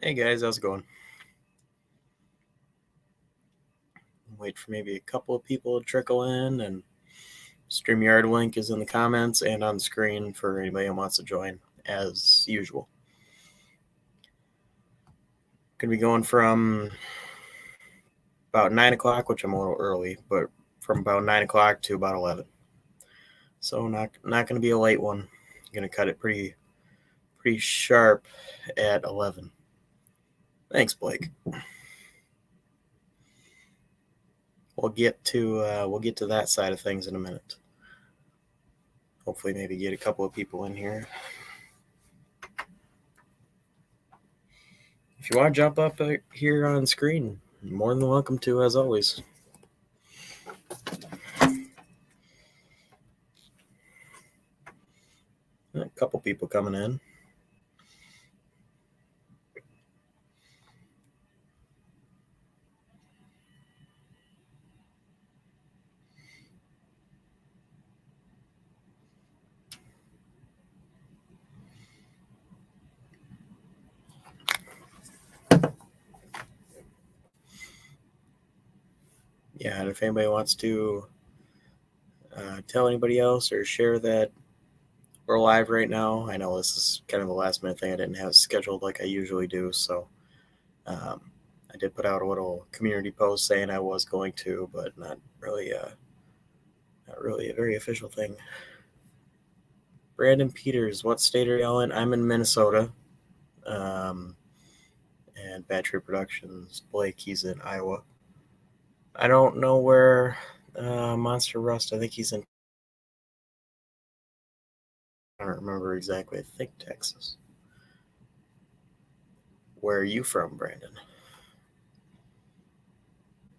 Hey guys, how's it going? Wait for maybe a couple of people to trickle in, and StreamYard link is in the comments and on the screen for anybody who wants to join, as usual. Gonna be going from about 9 o'clock, which I'm a little early, but from about 9 o'clock to about 11. So not gonna be a late one. Gonna cut it pretty sharp at 11. Thanks, Blake. We'll get to that side of things in a minute. Hopefully, maybe get a couple of people in here. If you want to jump up here on screen, you're more than welcome to, as always. A couple people coming in. Yeah, and if anybody wants to tell anybody else or share that we're live right now, I know this is kind of a last minute thing. I didn't have it scheduled like I usually do, so I did put out a little community post saying I was going to, but not really a very official thing. Brandon Peters, what state are y'all in? I'm in Minnesota. And Battery Productions, Blake, he's in Iowa. I don't know where Monster Rust, I think he's in, I don't remember exactly, I think Texas. Where are you from, Brandon?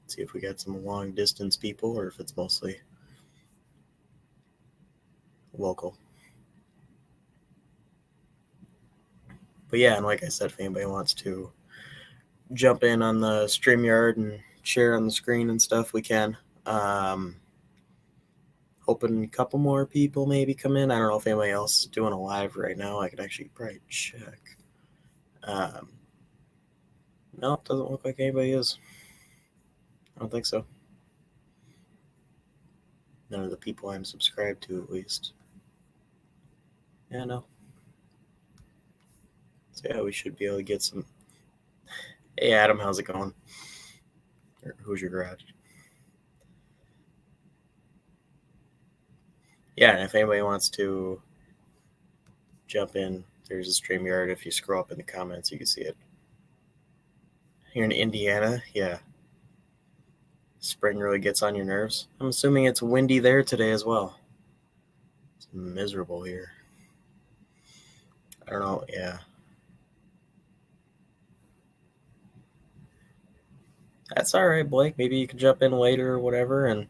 Let's see if we got some long distance people or if it's mostly local. But yeah, and like I said, if anybody wants to jump in on the StreamYard and share on the screen and stuff, we can. Hoping a couple more people maybe come in. I don't know if anybody else is doing a live right now. I could actually probably check. No, it doesn't look like anybody is. I don't think so. None of the people I'm subscribed to, at least. Yeah, no. So yeah, we should be able to get some. Hey, Adam, how's it going? Or who's your garage? Yeah, and if anybody wants to jump in, there's a StreamYard. If you scroll up in the comments, you can see it. Here in Indiana, yeah. Spring really gets on your nerves. I'm assuming it's windy there today as well. It's miserable here. I don't know, yeah. That's all right, Blake. Maybe you can jump in later or whatever and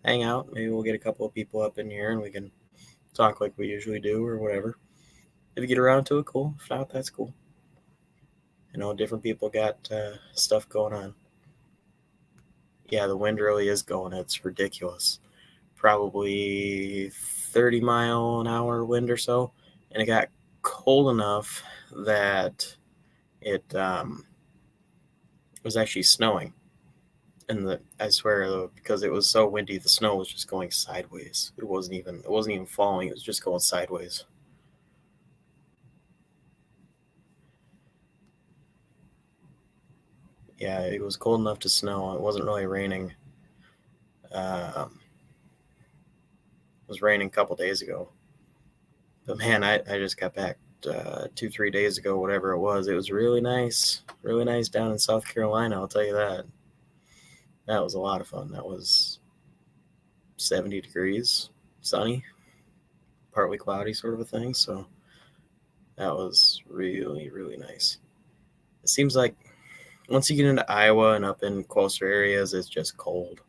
hang out. Maybe we'll get a couple of people up in here and we can talk like we usually do or whatever. If you get around to it, cool. If not, that's cool. I know different people got stuff going on. Yeah, the wind really is going. It's ridiculous. Probably 30-mile-an-hour wind or so. And it got cold enough that it was actually snowing. And I swear, because it was so windy, the snow was just going sideways. It wasn't even falling. It was just going sideways. Yeah, it was cold enough to snow. It wasn't really raining. It was raining a couple days ago. But man, I just got back 2-3 days ago, whatever it was. It was really nice down in South Carolina. I'll tell you that. That was a lot of fun. That was 70 degrees, sunny, partly cloudy, sort of a thing. So that was really nice. It seems like once you get into Iowa and up in closer areas, it's just cold,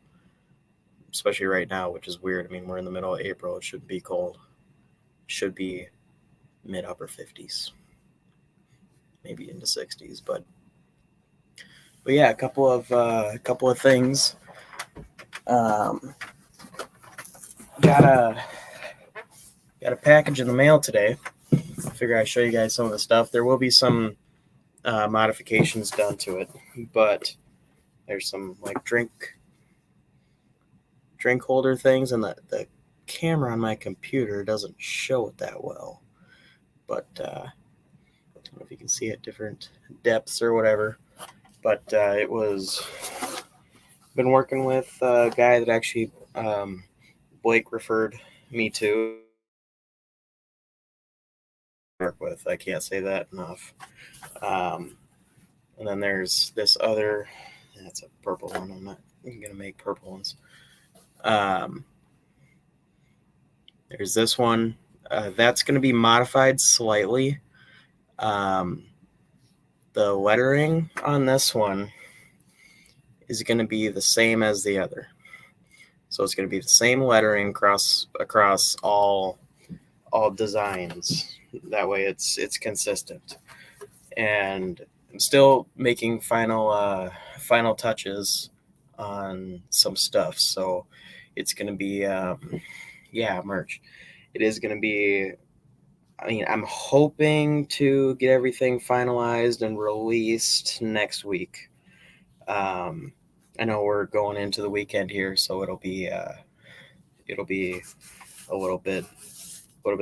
especially right now, which is weird. I mean, we're in the middle of April. It shouldn't be cold. It should be mid-upper 50s, maybe into 60s. But yeah, a couple of things. Got a package in the mail today. I figure I'd show you guys some of the stuff. There will be some modifications done to it, but there's some like drink holder things, and the camera on my computer doesn't show it that well. But I don't know if you can see it different depths or whatever. But it was been working with a guy that actually Blake referred me to work with. I can't say that enough. And then there's this other. That's a purple one. I'm not gonna make purple ones. There's this one. That's going to be modified slightly. The lettering on this one is going to be the same as the other. So it's going to be the same lettering across all designs. That way it's consistent. And I'm still making final touches on some stuff. So it's going to be merch. It is going to be, I mean, I'm hoping to get everything finalized and released next week. I know we're going into the weekend here, so it'll be a little bit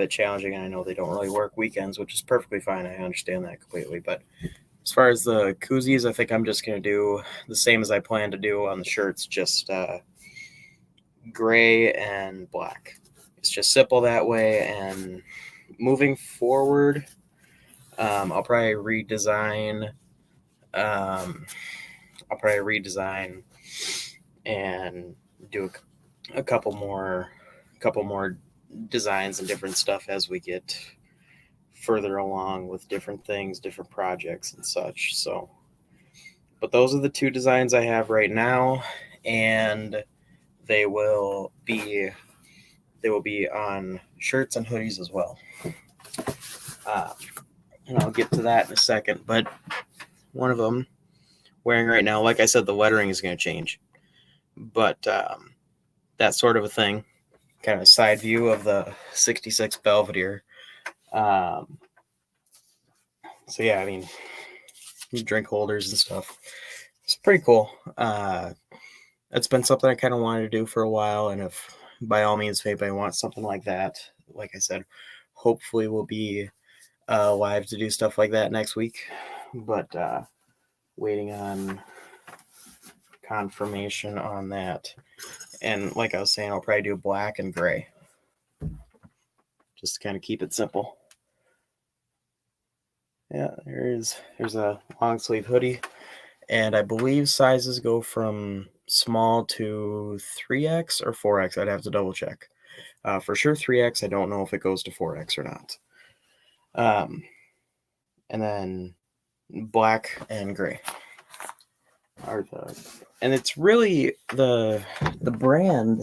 challenging. And I know they don't really work weekends, which is perfectly fine. I understand that completely. But as far as the koozies, I think I'm just going to do the same as I plan to do on the shirts, just gray and black. It's just simple that way. And moving forward, I'll probably redesign. And do a couple more designs and different stuff as we get further along with different things, different projects and such. So, but those are the two designs I have right now, and they will be on shirts and hoodies as well. And I'll get to that in a second. But one of them wearing right now, like I said, the lettering is going to change. But that sort of a thing, kind of a side view of the 66 Belvedere. So yeah, I mean, drink holders and stuff. It's pretty cool. It's been something I kind of wanted to do for a while, and if by all means, if anybody wants something like that, like I said, hopefully we'll be live to do stuff like that next week. But waiting on confirmation on that. And like I was saying, I'll probably do black and gray, just to kind of keep it simple. Yeah, there's a long sleeve hoodie, and I believe sizes go from small to 3X or 4X. I'd have to double check. For sure 3X. I don't know if it goes to 4X or not. And then black and gray are and it's really the brand.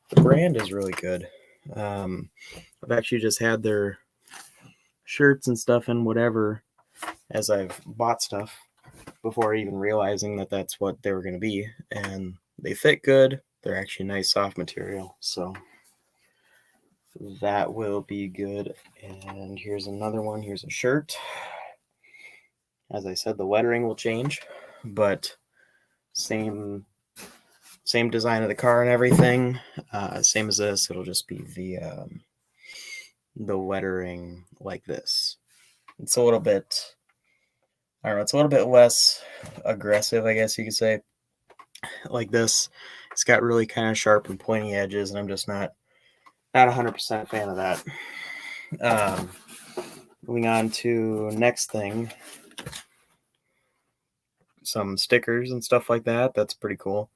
The brand is really good. I've actually just had their shirts and stuff and whatever as I've bought stuff before even realizing that that's what they were going to be, and they fit good. They're actually nice soft material, so that will be good. And here's another one. Here's a shirt. As I said, the lettering will change, but same design of the car and everything. Same as this. It'll just be the lettering like this. It's a little bit, I don't know, it's a little bit less aggressive, I guess you could say. Like this, it's got really kind of sharp and pointy edges, and I'm just not 100% fan of that. Moving on to next thing, some stickers and stuff like that. That's pretty cool.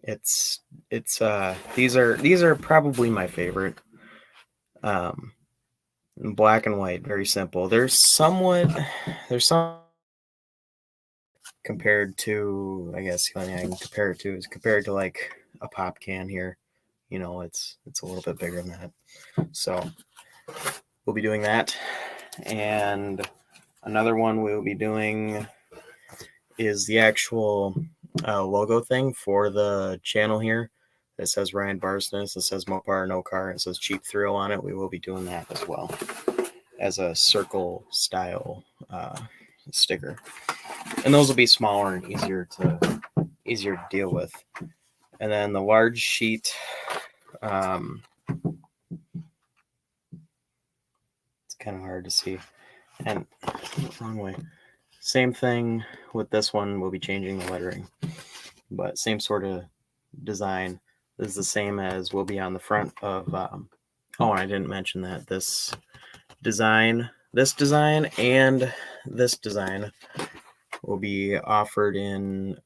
These are probably my favorite. Black and white, very simple. There's some compared to, I guess the only thing I can compare it to is compared to like a pop can here. You know, it's a little bit bigger than that. So we'll be doing that. And another one we'll be doing is the actual logo thing for the channel here. It says Ryan Barsness, it says Mopar No Car, it says Cheap Thrill on it. We will be doing that as well. as a circle style sticker, and those will be smaller and easier to deal with. And then the large sheet, it's kind of hard to see, and wrong way. Same thing with this one. We'll be changing the lettering, but same sort of design. This is the same as will be on the front of. Oh, and I didn't mention that this design, and this design will be offered in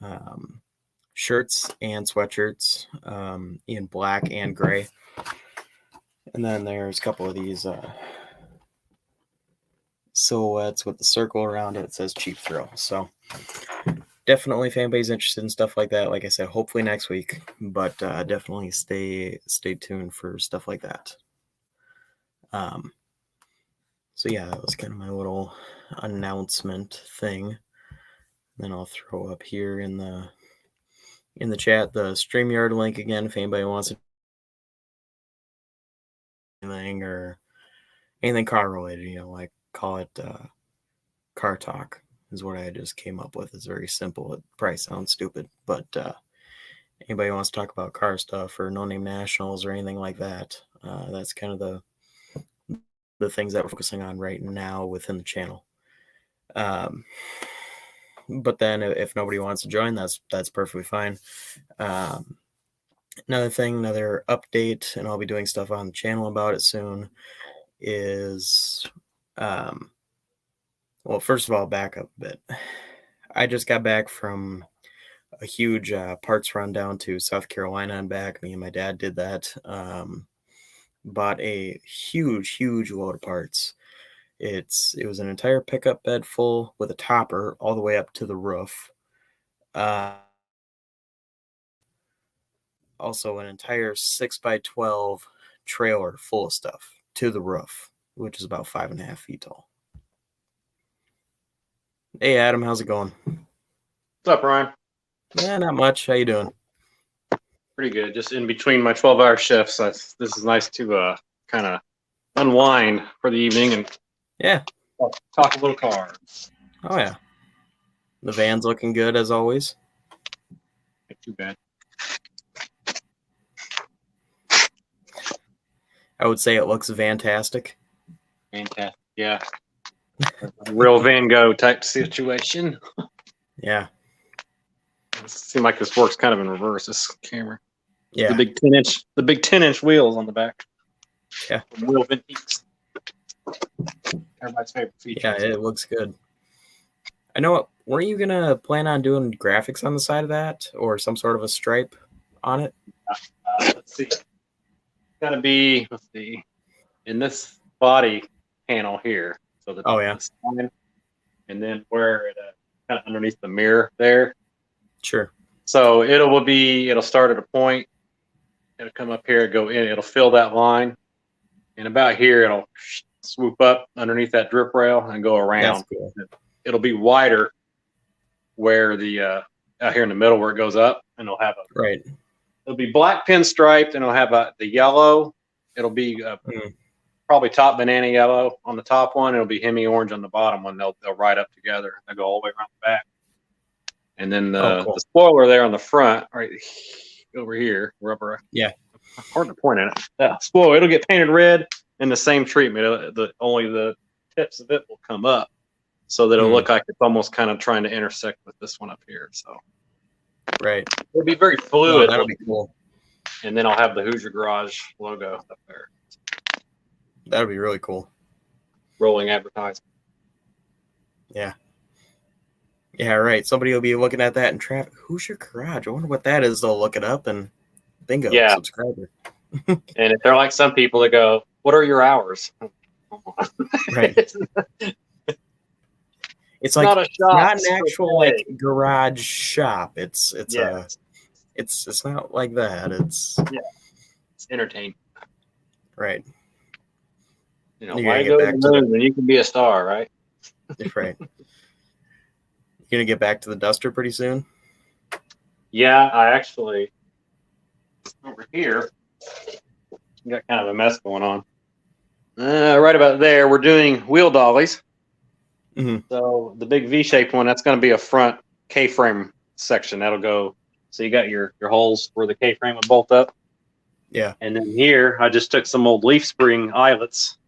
shirts and sweatshirts in black and gray. And then there's a couple of these silhouettes with the circle around it. It says Cheap Thrill. So definitely, if anybody's interested in stuff like that, like I said, hopefully next week, but definitely stay tuned for stuff like that. So yeah, that was kind of my little announcement thing. Then I'll throw up here in the chat the StreamYard link again if anybody wants anything or anything car related. Like call it car talk is what I just came up with. It's very simple. It probably sounds stupid, but anybody wants to talk about car stuff or No Name Nationals or anything like that, that's kind of the things that we're focusing on right now within the channel. But then if nobody wants to join, that's perfectly fine. Another update, and I'll be doing stuff on the channel about it soon, is well, first of all, back up a bit. I just got back from a huge parts run down to South Carolina and back. Me and my dad did that. Bought a huge load of parts. It was an entire pickup bed full with a topper all the way up to the roof. Also an entire 6x12 trailer full of stuff to the roof, which is about 5.5 feet tall. Hey Adam, how's it going? What's up, Ryan? Yeah, not much. How you doing? Pretty good. Just in between my 12-hour shifts. This is nice to kind of unwind for the evening and talk a little cars. Oh yeah, the van's looking good as always. Not too bad. I would say it looks fantastic. Fantastic, yeah. Real Van Gogh type situation. Yeah. It seems like this works kind of in reverse. This camera. Yeah. The big 10-inch wheels on the back. Yeah. Wheel Vinties. Everybody's favorite feature. Yeah, it looks good. I know. Were you gonna plan on doing graphics on the side of that, or some sort of a stripe on it? Let's see. It's gotta be. Let's see. In this body panel here. So the sign, and then where it kind of underneath the mirror there. Sure. So it'll start at a point. It'll come up here, go in. It'll fill that line, and about here it'll swoop up underneath that drip rail and go around. That's cool. It'll be wider where the out here in the middle where it goes up, and it'll have It'll be black pinstriped, and it'll have the yellow. It'll be probably top banana yellow on the top one. It'll be Hemi orange on the bottom one. They'll ride up together. They'll go all the way around the back. And then the spoiler there on the front, right over here, rubber. Yeah. Hard to point at it. That spoiler, it'll get painted red in the same treatment. Only the tips of it will come up, so that it'll look like it's almost kind of trying to intersect with this one up here. So. Right. It'll be very fluid. That'll be cool. And then I'll have the Hoosier Garage logo up there. That'd be really cool. Rolling advertising. Yeah. Yeah, right. Somebody will be looking at that in traffic. Who's your garage? I wonder what that is. They'll look it up and bingo, subscriber. And if they're like some people that go, "What are your hours?" Right. It's like not a shop. Not an actual like garage shop. It's not like that. It's entertainment. Right. Why go to the moon when you can be a star, right? Right. You gonna get back to the Duster pretty soon? Yeah, I actually over here got kind of a mess going on. Right about there, we're doing wheel dollies. Mm-hmm. So the big V-shaped one, that's going to be a front K-frame section. That'll go. So you got your holes where the K-frame would bolt up. Yeah. And then here, I just took some old leaf spring eyelets.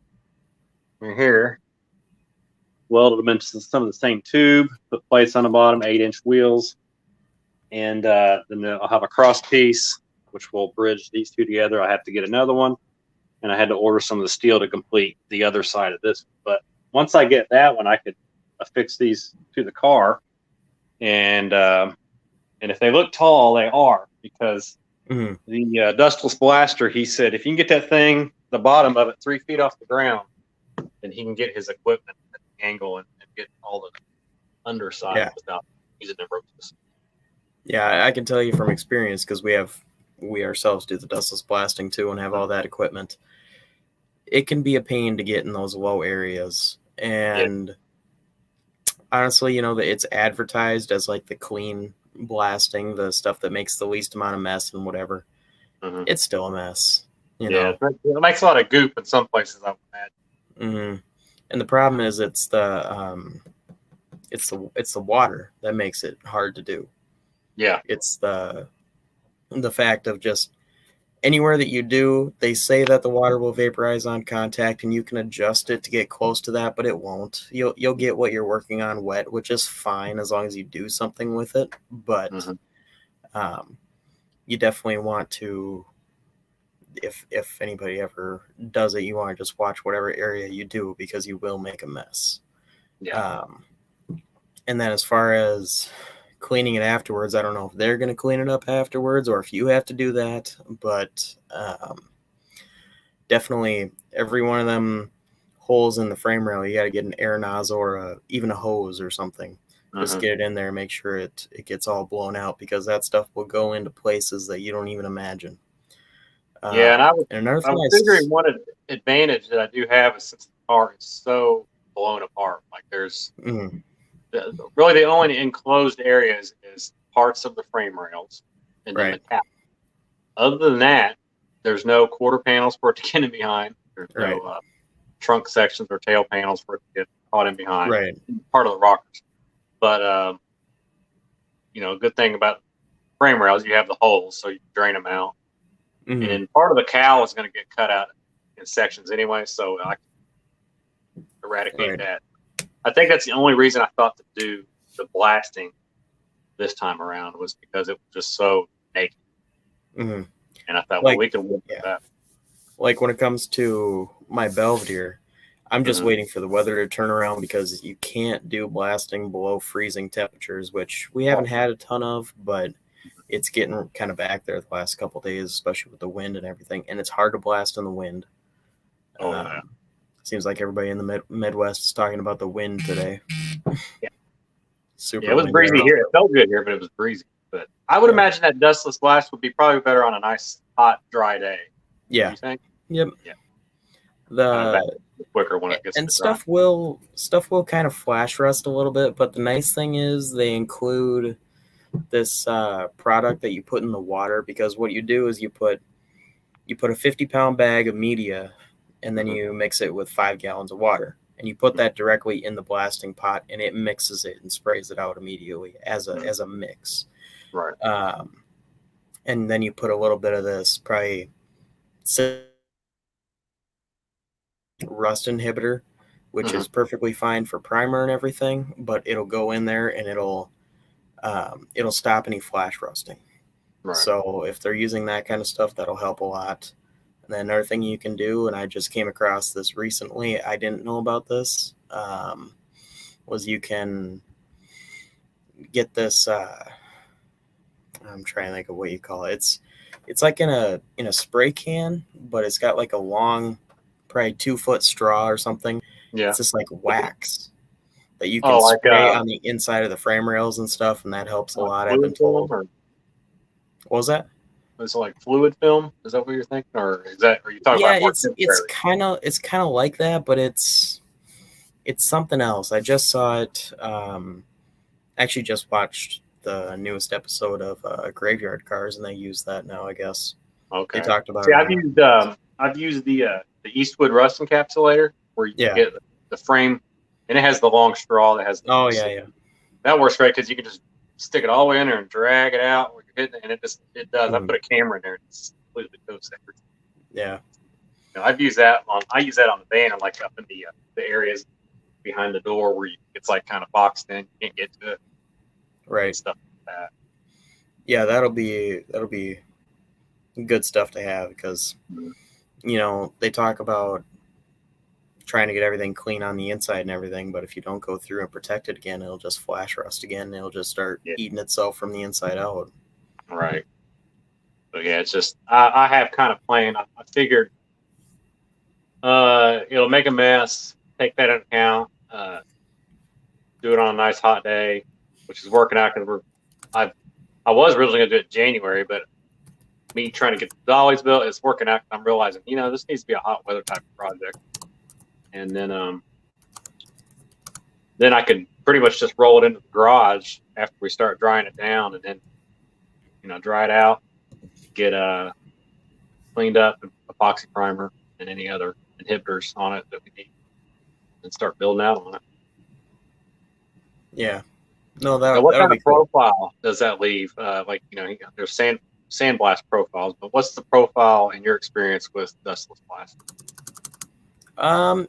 Right here, welded them into some of the same tube. Put plates on the bottom, 8-inch wheels, and then I'll have a cross piece, which will bridge these two together. I have to get another one, and I had to order some of the steel to complete the other side of this. But once I get that one, I could affix these to the car, and if they look tall, they are, because the Dustless Blaster, he said, if you can get that thing, the bottom of it, 3 feet off the ground, then he can get his equipment at the angle and get all the underside without using the ropes. Yeah, I can tell you from experience, because we ourselves do the Dustless Blasting too and have all that equipment. It can be a pain to get in those low areas, and honestly, you know, that it's advertised as like the clean blasting, the stuff that makes the least amount of mess and whatever. It's still a mess, you know. It makes a lot of goop in some places, I would imagine. And the problem is it's the water that makes it hard to do. Yeah, it's the fact of just anywhere that you do, they say that the water will vaporize on contact, and you can adjust it to get close to that, but it won't. You'll get what you're working on wet, which is fine as long as you do something with it. But you definitely want to, if anybody ever does it, you want to just watch whatever area you do, because you will make a mess. Yeah. And then as far as cleaning it afterwards, I don't know if they're going to clean it up afterwards or if you have to do that, but definitely every one of them holes in the frame rail, you got to get an air nozzle or even a hose or something. Just get it in there, make sure it gets all blown out, because that stuff will go into places that you don't even imagine. And I was figuring one advantage that I do have is, since the car is so blown apart, like there's really the only enclosed areas is parts of the frame rails and then the cap. Other than that, there's no quarter panels for it to get in behind. There's no trunk sections or tail panels for it to get caught in behind. Part of the rockers. But, you know, a good thing about frame rails, you have the holes, so you can drain them out. And part of the cowl is going to get cut out in sections anyway, so I can eradicate that. I think that's the only reason I thought to do the blasting this time around, was because it was just so naked. And I thought, well, we can work with that. Like when it comes to my Belvedere, I'm just waiting for the weather to turn around, because you can't do blasting below freezing temperatures, which we haven't had a ton of, but it's getting kind of back there the last couple of days, especially with the wind and everything. And it's hard to blast in the wind. Seems like everybody in the Midwest is talking about the wind today. Super. It was breezy here. It felt good here, but it was breezy. But I would imagine that Dustless Blast would be probably better on a nice, hot, dry day. Yeah. You think? Yep. Yeah. The quicker when it gets and stuff will kind of flash rust a little bit, but the nice thing is they include this product that you put in the water, because what you do is you put a 50-pound bag of media, and then you mix it with 5 gallons of water, and you put that directly in the blasting pot, and it mixes it and sprays it out immediately as a mix. And then you put a little bit of this probably rust inhibitor, which is perfectly fine for primer and everything, but it'll go in there and it'll stop any flash rusting. So if they're using that kind of stuff, that'll help a lot. And then another thing you can do, and I just came across this recently, I didn't know about this, was you can get this, I'm trying to think of what you call it. It's like in a spray can, but it's got like a long, probably 2-foot straw or something. It's just like wax that you can spray on the inside of the frame rails and stuff, and that helps a lot. I've been told. What was that? Is it like fluid film? Is that what you're thinking, or are you talking about? Yeah, it's kind of like that, but it's something else. I just saw it. Actually, just watched the newest episode of Graveyard Cars, and they use that now, I guess. Okay. They talked about. See, I've used the Eastwood rust encapsulator where you get the frame, and it has the long straw that has. That works great because you can just stick it all the way in there and drag it out when you're hitting it, and it does. I put a camera in there, and it's completely toast everything. Yeah. I use that on the van, and like up in the areas behind the door where it's like kind of boxed in, you can't get to it. Right. Stuff like that. Yeah, that'll be good stuff to have because they talk about trying to get everything clean on the inside and everything, but if you don't go through and protect it again, it'll just flash rust again. It'll just start eating itself from the inside out. Right. But yeah, it's just I have kind of planned. I figured it'll make a mess. Take that into account. Do it on a nice hot day, which is working out because I was originally going to do it in January, but me trying to get the dollies built, it's working out. I'm realizing, this needs to be a hot weather type of project. And then I can pretty much just roll it into the garage after we start drying it down, and then, dry it out, get cleaned up, epoxy primer, and any other inhibitors on it that we need, and start building out on it. Yeah. No, what kind of profile does that leave? There's sandblast profiles, but what's the profile in your experience with Dustless Blasting?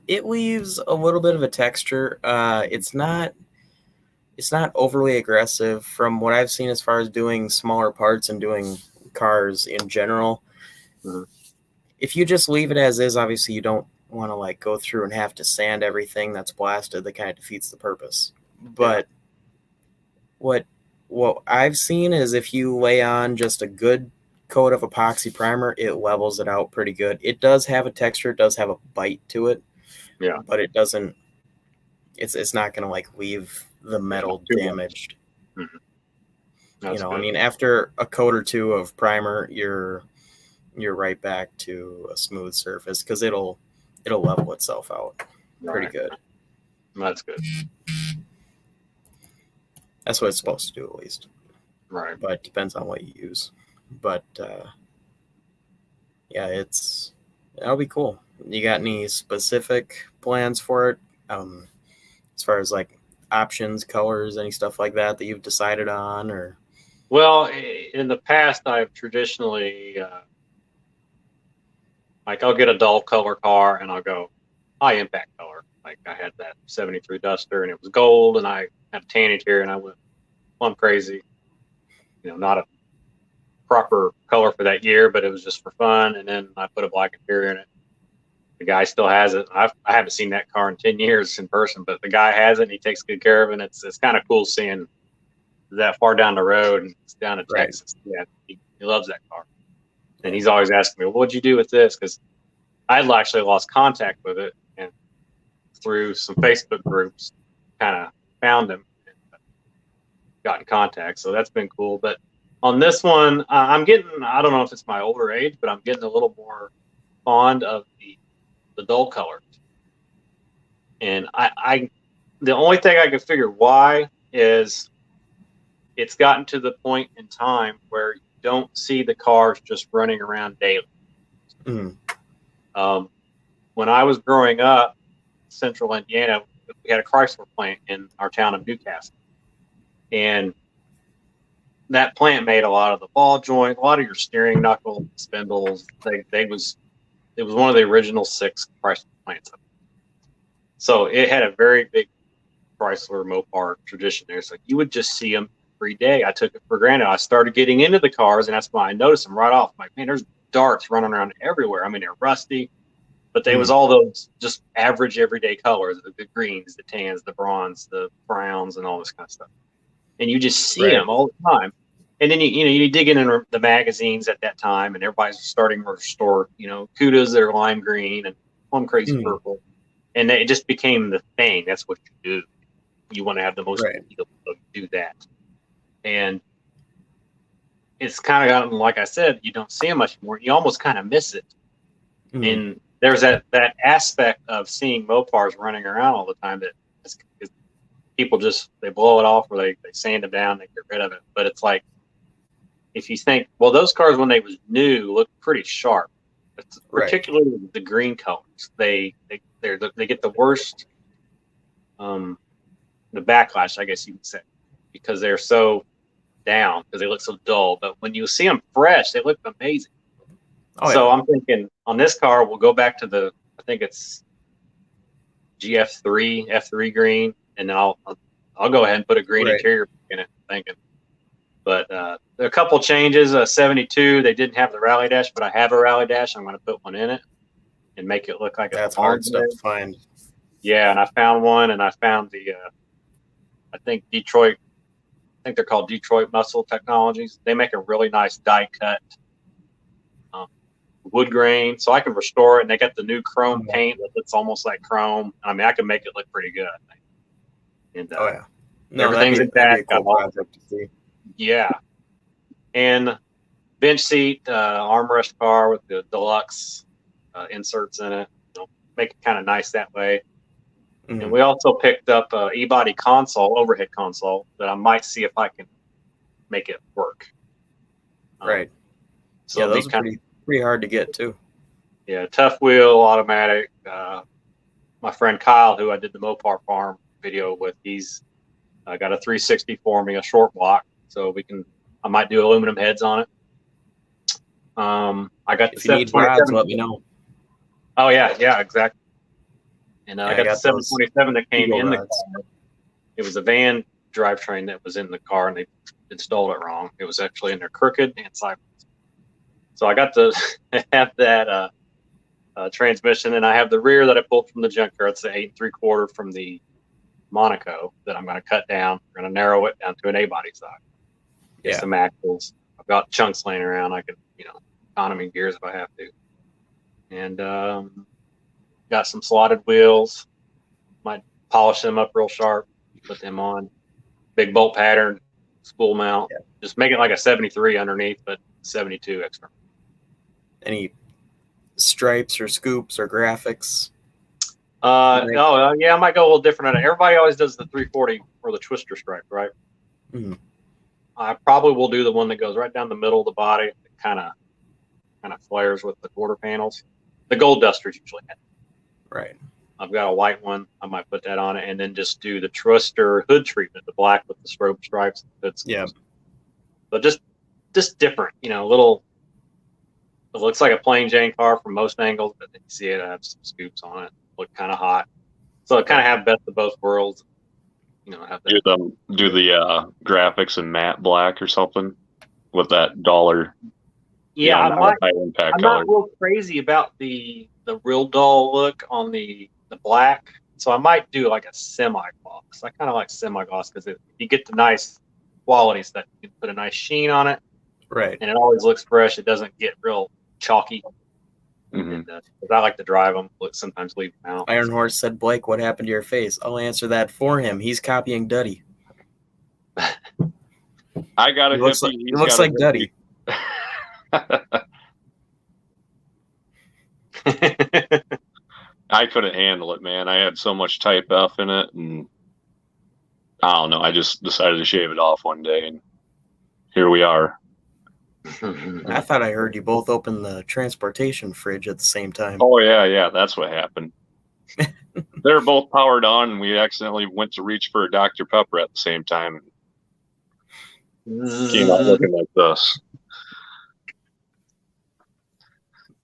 It leaves a little bit of a texture. It's not overly aggressive from what I've seen as far as doing smaller parts and doing cars in general. Mm-hmm. If you just leave it as is, obviously you don't want to go through and have to sand everything that's blasted. That kind of defeats the purpose. But what I've seen is if you lay on just a good coat of epoxy primer, it levels it out pretty good. It does have a texture, it does have a bite to it. Yeah. But it doesn't it's not going to leave the metal damaged. Mm-hmm. After a coat or two of primer, you're right back to a smooth surface because it'll level itself out pretty good. That's good. That's what it's supposed to do, at least. Right. But it depends on what you use. But that'll be cool. You got any specific plans for it? As far as options, colors, any stuff like that you've decided on, or? Well, in the past, I've traditionally I'll get a dull color car and I'll go high impact color. I had that 73 Duster and it was gold, and I had a tan interior and I went plumb crazy. Not a proper color for that year, but it was just for fun. And then I put a black interior in it. The guy still has it. I haven't seen that car in 10 years in person, but the guy has it and he takes good care of it. And it's kind of cool seeing that far down the road, and it's down in Texas. Yeah, he loves that car. And he's always asking me, well, what'd you do with this? Because I'd actually lost contact with it, and through some Facebook groups, kind of found him and got in contact. So that's been cool. But on this one, I'm getting, I don't know if it's my older age, but I'm getting a little more fond of the dull colors. And the only thing I can figure why is it's gotten to the point in time where you don't see the cars just running around daily. Mm-hmm. When I was growing up, central Indiana, we had a Chrysler plant in our town of Newcastle. And that plant made a lot of the ball joint, a lot of your steering knuckle spindles. It was one of the original 6 Chrysler plants. So it had a very big Chrysler Mopar tradition there. So you would just see them every day. I took it for granted. I started getting into the cars, and that's why I noticed them right off. I'm like, man, there's darts running around everywhere. I mean, they're rusty, but they was all those just average everyday colors, the greens, the tans, the bronze, the browns, and all this kind of stuff. And you just see them all the time. And then you dig in the magazines at that time, and everybody's starting to restore, Cudas that are lime green and plum crazy purple. And it just became the thing. That's what you do. You want to have the most people do that. And it's kind of gotten, like I said, you don't see them much more. You almost kind of miss it. Mm-hmm. And there's that aspect of seeing Mopars running around all the time that people just, they blow it off, or they sand them down, they get rid of it. But it's like, if you think, well, those cars when they was new looked pretty sharp. particularly the green colors. They get the worst, the backlash, I guess you could say, because they're so down, because they look so dull. But when you see them fresh, they look amazing. I'm thinking on this car, we'll go back to I think it's GF3, F3 green, and then I'll go ahead and put a green interior in it. Thinking, but there are a couple changes. 72, they didn't have the rally dash, but I have a rally dash. I'm going to put one in it and make it look like that's hard stuff to find. Yeah, and I found one, and I found the I think Detroit. I think they're called Detroit Muscle Technologies. They make a really nice die cut wood grain, so I can restore it. And they got the new chrome paint that looks almost like chrome. I mean, I can make it look pretty good, I think. And everything's intact. Cool project to see. Yeah, and bench seat, armrest car with the deluxe inserts in it. Make it kind of nice that way. Mm-hmm. And we also picked up a E-body console, overhead console, that I might see if I can make it work. Right. So those are pretty hard to get too. Yeah, tough wheel, automatic. My friend Kyle, who I did the Mopar farm video with, he's got a 360 for me, a short block, so I might do aluminum heads on it. I got if you need rods, let me know. Oh yeah, exactly. And I got the 727 that came in the car. It was a van drivetrain that was in the car, and they installed it wrong. It was actually in there crooked and sideways. So I got to have that transmission, and I have the rear that I pulled from the junkyard. It's the 8 3/4 from the Monaco that I'm going to cut down. We're going to narrow it down to an A-body size. Get some axles. I've got chunks laying around. I can, economy gears if I have to. And got some slotted wheels. Might polish them up real sharp. Put them on. Big bolt pattern, spool mount. Yeah. Just make it like a 73 underneath, but 72 external. Any stripes or scoops or graphics? I might go a little different. Everybody always does the 340 or the twister stripe, right? Mm-hmm. I probably will do the one that goes right down the middle of the body. It kind of flares with the quarter panels. The gold dusters usually have. Right. I've got a white one. I might put that on it, and then just do the twister hood treatment, the black with the strobe stripes. Yeah. But just different, little. It looks like a plain Jane car from most angles, but then you see it have some scoops on it. Look kind of hot. So it kind of have best of both worlds. Have that. Do the graphics in matte black or something with that dollar. Yeah, I'm not real crazy about the real dull look on the black. So I might do like a semi-gloss. I kind of like semi-gloss because you get the nice qualities that you can put a nice sheen on it. Right. And it always looks fresh. It doesn't get real chalky. Mm-hmm. And, I like to drive them, but sometimes leave them out. Iron Horse said, Blake, what happened to your face? I'll answer that for him. He's copying Duddy. I got it. He looks like Duddy. I couldn't handle it, man. I had so much Type F in it, and I don't know. I just decided to shave it off one day, and here we are. I thought I heard you both open the transportation fridge at the same time. Oh, yeah. That's what happened. They're both powered on, and we accidentally went to reach for a Dr. Pepper at the same time. Came out looking like this.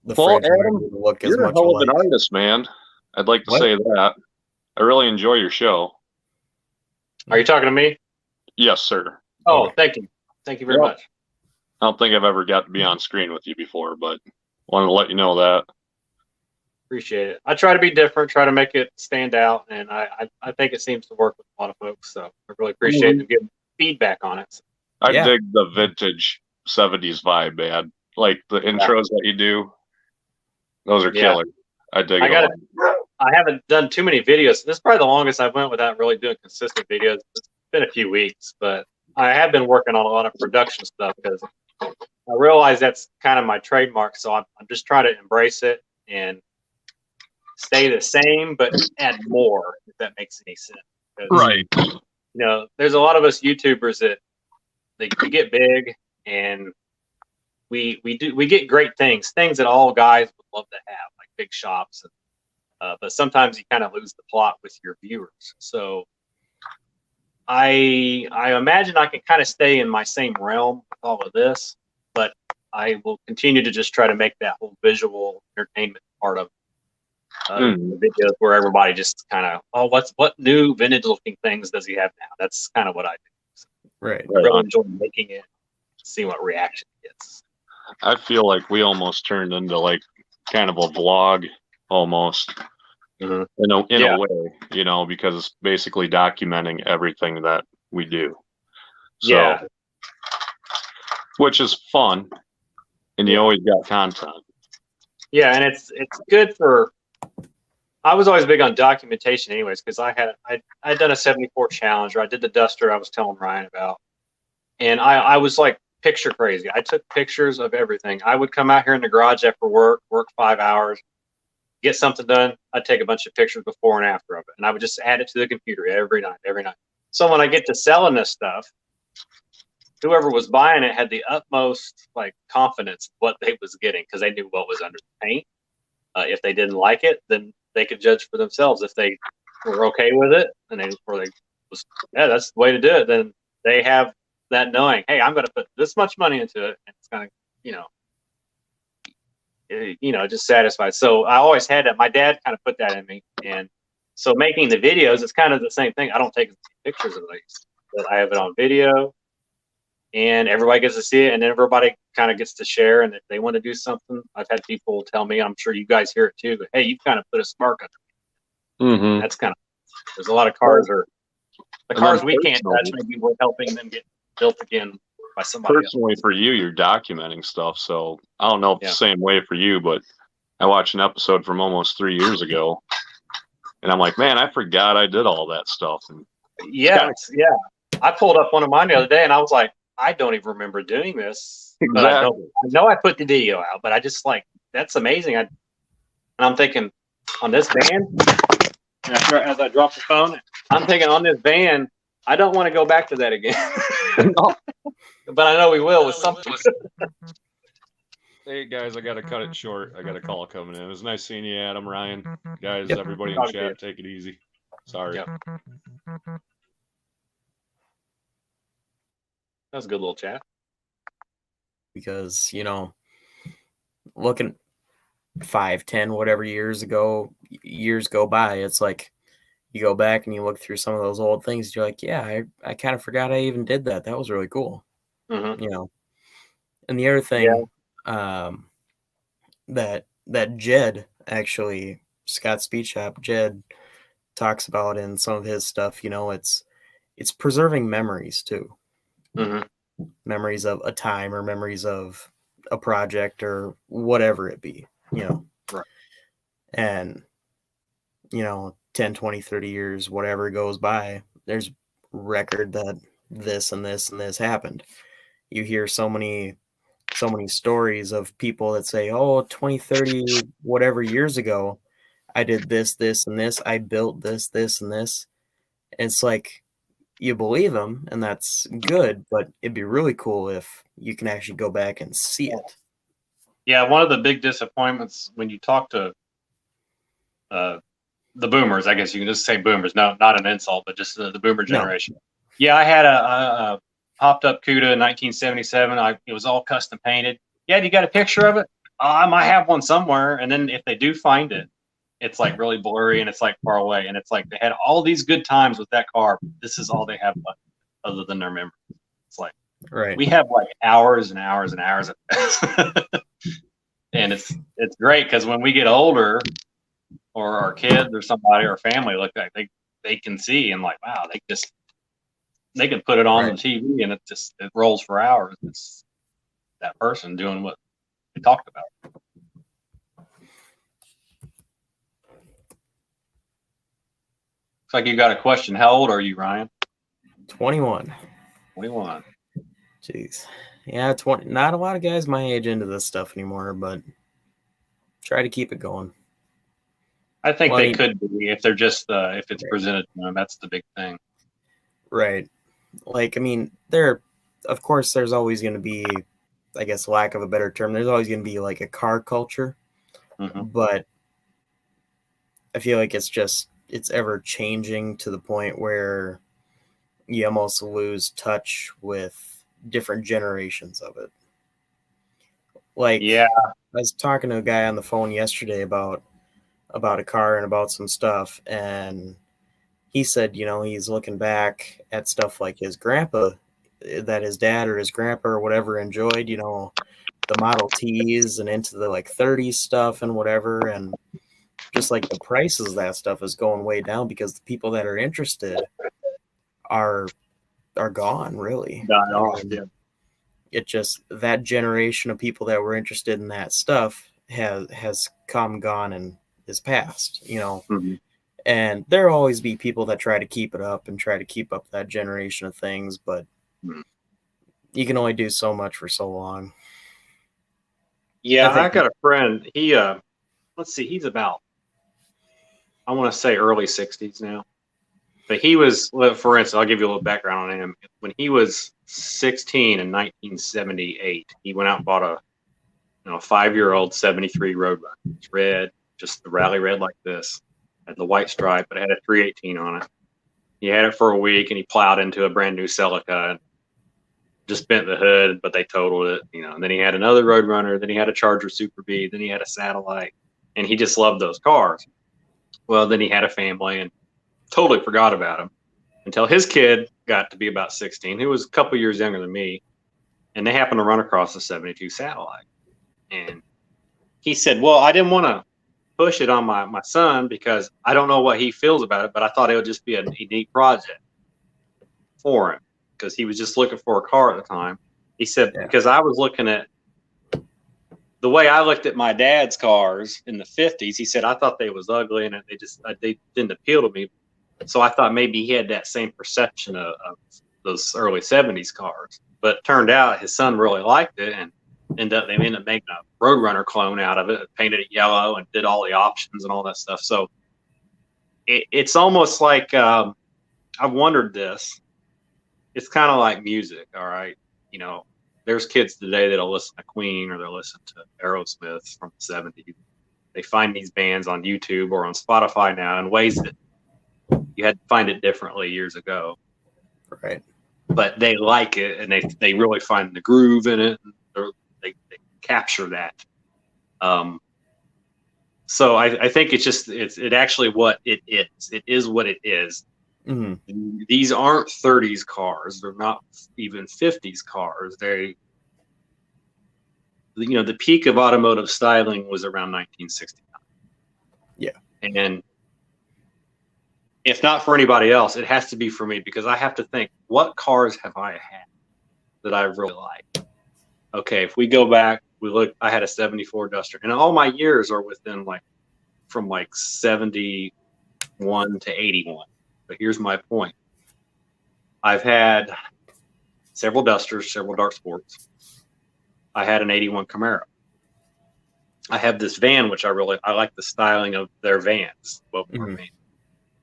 Well, Adam, you're a hell of an artist, man. I'd like to say that. I really enjoy your show. Are you talking to me? Yes, sir. Oh, thank you. Thank you very much. I don't think I've ever got to be on screen with you before, but wanted to let you know that. Appreciate it. I try to be different, try to make it stand out, and I think it seems to work with a lot of folks, so I really appreciate you giving feedback on it. I dig the vintage 70s vibe, man. Like the intros that you do, those are killer. I dig it. I haven't done too many videos. This is probably the longest I've went without really doing consistent videos. It's been a few weeks, but I have been working on a lot of production stuff because I realize that's kind of my trademark. So I'm just trying to embrace it and stay the same, but add more, if that makes any sense. Right. There's a lot of us YouTubers that they get big and we get great things that all guys would love to have, like big shops. But sometimes you kind of lose the plot with your viewers. So I imagine I can kind of stay in my same realm with all of this, but I will continue to just try to make that whole visual entertainment part of the videos where everybody just kind of, oh, what new vintage looking things does he have now? That's kind of what I do. So right. I really enjoy making it, seeing what reaction it gets. I feel like we almost turned into like kind of a vlog almost. Mm-hmm. In a way, you know, because it's basically documenting everything that we do. So, which is fun, and you always got content. Yeah, and it's good for. I was always big on documentation, anyways, because I'd done a 74 Challenger. I did the Duster I was telling Ryan about, and I was like picture crazy. I took pictures of everything. I would come out here in the garage after work 5 hours. Get something done, I'd take a bunch of pictures before and after of it, and I would just add it to the computer every night. So when I get to selling this stuff, whoever was buying it had the utmost like confidence in what they was getting, because they knew what was under the paint. If they didn't like it, then they could judge for themselves. If they were okay with it, and that's the way to do it, then they have that knowing, hey, I'm going to put this much money into it, and it's going to, just satisfied. So I always had that. My dad kind of put that in me, and so making the videos, it's kind of the same thing. I don't take pictures of these, but I have it on video, and everybody gets to see it, and then everybody kind of gets to share. And if they want to do something, I've had people tell me, I'm sure you guys hear it too, but hey, you've kind of put a spark on it. Mm-hmm. That's kind of, there's a lot of cars we can't touch. Maybe we're helping them get built again by somebody personally else. For you, you're documenting stuff, so I don't know if it's the same way for you, but I watched an episode from almost 3 years ago, and I'm like, man, I forgot I did all that stuff. And I pulled up one of mine the other day, and I was like, I don't even remember doing this. Exactly. But I know I put the video out, but I just like, that's amazing. And I'm thinking on this van, as I drop the phone, I'm thinking on this van, I don't want to go back to that again. But I know we will with something. Hey guys, I gotta cut it short. I got a call coming in. It was nice seeing you, Adam, Ryan. Guys, everybody in chat, take it easy. Sorry. Yep. That was a good little chat. Because, looking 5, 10, whatever years go by, it's like you go back and you look through some of those old things, you're like, yeah, I kind of forgot I even did that. That was really cool. Mm-hmm. And the other thing that Jed, actually, Scott Speed Shop, Jed talks about in some of his stuff, it's preserving memories too. Mm-hmm. Memories of a time or memories of a project or whatever it be, Right. And 10, 20, 30 years, whatever goes by, there's record that this and this and this happened. You hear so many stories of people that say, oh, 20, 30, whatever years ago, I did this, this, and this. I built this, this, and this. And it's like, you believe them, and that's good, but it'd be really cool if you can actually go back and see it. Yeah, one of the big disappointments when you talk to the boomers, I guess you can just say boomers, no, not an insult, but just the boomer generation. No. Yeah, I had a popped up CUDA in 1977. It was all custom painted. Yeah, you got a picture of it? I might have one somewhere. And then if they do find it, it's like really blurry and it's like far away. And it's like they had all these good times with that car. This is all they have left other than their memory. It's like, right. We have like hours and hours and hours of this. And it's great because when we get older, or our kids or somebody or family look like they can see and like, wow, they can put it on the TV and it rolls for hours. It's that person doing what we talked about. Looks like you got a question. How old are you, Ryan? 21. 21. Jeez. Yeah, 20. Not a lot of guys my age into this stuff anymore, but try to keep it going. I think they could be if they're just if it's presented to them. That's the big thing. Right. Like, I mean, of course, there's always going to be I guess lack of a better term, there's always going to be like a car culture, but I feel like it's ever changing to the point where you almost lose touch with different generations of it. Like, I was talking to a guy on the phone yesterday about a car and about some stuff, and he said, he's looking back at stuff like his grandpa, that his dad or his grandpa or whatever enjoyed, the Model Ts and into the like 30s stuff and whatever, and just like the prices of that stuff is going way down because the people that are interested are gone, really. It just, that generation of people that were interested in that stuff has come, gone, and is past, and there'll always be people that try to keep it up and try to keep up that generation of things, but you can only do so much for so long. Yeah, I got a friend. He let's see, he's about, I want to say early 60s now. But he was, for instance, I'll give you a little background on him. When he was 16 in 1978, he went out and bought a 5-year-old 73 Roadrunner. It's red, just the rally red like this. Had the white stripe, but it had a 318 on it. He had it for a week, and he plowed into a brand new Celica and just bent the hood, but they totaled it. And then he had another Roadrunner. Then he had a Charger Super B. Then he had a Satellite, and he just loved those cars. Well, then he had a family and totally forgot about him until his kid got to be about 16, who was a couple years younger than me, and they happened to run across a 72 Satellite. And he said, well, I didn't want to push it on my son because I don't know what he feels about it, but I thought it would just be a neat project for him because he was just looking for a car at the time. He said, because I was looking at the way I looked at my dad's cars in the 50s, he said, I thought they was ugly and they didn't appeal to me. So I thought maybe he had that same perception of those early 70s cars. But it turned out his son really liked it, and they ended up making a Roadrunner clone out of it, painted it yellow and did all the options and all that stuff. So it's almost like I've wondered this. It's kind of like music, all right? There's kids today that'll listen to Queen or they'll listen to Aerosmith from the 70s. They find these bands on YouTube or on Spotify now in ways that you had to find it differently years ago. Right. But they like it, and they really find the groove in it. They capture that. So I think it's actually what it is. It is what it is. Mm-hmm. These aren't 30s cars. They're not even 50s cars. The peak of automotive styling was around 1969. Yeah. And if not for anybody else, it has to be for me because I have to think, what cars have I had that I really like? Okay, if we go back, we look, I had a 74 Duster, and all my years are within from 71 to 81. But here's my point. I've had several Dusters, several Dark Sports. I had an 81 Camaro. I have this van, which I like the styling of their vans. Mm-hmm.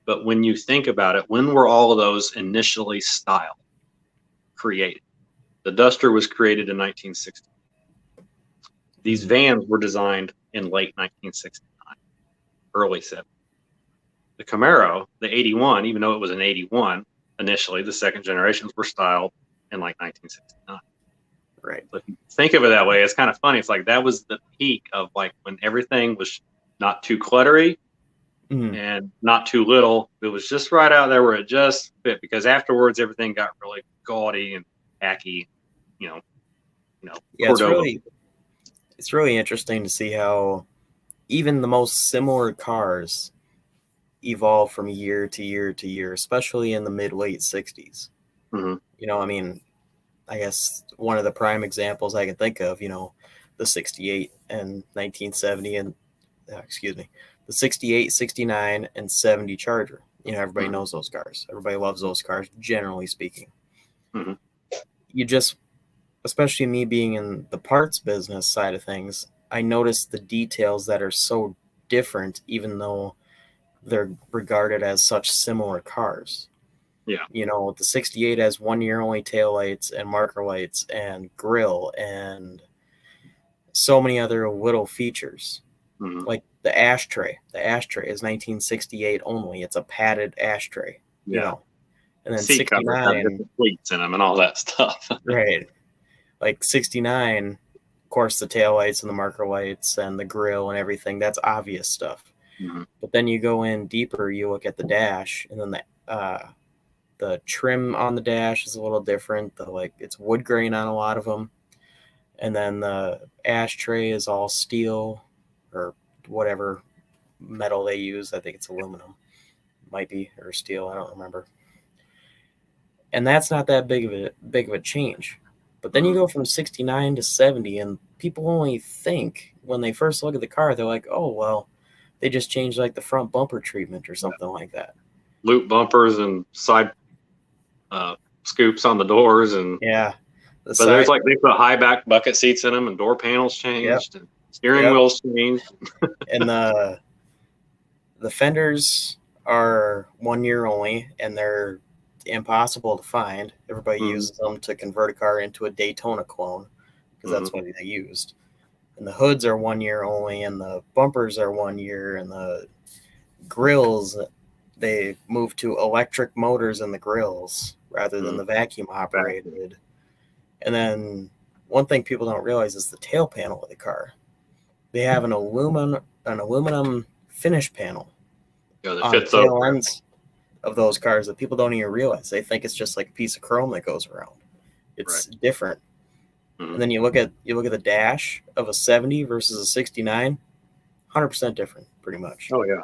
But when you think about it, when were all of those initially styled, created? The Duster was created in 1960. These vans were designed in late 1969, early 70s. The Camaro, the 81, even though it was an 81 initially, the second generations were styled in 1969. Right. So if you think of it that way, it's kind of funny. It's like that was the peak of when everything was not too cluttery. Mm-hmm. And not too little. It was just right out there where it just fit, because afterwards everything got really gaudy and tacky, Yeah, it's really interesting to see how even the most similar cars evolve from year to year to year, especially in the mid-late 60s. Mm-hmm. I guess one of the prime examples I can think of, the 68 and 1970 and the 68, 69, and 70 Charger. Everybody knows those cars. Everybody loves those cars, generally speaking. Mm-hmm. You just, especially me being in the parts business side of things, I noticed the details that are so different, even though they're regarded as such similar cars. Yeah. You know, the 68 has 1 year only taillights and marker lights and grill and so many other little features. Mm-hmm. Like the ashtray. The ashtray is 1968 only. It's a padded ashtray, you know. And then seat covers have different pleats in them and all that stuff. Right. Like 69, of course, the taillights and the marker lights and the grill and everything, that's obvious stuff. Mm-hmm. But then you go in deeper, you look at the dash, and then the trim on the dash is a little different. It's wood grain on a lot of them. And then the ashtray is all steel or whatever metal they use. I think it's aluminum. Might be, or steel, I don't remember. And that's not that big of a change. But then you go from 69 to 70, and people only think when they first look at the car, they're like, oh, well, they just changed like the front bumper treatment or something like that. Loop bumpers and side scoops on the doors. And but there's like they put high back bucket seats in them and door panels changed and steering wheels changed. And the fenders are 1 year only, and they're impossible to find. Everybody uses them to convert a car into a Daytona clone because that's what they used. And the hoods are 1 year only, and the bumpers are 1 year, and the grills, they moved to electric motors in the grills rather than the vacuum operated. And then one thing people don't realize is the tail panel of the car. They have an aluminum finish panel on the tail ends of those cars that people don't even realize. They think it's just like a piece of chrome that goes around. It's different. And then you look at the dash of a 70 versus a 69, 100% different, pretty much. Oh yeah.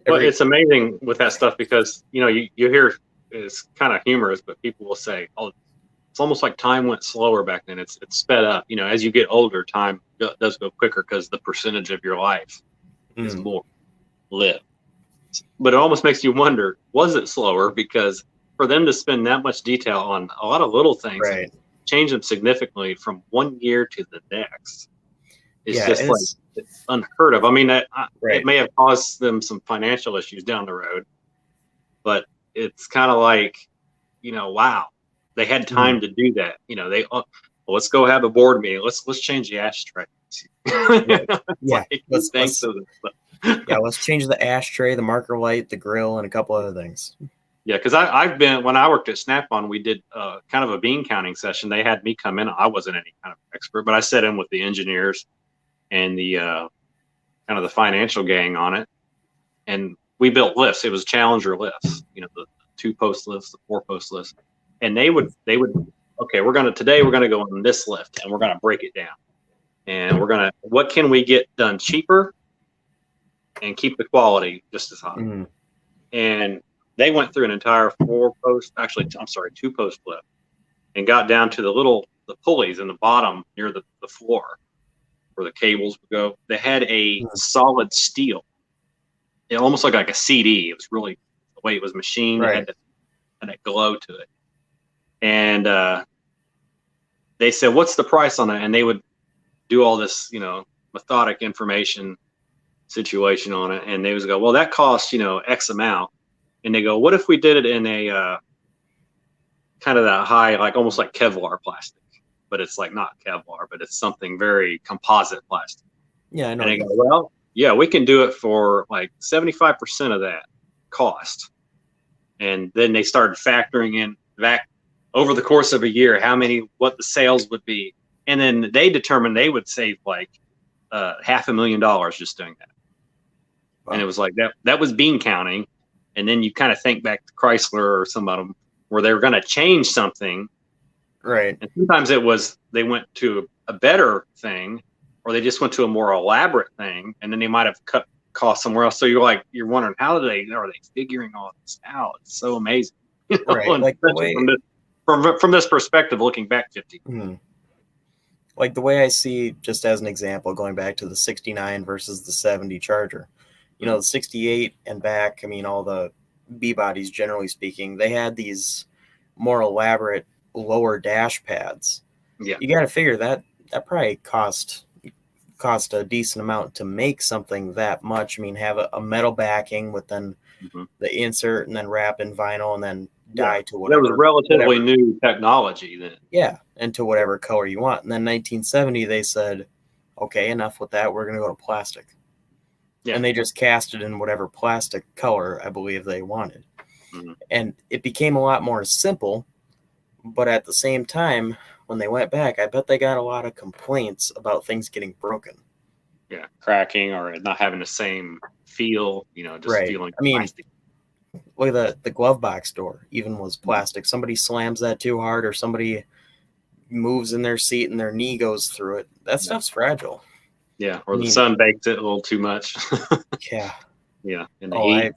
Well, it's amazing with that stuff because you hear it's kind of humorous, but people will say, "Oh, it's almost like time went slower back then. It's sped up. As you get older, time does go quicker because the percentage of your life is more lived." But it almost makes you wonder, was it slower? Because for them to spend that much detail on a lot of little things, and change them significantly from 1 year to the next, it's unheard of. I mean, it may have caused them some financial issues down the road, but it's kind of like, wow, they had time to do that. Let's go have a board meeting. Let's change the ashtray. Let's change the ashtray, the marker light, the grill, and a couple other things. Yeah, because I've been, when I worked at Snap-on, we did kind of a bean counting session. They had me come in. I wasn't any kind of expert, but I sat in with the engineers and the kind of the financial gang on it. And we built lifts. It was Challenger lifts, the 2-post lifts, the 4-post lifts. And they would, okay, today we're going to go on this lift and we're going to break it down. And what can we get done cheaper and keep the quality just as high? And they went through an entire 2-post lift and got down to the pulleys in the bottom near the floor where the cables would go. They had a solid steel. It almost looked like a CD. It was really the way it was machined. It had that glow to it. And they said, "What's the price on that?" And they would do all this, methodic information situation on it. And they would go, "Well, that costs, X amount." And they go, "What if we did it in a kind of that high, like almost like Kevlar plastic, but it's like not Kevlar, but it's something very composite plastic." Yeah, I know. And they go, "Well, yeah, we can do it for like 75% of that cost." And then they started factoring in back over the course of a year what the sales would be, and then they determined they would save like $500,000 just doing that. Wow. And it was like that was bean counting. And then you kind of think back to Chrysler or some of them where they were going to change something. Right. And sometimes it was they went to a better thing, or they just went to a more elaborate thing, and then they might have cut costs somewhere else. So you're wondering, how are they figuring all this out? It's so amazing. Right. Like the way, from this perspective, looking back 50. Like the way I see, just as an example, going back to the 69 versus the 70 Charger. The 68 and back, I mean, all the B-bodies, generally speaking, they had these more elaborate lower dash pads. Yeah. You got to figure that probably cost a decent amount to make something that much. I mean, have a metal backing with then the insert and then wrap in vinyl and then dye to That whatever. was relatively new technology then. Yeah, and to whatever color you want. And then 1970, they said, okay, enough with that. We're going to go to plastic. Yeah. And they just cast it in whatever plastic color I believe they wanted. And it became a lot more simple. But at the same time, when they went back, I bet they got a lot of complaints about things getting broken. Yeah, cracking or not having the same feel, just feeling plastic. Look at the glove box door even was plastic. Somebody slams that too hard or somebody moves in their seat and their knee goes through it. That stuff's fragile. Yeah, or the sun bakes it a little too much. Yeah. Yeah, in the heat.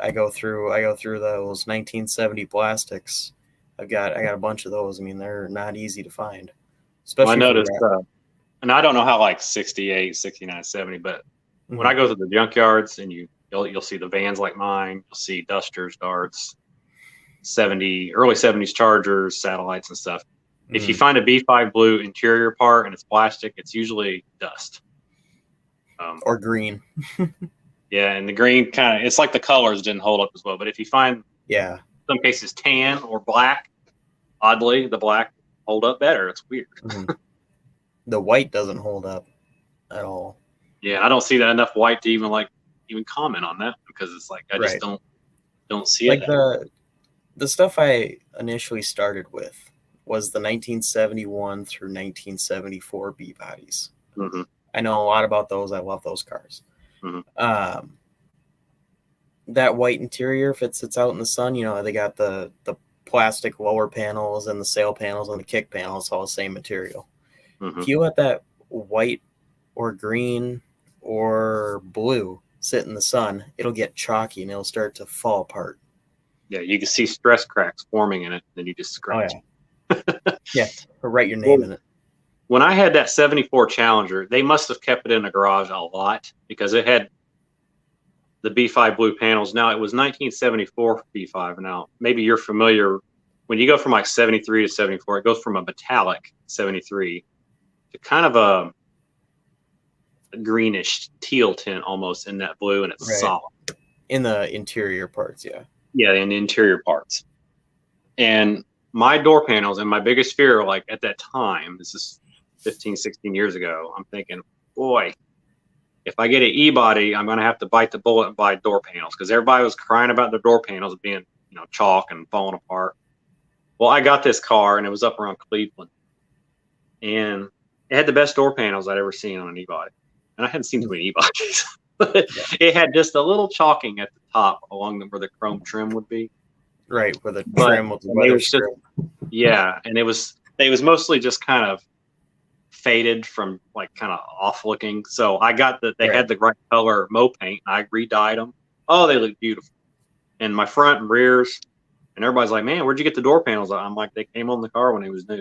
I go through those 1970 plastics. I got a bunch of those. I mean, they're not easy to find. Especially I noticed, and I don't know how like 68, 69, 70, but when I go to the junkyards and you'll see the vans like mine, you'll see Dusters, Darts, early 70s Chargers, satellites and stuff. If you find a B5 blue interior part and it's plastic, it's usually dust. Or green. Yeah, and the green it's like the colors didn't hold up as well. But if you find, some cases tan or black, oddly, the black hold up better. It's weird. The white doesn't hold up at all. Yeah, I don't see that enough white to even comment on that because it's like I just don't see it. Like the stuff I initially started with was the 1971 through 1974 B bodies. I know a lot about those. I love those cars. That white interior, if it sits out in the sun, they got the plastic lower panels and the sail panels and the kick panels, all the same material. If you let that white or green or blue sit in the sun, it'll get chalky and it'll start to fall apart. Yeah, you can see stress cracks forming in it, then you just scratch it. Yeah, or write your name in it. When I had that 74 Challenger, they must have kept it in the garage a lot because it had the B5 blue panels. Now, it was 1974 B5. Now, maybe you're familiar. When you go from like 73 to 74, it goes from a metallic 73 to kind of a greenish teal tint almost in that blue, and it's solid. In the interior parts, yeah. Yeah, in the interior parts. And my door panels and my biggest fear, like at that time, this is 15, 16 years ago, I'm thinking, boy, if I get an E-body, I'm going to have to bite the bullet and buy door panels because everybody was crying about the door panels being, chalk and falling apart. Well, I got this car and it was up around Cleveland, and it had the best door panels I'd ever seen on an E-body. And I hadn't seen too many E-bodies. It had just a little chalking at the top along where the chrome trim would be. Right, where the trim was the yeah, and it was mostly just kind of faded from like kind of off looking. So I got they had the right color Mo paint. And I re-dyed them. Oh, they look beautiful. And my front and rears, and everybody's like, "Man, where'd you get the door panels?" I'm like, "They came on the car when it was new."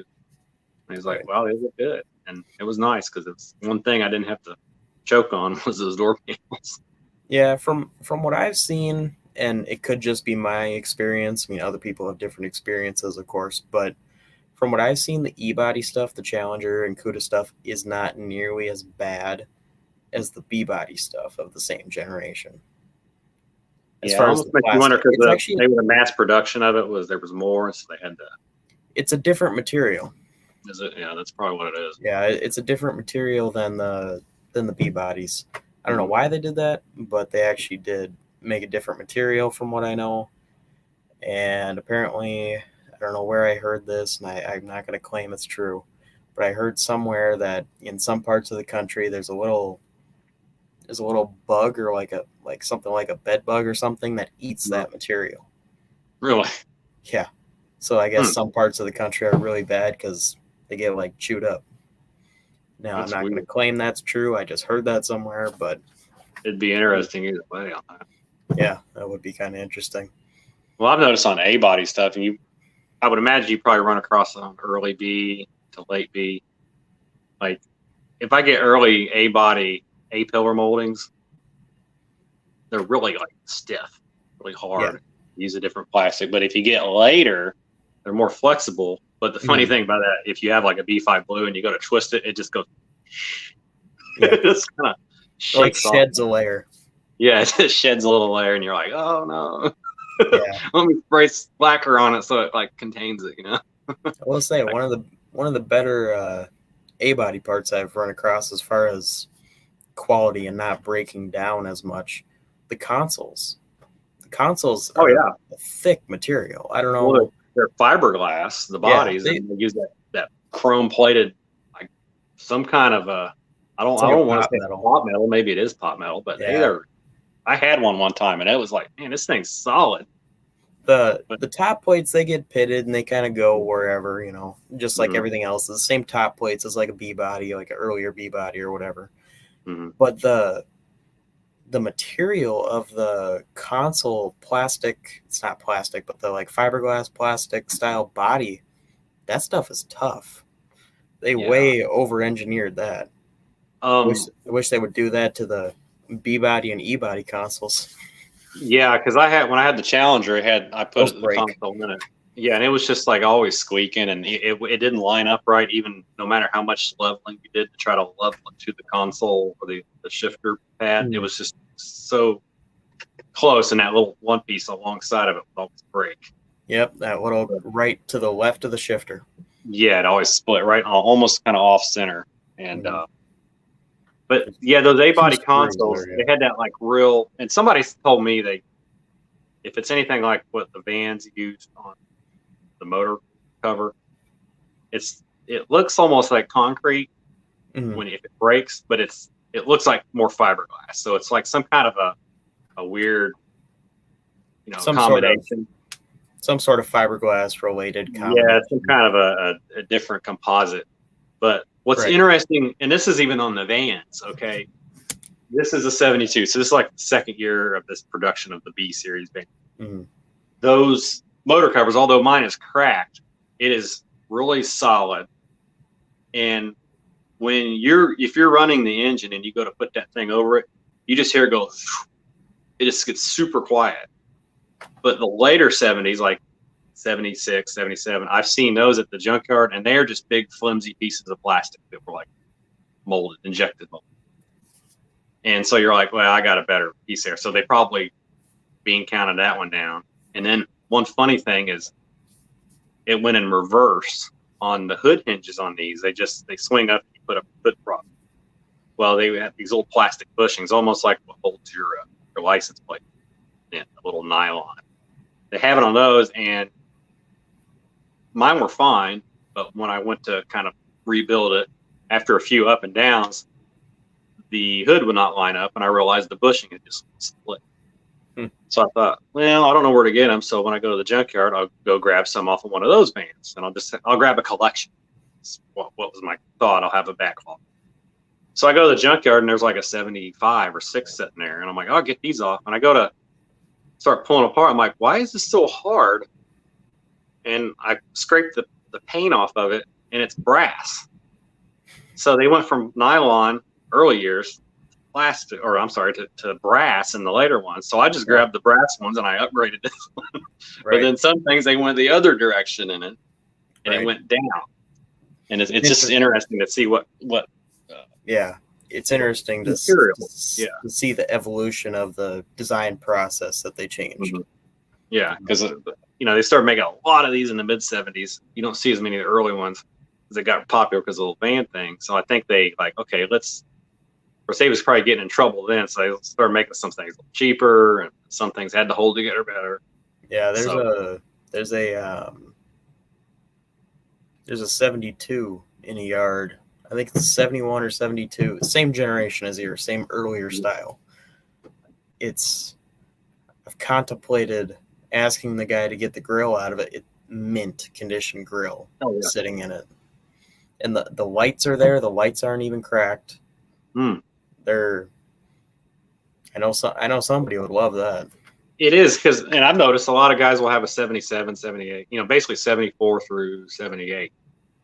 And he's like, "Well, they look good," and it was nice because it's one thing I didn't have to choke on was those door panels. Yeah, from what I've seen, and it could just be my experience. I mean, other people have different experiences, of course, but from what I've seen, the E-body stuff, the Challenger and Cuda stuff is not nearly as bad as the B-body stuff of the same generation. As far as the plastic, wonder because maybe the mass production of it there was more, so they had to. It's a different material. Is it? Yeah, that's probably what it is. Yeah, it's a different material than the B-bodies. I don't know why they did that, but they actually did make a different material from what I know. And apparently, I don't know where I heard this, and I'm not going to claim it's true, but I heard somewhere that in some parts of the country there's a little bug or like something like a bed bug or something that eats that material. Really? Yeah. So I guess some parts of the country are really bad because they get like chewed up. Now, I'm not going to claim that's true. I just heard that somewhere, but it'd be interesting either way on that. Yeah, that would be kind of interesting. Well, I've noticed on A-body stuff, and I would imagine you probably run across on early B to late B. Like, if I get early A-body A-pillar moldings, they're really like stiff, really hard. Use a different plastic. But if you get later, they're more flexible. But the funny thing about that, if you have like a B5 blue and you go to twist it, it just goes. It just kind of like sheds a layer. Yeah, it just sheds a little layer, and you're like, oh no. Yeah. Let me spray lacquer on it so it like contains it, I will say one of the better A-body parts I've run across as far as quality and not breaking down as much, the consoles. The consoles are a thick material. I don't know. Well, they're fiberglass, the bodies, and they use that chrome plated, like some kind of I don't want to say pot metal. Maybe it is pot metal, but I had one time, and it was like, man, this thing's solid. The top plates, they get pitted and they kind of go wherever, just like everything else. The same top plates as like a B body, like an earlier B body or whatever. But the material of the console plastic, it's not plastic, but the like fiberglass plastic style body, that stuff is tough. They way over engineered that. I wish they would do that to the B body and E body consoles. Yeah, because when I had the Challenger, I put the console in it. Yeah, and it was just like always squeaking, and it didn't line up right, even no matter how much leveling you did to try to level it to the console or the shifter pad. It was just so close, and that little one piece alongside of it would always break. Yep, that little right to the left of the shifter. Yeah, it always split right, almost kind of off center, and but yeah, those A-body consoles, they had that like real, and somebody told me if it's anything like what the Vans used on the motor cover, it looks almost like concrete if it breaks, but it looks like more fiberglass. So it's like some kind of a weird, combination. Some sort of fiberglass related combination. Yeah, some kind of a different composite. But what's interesting, and this is even on the Vans, okay? This is a 72, so this is like the second year of this production of the B series van. Those motor covers, although mine is cracked, it is really solid. And if you're running the engine and you go to put that thing over it, you just hear it go. It just gets super quiet. But the later 70s, like 76, 77, I've seen those at the junkyard, and they're just big, flimsy pieces of plastic that were like injected molded. And so you're like, well, I got a better piece there. So they probably bean counted that one down. And then one funny thing is it went in reverse on the hood hinges on these. They swing up, you put a hood prop. Well, they have these little plastic bushings, almost like what holds your license plate in a little nylon. They have it on those, and mine were fine, but when I went to kind of rebuild it, after a few up and downs, the hood would not line up, and I realized the bushing had just split. So I thought, well, I don't know where to get them, so when I go to the junkyard, I'll go grab some off of one of those vans, and I'll grab a collection. What was my thought? I'll have a backlog. So I go to the junkyard, and there's like a 75 or 6 sitting there, and I'm like, I'll get these off, and I go to start pulling apart. I'm like, why is this so hard? And I scraped the paint off of it, and it's brass. So they went from nylon early years plastic, or I'm sorry, to brass in the later ones. So I just grabbed the brass ones and I upgraded this one. But then some things they went the other direction in it, and it went down. And it's just interesting to see what it's interesting to see the evolution of the design process that they changed. Yeah, because they started making a lot of these in the mid 70s. You don't see as many of the early ones because they got popular because of the van thing. So I think they Mercedes was probably getting in trouble then, so they started making some things cheaper, and some things had to hold together better. Yeah, there's a 72 in a yard. I think it's 71 or 72, same generation as yours, same earlier style. I've contemplated asking the guy to get the grill out of it. Mint condition grill sitting in it, and the lights are there. The lights aren't even cracked. I know somebody would love that. It is, and I've noticed a lot of guys will have a 77, 78, basically 74 through 78.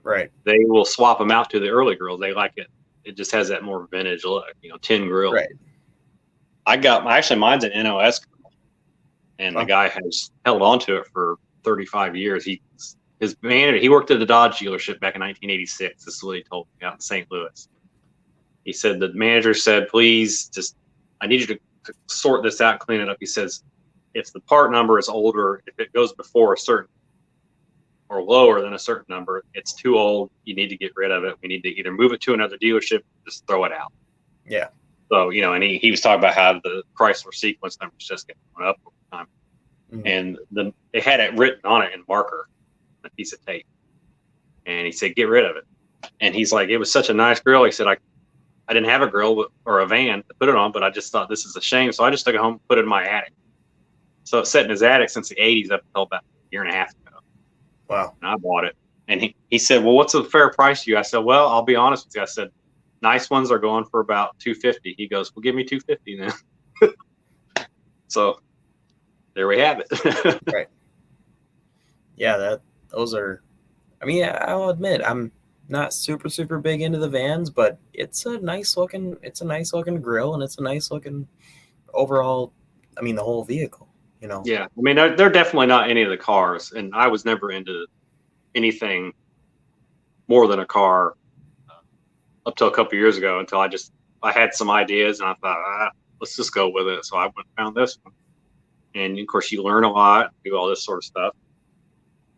Right. They will swap them out to the early grills. They like it. It just has that more vintage look, tin grill. Right. Mine's an NOS grill, and the guy has held on to it for 35 years. His manager, he worked at the Dodge dealership back in 1986. This is what he told me out in St. Louis. He said the manager said, please, I need you to to sort this out, clean it up. He says, if the part number is older, if it goes before a certain or lower than a certain number, it's too old. You need to get rid of it. We need to either move it to another dealership, just throw it out. Yeah. So, you know, and he was talking about how the Chrysler sequence numbers just get going up over time. Mm-hmm. And they had it written on it in marker, a piece of tape. And he said, get rid of it. And he's like, it was such a nice grill. He said, I didn't have a grill or a van to put it on, but I just thought this is a shame. So I just took it home and put it in my attic. So it's sat in his attic since the 80s up until about a year and a half ago. Wow. And I bought it. And he said, well, what's a fair price to you? I said, well, I'll be honest with you. I said, nice ones are going for about $250. He goes, well, give me $250 then. So there we have it. Right. Yeah, those are, I mean, I'll admit, I'm not super big into the vans, but it's a nice looking grill, and it's a nice looking overall, I mean, the whole vehicle, you know. Yeah. I mean, they're definitely not any of the cars, and I was never into anything more than a car up till a couple years ago, until I had some ideas and I thought, let's just go with it. So I went and found this one. And of course you learn a lot, do all this sort of stuff.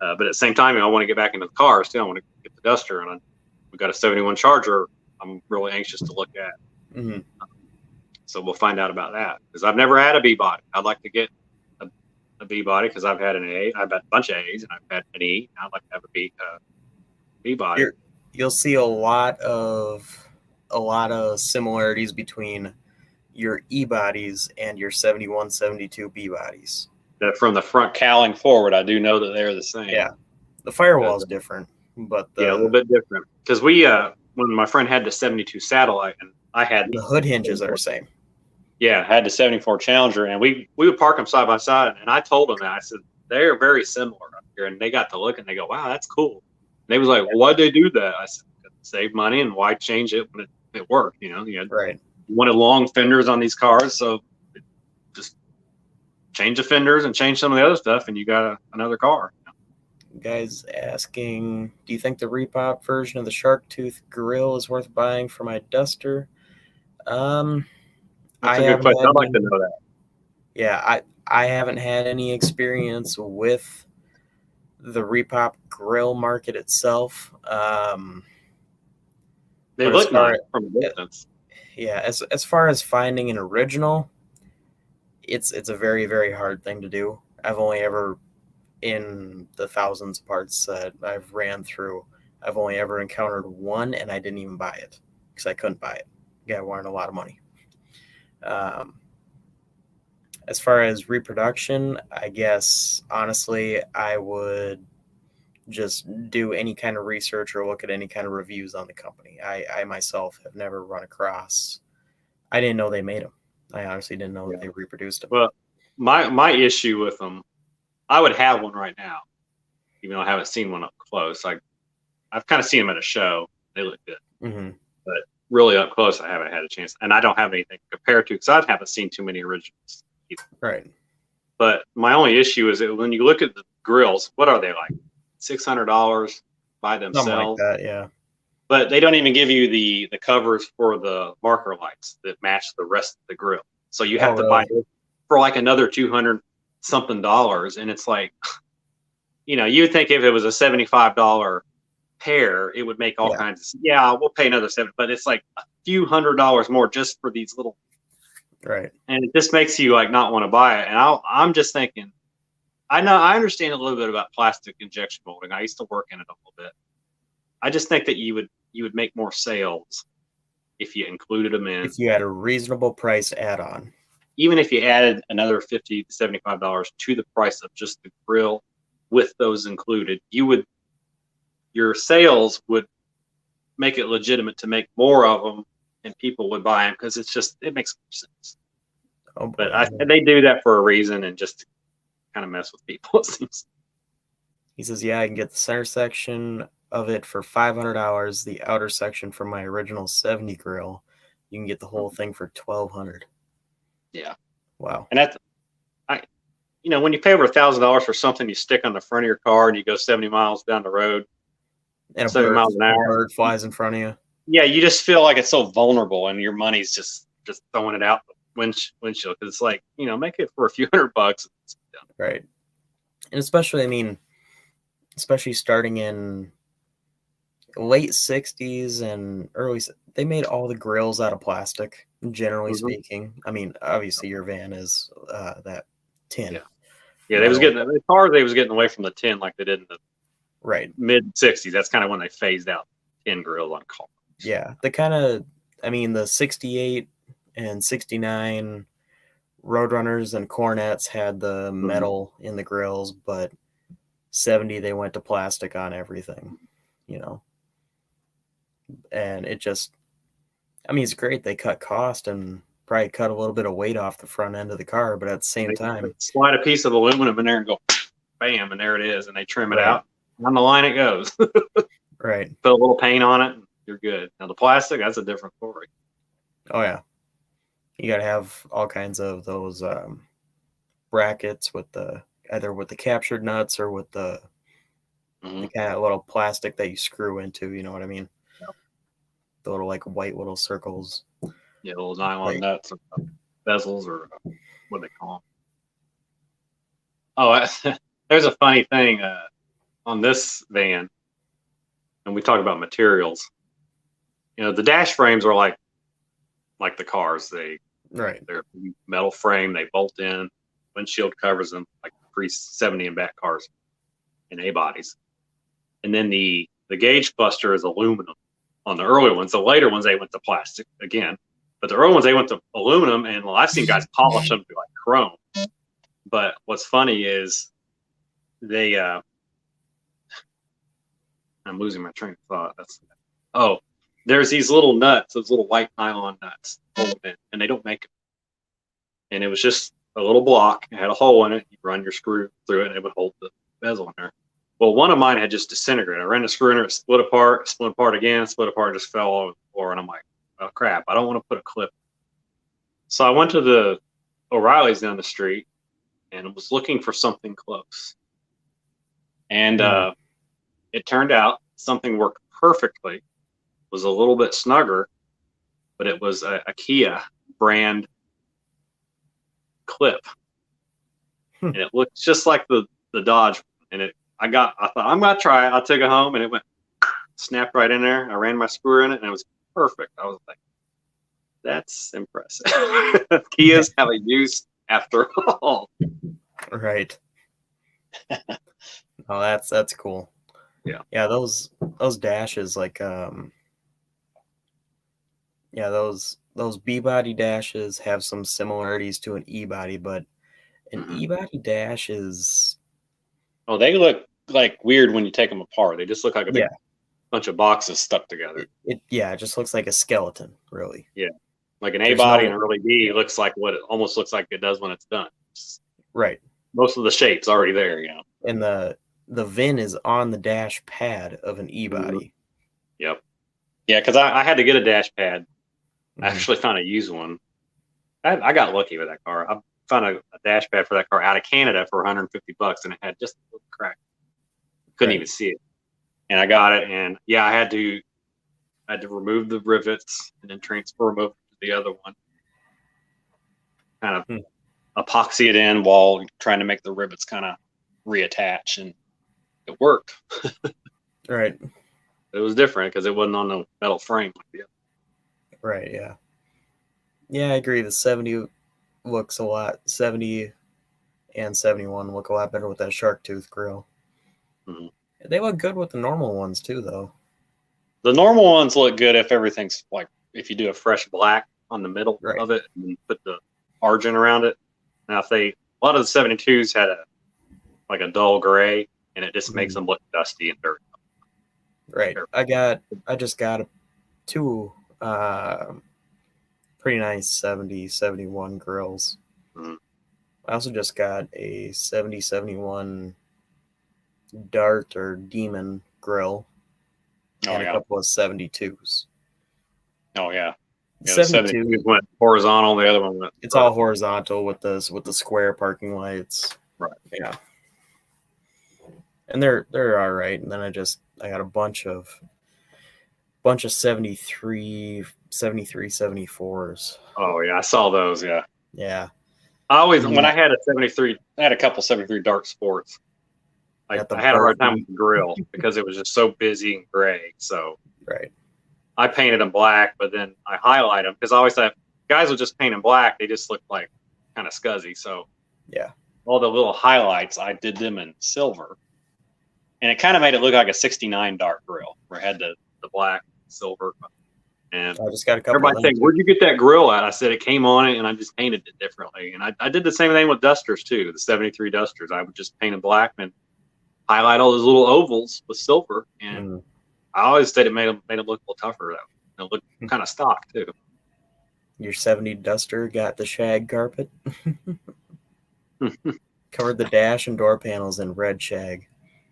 But at the same time, I want to get back into the cars too. I want to get the Duster, and we've got a 71 Charger I'm really anxious to look at. Mm-hmm. So we'll find out about that, because I've never had a B body. I'd like to get a B body, because I've had an A, I've had a bunch of A's, and I've had an E. I'd like to have a B body. You'll see a lot of similarities between your E bodies and your 71, 72 B bodies. From the front cowling forward, I do know that they're the same. Yeah, the firewall is different, but a little bit different, because when my friend had the 72 Satellite, and I had the hood hinges are the same. Yeah, I had the 74 Challenger, and we would park them side by side, and I told them that. I said, they're very similar up here, and they got to look and they go, wow, that's cool. And they was like, well, why'd they do that? I said, save money, and why change it when it worked? You know, you wanted long fenders on these cars, so just change the fenders and change some of the other stuff, and you got another car. Guys asking, do you think the repop version of the Shark Tooth grill is worth buying for my Duster? That's a good question. I'd like to know that. Yeah, I haven't had any experience with the repop grill market itself. They look nice from a distance. Yeah, as far as finding an original, it's a very, very hard thing to do. I've only ever, in the thousands of parts that I've ran through, I've only ever encountered one, and I didn't even buy it because I couldn't buy it. The guy wanted a lot of money. As far as reproduction, I guess, honestly, I would just do any kind of research or look at any kind of reviews on the company. I myself have never run across, I didn't know they made them. I honestly didn't know that they reproduced them. Well, my issue with them, I would have one right now, even though I haven't seen one up close. I've kind of seen them at a show. They look good. Mm-hmm. But really up close, I haven't had a chance. And I don't have anything to compare to, because I haven't seen too many originals either. Right. But my only issue is that when you look at the grills, what are they like? $600 by themselves? Something like that, yeah. But they don't even give you the covers for the marker lights that match the rest of the grill. So you have to buy it for like another $200 something. And it's like, you know, you would think if it was a $75 pair, it would make all kinds of, we'll pay another $70, but it's like a few $100 more just for these little. Right. And it just makes you like not want to buy it. And I'm just thinking, I understand a little bit about plastic injection molding. I used to work in it a little bit. I just think that you would make more sales if you included them in. If you had a reasonable price add-on. Even if you added another $50 to $75 to the price of just the grill with those included, your sales would make it legitimate to make more of them, and people would buy them, because it makes more sense. But they do that for a reason, and just to kind of mess with people, it seems. He says, I can get the center section of it for $500. The outer section from my original 70 grill, you can get the whole thing for $1,200. Yeah. Wow. And when you pay over $1,000 for something you stick on the front of your car and you go 70 miles down the road, and 70 miles an hour, a bird flies in front of you. Yeah, you just feel like it's so vulnerable, and your money's just throwing it out windshield, because it's like, make it for a few $100. Right. And especially, especially starting in late 60s and they made all the grills out of plastic, generally speaking. Obviously your van is that tin. Yeah, they was getting away from the tin like they did in the mid 60s. That's kind of when they phased out tin grills on cars. Yeah, the 68 and 69 Roadrunners and Cornettes had the metal in the grills, but 70 they went to plastic on everything, and it just, it's great. They cut cost and probably cut a little bit of weight off the front end of the car, but at the same time, slide a piece of aluminum in there and go bam, and there it is, and they trim it out. On the line it goes. Right. Put a little paint on it, and you're good. Now the plastic, that's a different story. Oh yeah, you got to have all kinds of those brackets with either with the captured nuts or with the kind of little plastic that you screw into. You know what I mean? Yep. The little white little circles. Yeah, little nylon nuts or bezels, or what they call them. Oh, there's a funny thing on this van, and we talk about materials. The dash frames are like the cars. They're metal frame. They bolt in. Windshield covers them like pre-70 and back cars and A bodies. And then the gauge cluster is aluminum on the early ones. The later ones, they went to plastic again. But the early ones, they went to aluminum. And I've seen guys polish them to like chrome. But what's funny is I'm losing my train of thought. There's these little nuts, those little white nylon nuts, and they don't make them. And it was just a little block. It had a hole in it. You run your screw through it, and it would hold the bezel in there. Well, one of mine had just disintegrated. I ran the screw in there, it split apart again, split apart, just fell all over the floor. And I'm like, oh, crap, I don't want to put a clip. So I went to the O'Reilly's down the street and was looking for something close. And it turned out something worked perfectly, was a little bit snugger, but it was a Kia brand clip. And it looked just like the Dodge. And I thought, I'm going to try it. I took it home and it went, snapped right in there. I ran my screw in it and it was perfect. I was like, that's impressive. Kias have a use after all. Right. Oh, that's cool. Yeah. Yeah, those dashes, those B-body dashes have some similarities to an E-body, but an E-body dash is... Oh, they look like weird when you take them apart. They just look like a big bunch of boxes stuck together. It just looks like a skeleton, really. Yeah. Like an A-body and an early D looks like what it almost looks like it does when it's done. Right. Most of the shape's already there, And the VIN is on the dash pad of an E-body. Yep. Yeah, because I had to get a dash pad. I actually found a used one. I got lucky with that car. I found a dash pad for that car out of Canada for $150, and it had just a little crack. Couldn't even see it. And I got it, and I had to remove the rivets and then transfer them over to the other one. Kind of epoxy it in while trying to make the rivets kind of reattach, and it worked. Right. It was different because it wasn't on the metal frame like the other. Right, yeah. Yeah, I agree. The 70 looks a lot. 70 and 71 look a lot better with that shark tooth grill. Mm-hmm. They look good with the normal ones too, though. The normal ones look good if everything's if you do a fresh black on the middle of it and you put the argent around it. Now, a lot of the 72s had a dull gray, and it just makes them look dusty and dirty. Right. I just got two pretty nice 70, 71 grills. Mm-hmm. I also just got a 70, 71 Dart or Demon grill and a couple of 72s. Oh, yeah. Yeah, the 72 went horizontal. The other one went. It's all horizontal with the square parking lights. Right. Yeah. And they're all right. And then I got a bunch of 73 73, 74s. Oh yeah, I saw those. Yeah. Yeah. I always when I had a 73, I had a couple 73 Dark Sports. I had a hard time with the grill because it was just so busy and gray. So I painted them black, but then I highlight them because I always thought guys would just paint them black. They just look like kind of scuzzy. So all the little highlights, I did them in silver, and it kind of made it look like a 69 dark grill where it had the black, silver. And I just got a couple. Everybody saying, "Where'd you get that grill at?" I said it came on it, and I just painted it differently. And I did the same thing with Dusters too. The 73 Dusters, I would just paint them black and highlight all those little ovals with silver. And I always said it made them look a little tougher though. It looked kind of stock too. Your 70 Duster got the shag carpet. Covered the dash and door panels in red shag.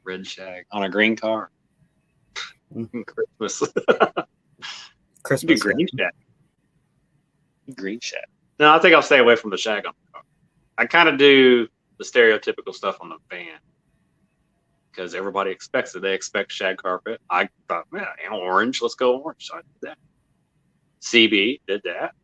Red shag on a green car. Christmas. Christmas green shag. Green shag. No, I think I'll stay away from the shag on the car. I kind of do the stereotypical stuff on the van because everybody expects it. They expect shag carpet. I thought, man, orange. Let's go orange. So I did that. CB did that.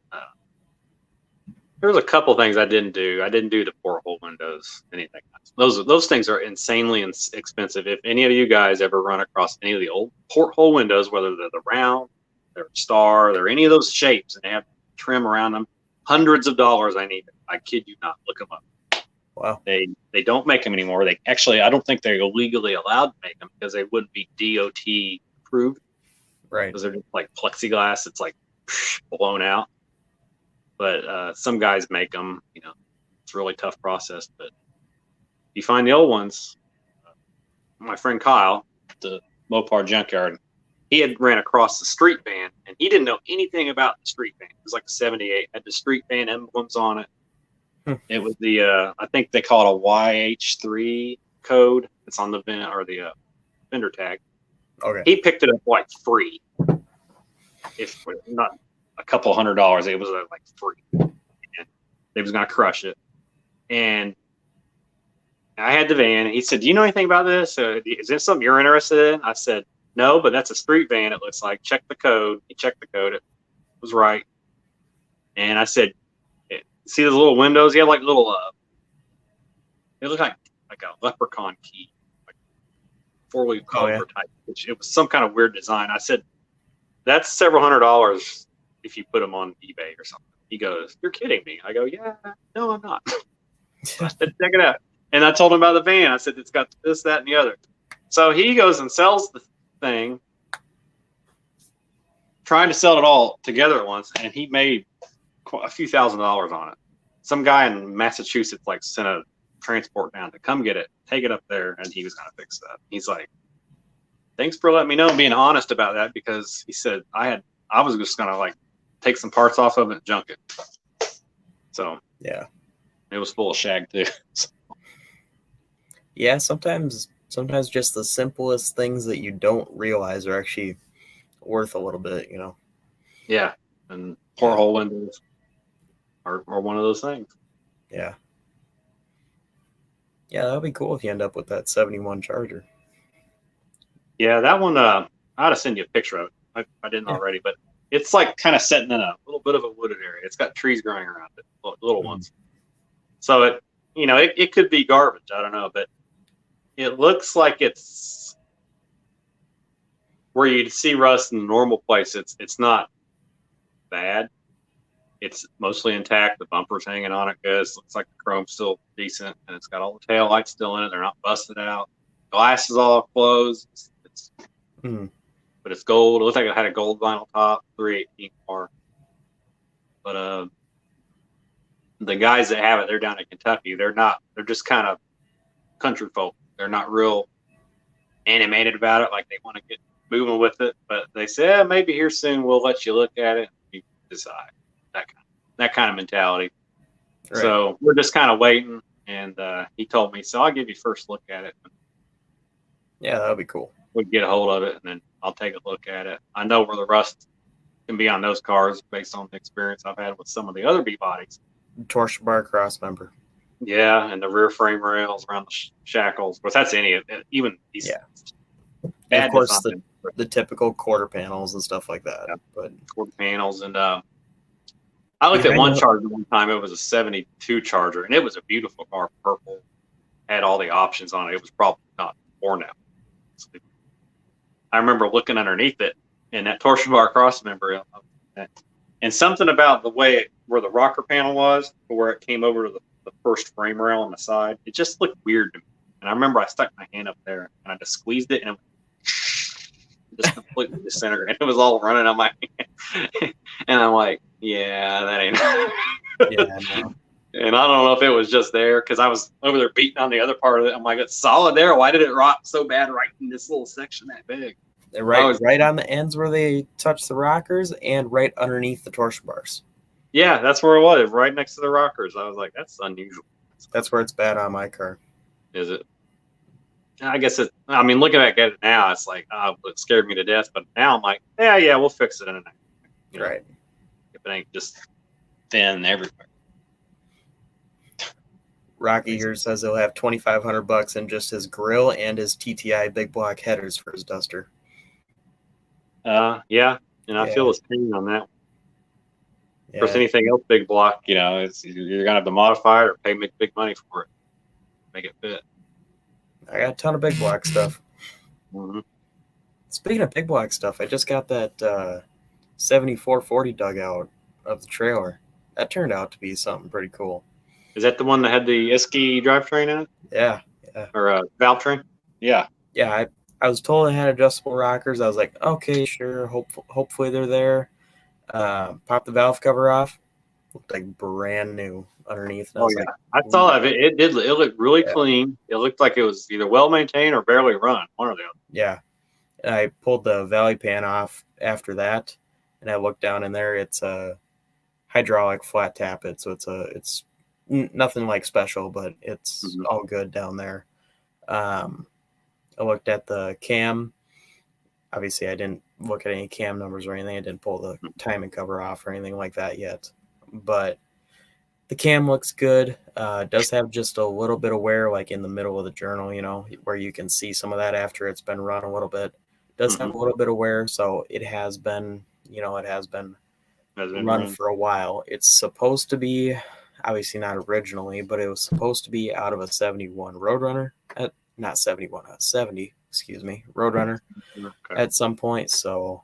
There was a couple things I didn't do. I didn't do the porthole windows, anything else. Those things are insanely expensive. If any of you guys ever run across any of the old porthole windows, whether they're the round, they're star, they're any of those shapes, and they have trim around them, hundreds of dollars I need. I kid you not. Look them up. Wow. They don't make them anymore. They actually, I don't think they're legally allowed to make them because they wouldn't be DOT approved. Right. Because they're just like plexiglass. It's like blown out. But some guys make them, it's a really tough process. But you find the old ones. My friend Kyle, the Mopar junkyard, he had ran across the street van, and he didn't know anything about the street van. It was like a 78, had the street van emblems on it. It was the, I think they call it a YH3 code. It's on the VIN or the vendor tag. Okay. He picked it up like free. If not a couple $100, it was like free. And they was going to crush it. And I had the van. He said, "Do you know anything about this? Is this something you're interested in?" I said, "No, but that's a street van. It looks like. Check the code." He checked the code. It was right. And I said, "See those little windows? He had like little, it looked like a leprechaun key, like 4-wheel cover type. It was some kind of weird design." I said, "That's several $100 if you put them on eBay or something." He goes, "You're kidding me." I go, "Yeah, no, I'm not." I said, "Check it out." And I told him about the van. I said, "It's got this, that, and the other." So he goes and sells the thing, trying to sell it all together at once, and he made a few $1,000s on it. Some guy in Massachusetts sent a transport down to come get it, take it up there, and he was going to fix that. He's like, "Thanks for letting me know and being honest about that," because he said I was just going to take some parts off of it and junk it. So yeah, it was full of shag too. Yeah, sometimes just the simplest things that you don't realize are actually worth a little bit, Yeah, and porthole windows are one of those things. Yeah. Yeah, that'll be cool if you end up with that 71 Charger. Yeah, that one, I'd have sent you a picture of it. I didn't already, but it's kind of sitting in a little bit of a wooded area. It's got trees growing around it, little ones. So it could be garbage. I don't know, but it looks like it's where you'd see rust in the normal place. It's not bad. It's mostly intact. The bumper's hanging on it good. It looks like the chrome's still decent, and it's got all the tail lights still in it. They're not busted out. Glass is all closed. But it's gold. It looks like it had a gold vinyl top, 318 car. But the guys that have it, they're down in Kentucky. They're just kind of country folk. They're not real animated about it, like they want to get moving with it. But they say, maybe here soon we'll let you look at it and you decide. That kind of mentality. Right. So we're just kind of waiting. And he told me, so I'll give you first look at it. Yeah, that'll be cool. We'd get a hold of it, and then I'll take a look at it. I know where the rust can be on those cars based on the experience I've had with some of the other B bodies. Torsion bar cross member. Yeah, and the rear frame rails around the shackles. But that's any of it, even these. Yeah. And of course, the typical quarter panels and stuff like that. Yeah. But quarter panels and I looked at one Charger one time. It was a 72 Charger, and it was a beautiful car, purple, had all the options on it. It was probably not worn out. I remember looking underneath it, and that torsion bar cross member, and something about the way where the rocker panel was, where it came over to the first frame rail on the side, it just looked weird to me. And I remember I stuck my hand up there, and I just squeezed it, and it just completely disintegrated. It was all running on my hand. And I'm like, yeah, that ain't yeah, no. And I don't know if it was just there because I was over there beating on the other part of it. I'm like, it's solid there. Why did it rot so bad right in this little section that big? Right on the ends where they touch the rockers and right underneath the torsion bars. Yeah, that's where it was, right next to the rockers. I was like, that's unusual. That's where it's bad on my car. Is it? I guess it. I mean, looking back at it now, it's like, it scared me to death. But now I'm like, yeah, we'll fix it in a night. Right. If it ain't just thin everywhere. Rocky here says he'll have $2,500 in just his grill and his TTI big block headers for his Duster. Yeah, and I feel his pain on that. Of course, anything else big block, it's you're gonna have to modify it or pay big money for it, make it fit. I got a ton of big block stuff. Mm-hmm. Speaking of big block stuff, I just got that 7440 dugout of the trailer. That turned out to be something pretty cool. Is that the one that had the ISKI drivetrain in it? Yeah. Or valve train? Yeah. Yeah, I was told it had adjustable rockers. I was like, okay, sure. Hopefully they're there. Pop the valve cover off. Looked like brand new underneath. And I saw that. It looked really clean. It looked like it was either well maintained or barely run. One or the other. Yeah. And I pulled the valley pan off after that, and I looked down in there. It's a hydraulic flat tappet, so it's nothing like special, but it's all good down there. I looked at the cam. Obviously, I didn't look at any cam numbers or anything. I didn't pull the timing cover off or anything like that yet. But the cam looks good. It does have just a little bit of wear, like in the middle of the journal, where you can see some of that after it's been run a little bit. It does have a little bit of wear, so it has been, run for a while. It's supposed to be, obviously not originally, but it was supposed to be out of a 71 Roadrunner. Not 71, 70, excuse me, Roadrunner at some point. So,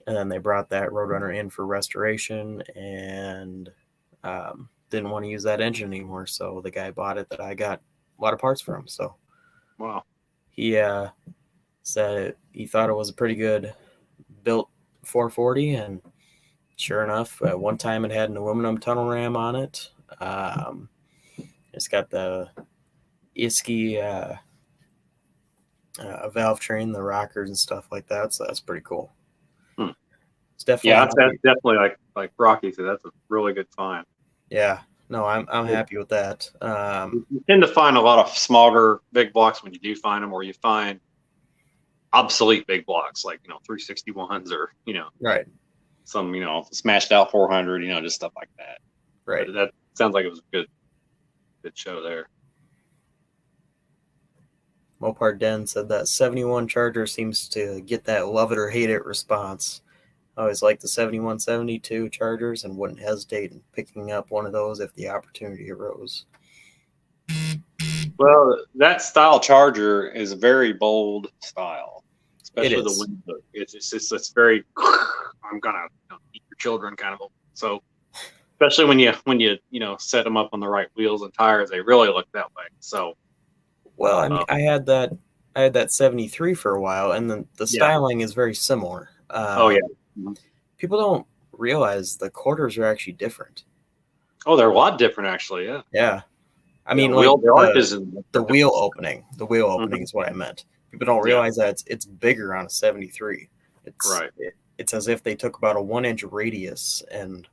and then they brought that Roadrunner in for restoration and didn't want to use that engine anymore. So the guy bought it that I got a lot of parts from. So, wow. He said he thought it was a pretty good built 440, and sure enough, at one time it had an aluminum tunnel ram on it. It's got the ISKI valve train, the rockers and stuff like that. So that's pretty cool. It's definitely that's definitely like Rocky said. That's a really good find. Yeah, no, I'm happy with that. You tend to find a lot of smaller big blocks when you do find them, or you find obsolete big blocks like 361s or right, some smashed out 400, just stuff like that. Right. But that sounds like it was a good show there. Mopar Den said that 71 Charger seems to get that love it or hate it response. I always liked the 71, 72 Chargers and wouldn't hesitate in picking up one of those if the opportunity arose. Well, that style Charger is a very bold style, especially the window. It's very I'm gonna eat your children kind of. So especially when you set them up on the right wheels and tires, they really look that way. So. Well, I mean, I had that 73 for a while, and the styling is very similar. People don't realize the quarters are actually different. Oh, they're a lot different, actually. Yeah. Yeah. I mean, the wheel opening. The wheel opening is what I meant. People don't realize that it's bigger on a 73. It's as if they took about a 1-inch radius and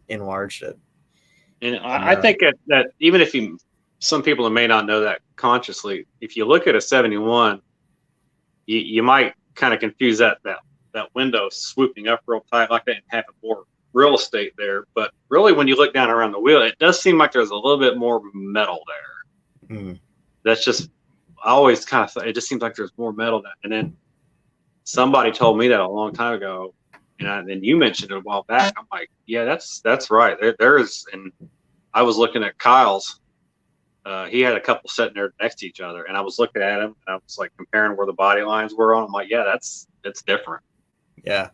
enlarged it. And I think that even if some people may not know that consciously, if you look at a 71, you might kind of confuse that window swooping up real tight like that and having more real estate there. But really, when you look down around the wheel, it does seem like there's a little bit more metal there. That's just I always kind of thought it just seems like there's more metal than. And then somebody told me that a long time ago, and then you mentioned it a while back. I'm like, yeah, that's right. There is, and I was looking at Kyle's. He had a couple sitting there next to each other, and I was looking at him, and I was like comparing where the body lines were on. I'm like, yeah, it's different. Yeah,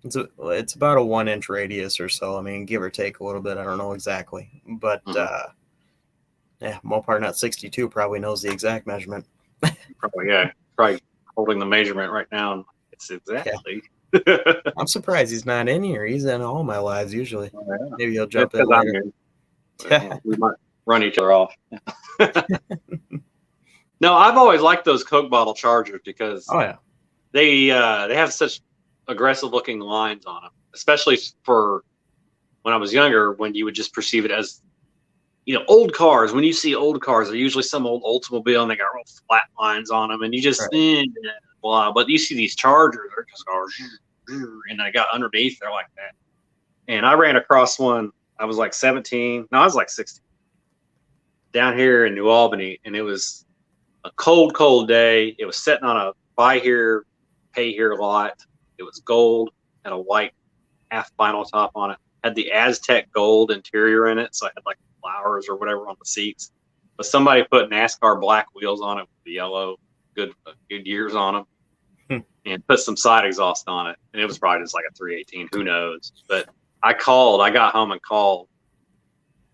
it's about a 1 inch radius or so. I mean, give or take a little bit. I don't know exactly, but yeah, Mopar Nut 62 probably knows the exact measurement. Probably holding the measurement right now. It's exactly. Yeah. I'm surprised he's not in here. He's in all my lives usually. Oh, yeah. Maybe he'll jump in later. We might run each other off. No, I've always liked those Coke bottle chargers because they have such aggressive looking lines on them, especially for when I was younger, when you would just perceive it as, old cars. When you see old cars, they're usually some old Oldsmobile and they got real flat lines on them, and you just blah. But you see these chargers, they're just and they got underneath, they're like that. And I ran across one. I was like 17. No, I was like 16. Down here in New Albany, and it was a cold day. It was sitting on a buy here, pay here lot. It was gold, had a white half vinyl top on it. Had the Aztec gold interior in it, so I had like flowers or whatever on the seats. But somebody put NASCAR black wheels on it with the yellow good years on them, and put some side exhaust on it. And it was probably just like a 318, who knows? But I got home and called.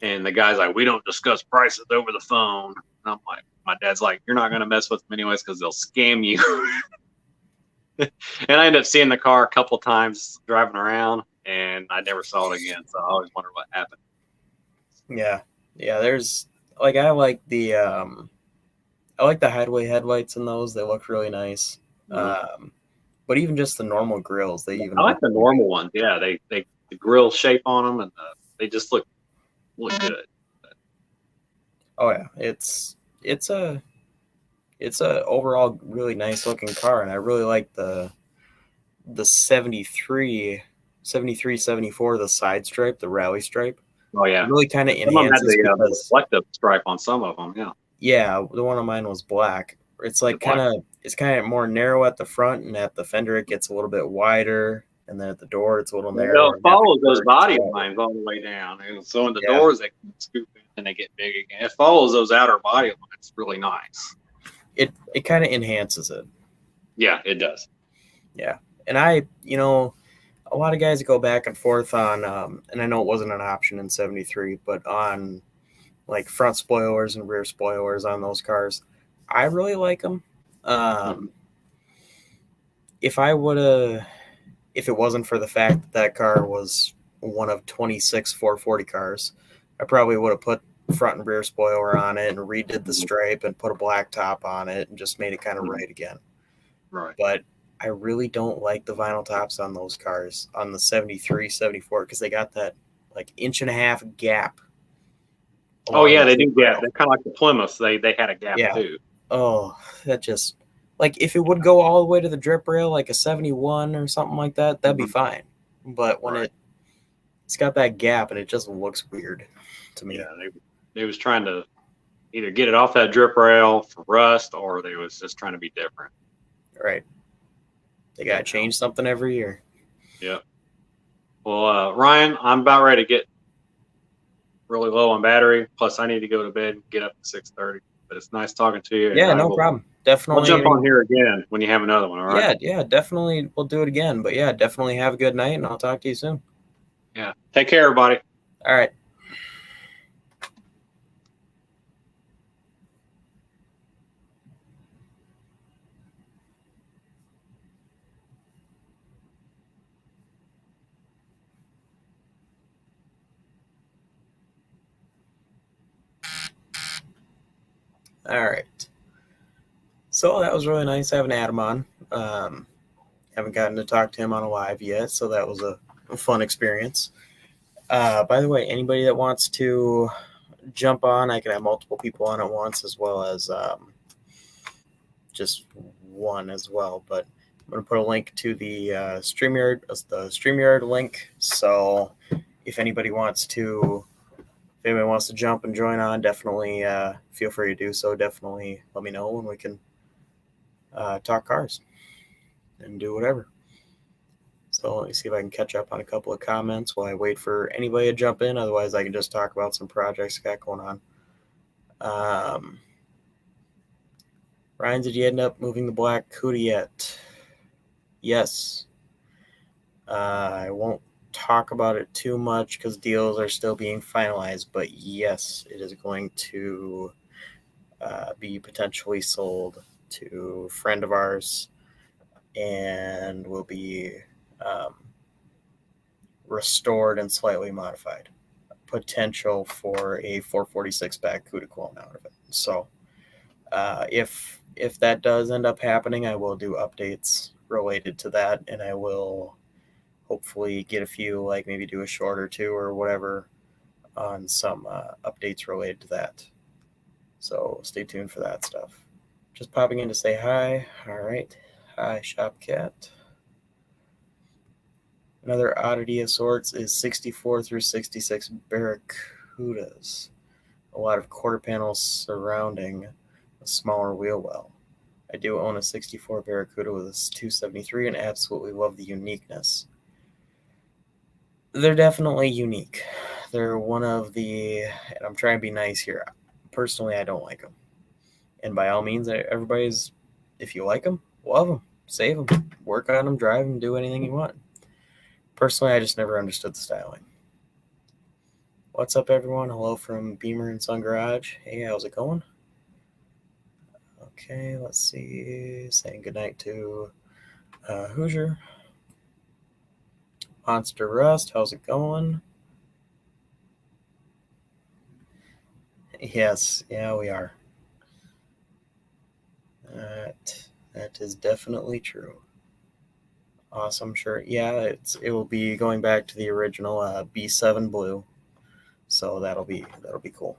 And the guy's like, we don't discuss prices over the phone. And I'm like, my dad's like, you're not going to mess with them anyways because they'll scam you. And I ended up seeing the car a couple times driving around, and I never saw it again. So I always wonder what happened. Yeah. There's like, I like the hideaway headlights in those. They look really nice. Mm-hmm. But even just the normal grills, I like the normal ones. Yeah, they the grill shape on them, and they just look good. Oh yeah, it's a overall really nice looking car, and I really like the 73, 74, the side stripe, the rally stripe. Oh yeah, it really kind of enhances the reflective stripe on some of them. Yeah, the one on mine was black. It's like kind of more narrow at the front, and at the fender it gets a little bit wider. And then at the door, it's a little narrow. It follows those body lines all the way down. And so in the doors, they can scoop in and they get big again. It follows those outer body lines. It's really nice. It kind of enhances it. Yeah, it does. Yeah. And a lot of guys go back and forth on, and I know it wasn't an option in 73, but on like front spoilers and rear spoilers on those cars. I really like them. If it wasn't for the fact that car was one of 26 440 cars, I probably would have put front and rear spoiler on it and redid the stripe and put a black top on it and just made it kind of right again. Right. But I really don't like the vinyl tops on those cars, on the 73, 74, because they got that like 1.5 gap. Oh, yeah, they do gap. They're kind of like the Plymouths. They had a gap too. Oh, that just... Like, if it would go all the way to the drip rail, like a 71 or something like that, that'd be fine. But when it's got that gap, and it just looks weird to me. Yeah, they was trying to either get it off that drip rail for rust, or they was just trying to be different. Right. They got to change something every year. Yeah. Well, Ryan, I'm about ready to get really low on battery. Plus, I need to go to bed and get up at 6:30. But it's nice talking to you. Yeah, no problem. Definitely. We'll jump on here again when you have another one, all right? Yeah, definitely. We'll do it again. But yeah, definitely have a good night, and I'll talk to you soon. Yeah. Take care, everybody. All right. All right. So that was really nice having Adam on. Haven't gotten to talk to him on a live yet, so that was a fun experience. By the way, anybody that wants to jump on, I can have multiple people on at once, as well as just one as well. But I'm going to put a link to the StreamYard link. So if anybody wants to if anybody wants to jump and join on, definitely feel free to do so. Definitely let me know when we can talk cars and do whatever. So let me see if I can catch up on a couple of comments while I wait for anybody to jump in. Otherwise, I can just talk about some projects I got going on. Ryan, did you end up moving the black Cuda yet? Yes. I won't talk about it too much because deals are still being finalized, but yes, it is going to be potentially sold to a friend of ours and will be restored and slightly modified. Potential for a 446 back Cuda clone out of it. So if that does end up happening, I will do updates related to that, and I will hopefully get a few, like maybe do a short or two or whatever on some updates related to that. So stay tuned for that stuff. Just popping in to say hi. All right. Hi, Shopcat. Another oddity of sorts is 64 through 66 Barracudas. A lot of quarter panels surrounding a smaller wheel well. I do own a 64 Barracuda with a 273 and absolutely love the uniqueness. They're definitely unique. They're one of the, and I'm trying to be nice here. Personally, I don't like them. And by all means, everybody's, if you like them, love them, save them, work on them, drive them, do anything you want. Personally, I just never understood the styling. What's up, everyone? Hello from Beamer and Sun Garage. Hey, how's it going? Okay, let's see. Saying goodnight to Hoosier. Monster Rust, how's it going? Yes, yeah, we are. That is definitely true. Awesome shirt. Yeah, it will be going back to the original B7 blue, so that'll be cool.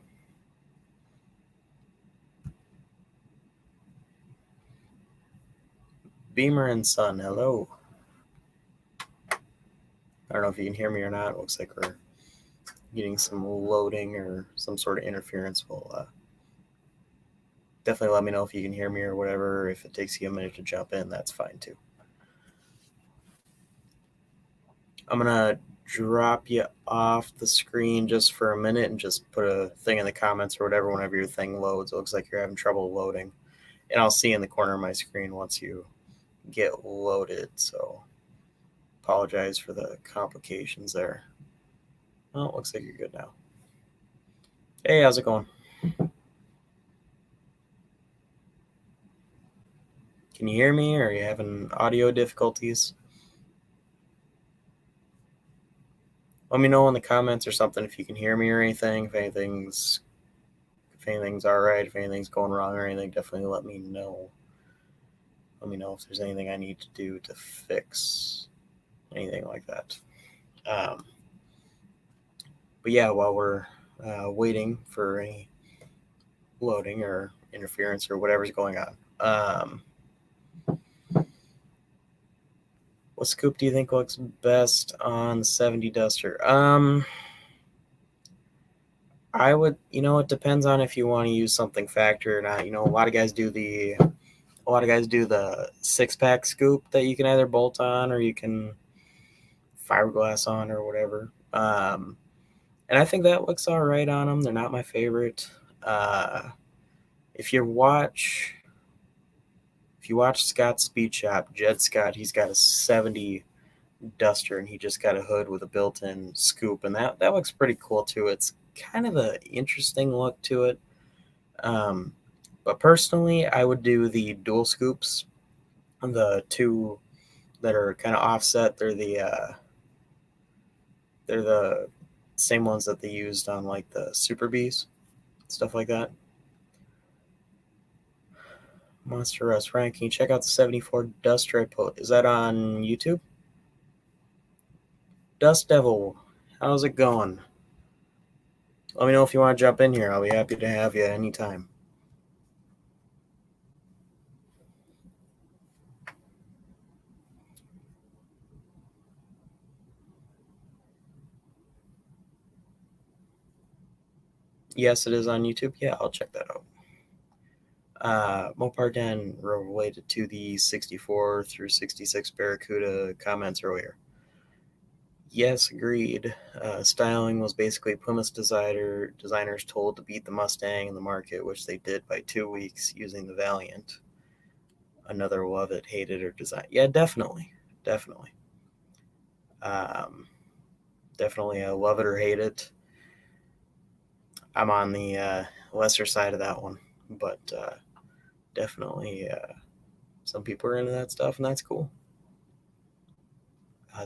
Beamer and Sun, hello. I don't know if you can hear me or not. It looks like we're getting some loading or some sort of interference. We'll definitely let me know if you can hear me or whatever. If it takes you a minute to jump in, that's fine too. I'm going to drop you off the screen just for a minute and just put a thing in the comments or whatever whenever your thing loads. It looks like you're having trouble loading. And I'll see in the corner of my screen once you get loaded. So apologize for the complications there. Well, it looks like you're good now. Hey, how's it going? Can you hear me, or are you having audio difficulties? Let me know in the comments or something if you can hear me or anything. If anything's all right, if anything's going wrong or anything, definitely let me know. Let me know if there's anything I need to do to fix anything like that. But yeah, while we're waiting for any loading or interference or whatever's going on, what scoop do you think looks best on the 70 Duster? I would, it depends on if you want to use something factory or not. A lot of guys do the 6-pack scoop that you can either bolt on or you can fiberglass on or whatever. And I think that looks all right on them. They're not my favorite. If you watch Scott's Speed Shop, Jed Scott, he's got a 70 Duster and he just got a hood with a built-in scoop, and that looks pretty cool too. It's kind of an interesting look to it. But personally, I would do the dual scoops, the two that are kind of offset. They're the same ones that they used on like the Super Bs, stuff like that. Monster Rust, Frank, can you check out the 74 Duster I put? Is that on YouTube? Dust Devil, how's it going? Let me know if you want to jump in here. I'll be happy to have you anytime. Yes, it is on YouTube. Yeah, I'll check that out. Mopar 10 related to the 64 through 66 Barracuda comments earlier. Yes, agreed. Styling was basically Plymouth designers told to beat the Mustang in the market, which they did by 2 weeks using the Valiant. Another love it, hate it, or design. Yeah, definitely. Definitely. Definitely a love it or hate it. I'm on the lesser side of that one, but definitely some people are into that stuff, and that's cool.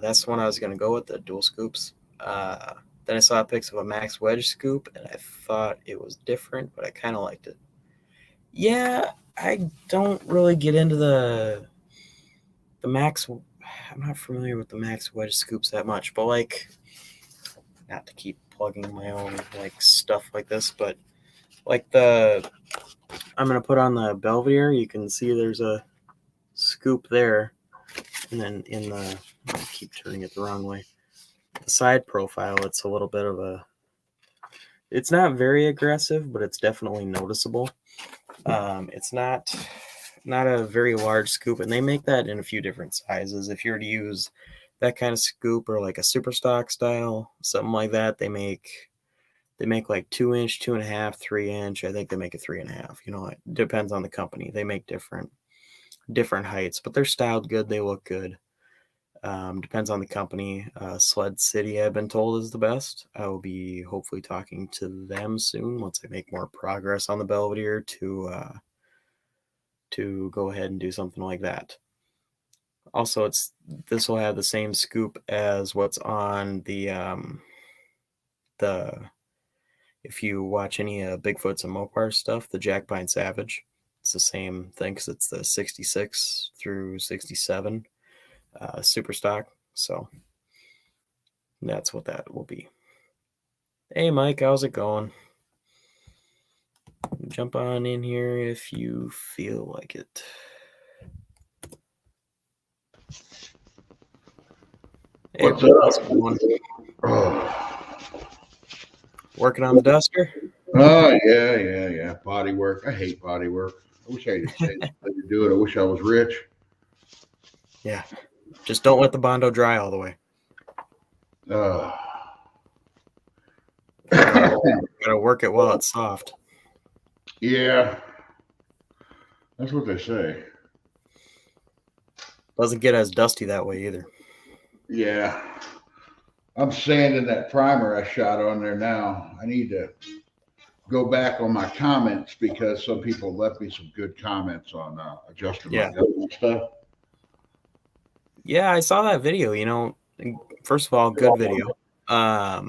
That's the one I was going to go with, the dual scoops. Then I saw pics of a Max Wedge scoop, and I thought it was different, but I kind of liked it. Yeah, I don't really get into the Max. I'm not familiar with the Max Wedge scoops that much, but like, not to keep plugging my own like stuff like this, but like I'm gonna put on the Belvedere. You can see there's a scoop there, and then in the I keep turning it the wrong way. The side profile, it's a little bit of a. It's not very aggressive, but it's definitely noticeable. It's not a very large scoop, and they make that in a few different sizes. If you were to use that kind of scoop or like a super stock style, something like that, they make like 2-inch, 2.5, 3-inch. I think they make a 3.5. You know, it depends on the company. They make different heights, but they're styled good. They look good. Depends on the company. Sled City, I've been told, is the best. I will be hopefully talking to them soon once I make more progress on the Belvedere to go ahead and do something like that. Also, this will have the same scoop as what's on the if you watch any Bigfoots and Mopar stuff, the Jack Pine Savage, it's the same thing because it's the 66 through 67 super stock. So that's what that will be. Hey, Mike, how's it going? Jump on in here if you feel like it. Hey, what's up? Working on the Duster? Oh, yeah. Body work. I hate body work. I wish I could do it. I wish I was rich. Yeah. Just don't let the Bondo dry all the way. Gotta work it while it's soft. Yeah. That's what they say. Doesn't get as dusty that way either. Yeah. I'm sanding that primer I shot on there now. I need to go back on my comments because some people left me some good comments on adjusting my gun and stuff. Yeah, I saw that video. You know, first of all, good video. I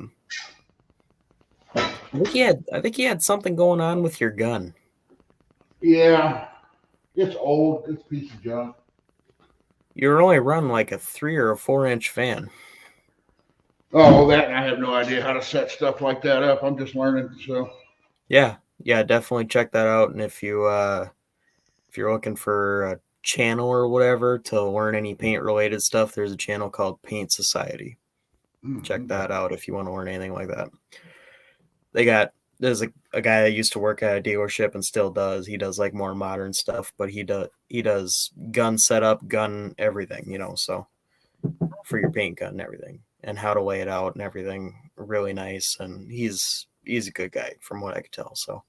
think he had something going on with your gun. Yeah, it's old. It's a piece of junk. You're only running like a 3 or a 4-inch fan. Oh, that I have no idea how to set stuff like that up. I'm just learning. So yeah, definitely check that out. And if you're looking for a channel or whatever to learn any paint related stuff, there's a channel called Paint Society. Check that out if you want to learn anything like that. There's a guy that used to work at a dealership and still does. He does like more modern stuff, but he does gun setup, gun everything, you know, so for your paint gun and everything and how to lay it out and everything. Really nice, and he's a good guy from what I could tell. So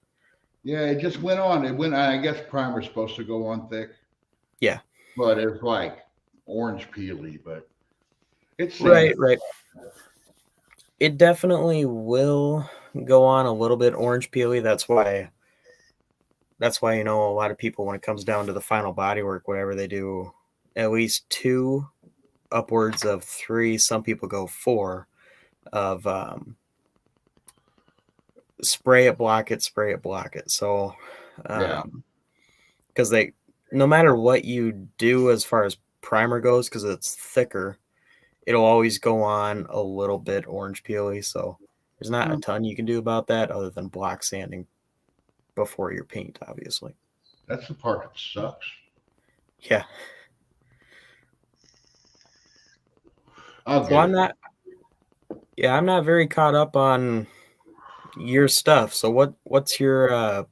yeah, it just went on. It went. I guess primer's supposed to go on thick. Yeah, but it's like orange peely. But it's right. It definitely will go on a little bit orange peely. That's why you know a lot of people, when it comes down to the final bodywork, whatever, they do at least 2, upwards of 3. Some people go 4 of spray it, block it, spray it, block it. So because no matter what you do as far as primer goes, because it's thicker, it'll always go on a little bit orange peely. So there's not a ton you can do about that other than block sanding before your paint, obviously. That's the part that sucks. Yeah. I'm not very caught up on your stuff. So what's your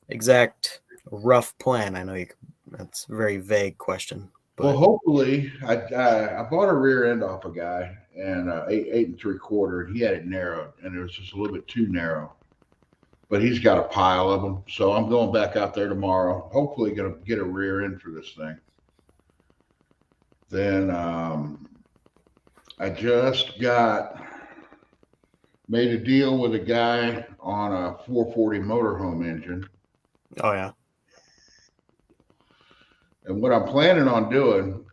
exact rough plan? I know that's a very vague question. But. Well, hopefully, I bought a rear end off a guy and 8 3/4. And he had it narrowed, and it was just a little bit too narrow. But he's got a pile of them, so I'm going back out there tomorrow. Hopefully, going to get a rear end for this thing. Then I just made a deal with a guy on a 440 motorhome engine. Oh yeah. And what I'm planning on doing,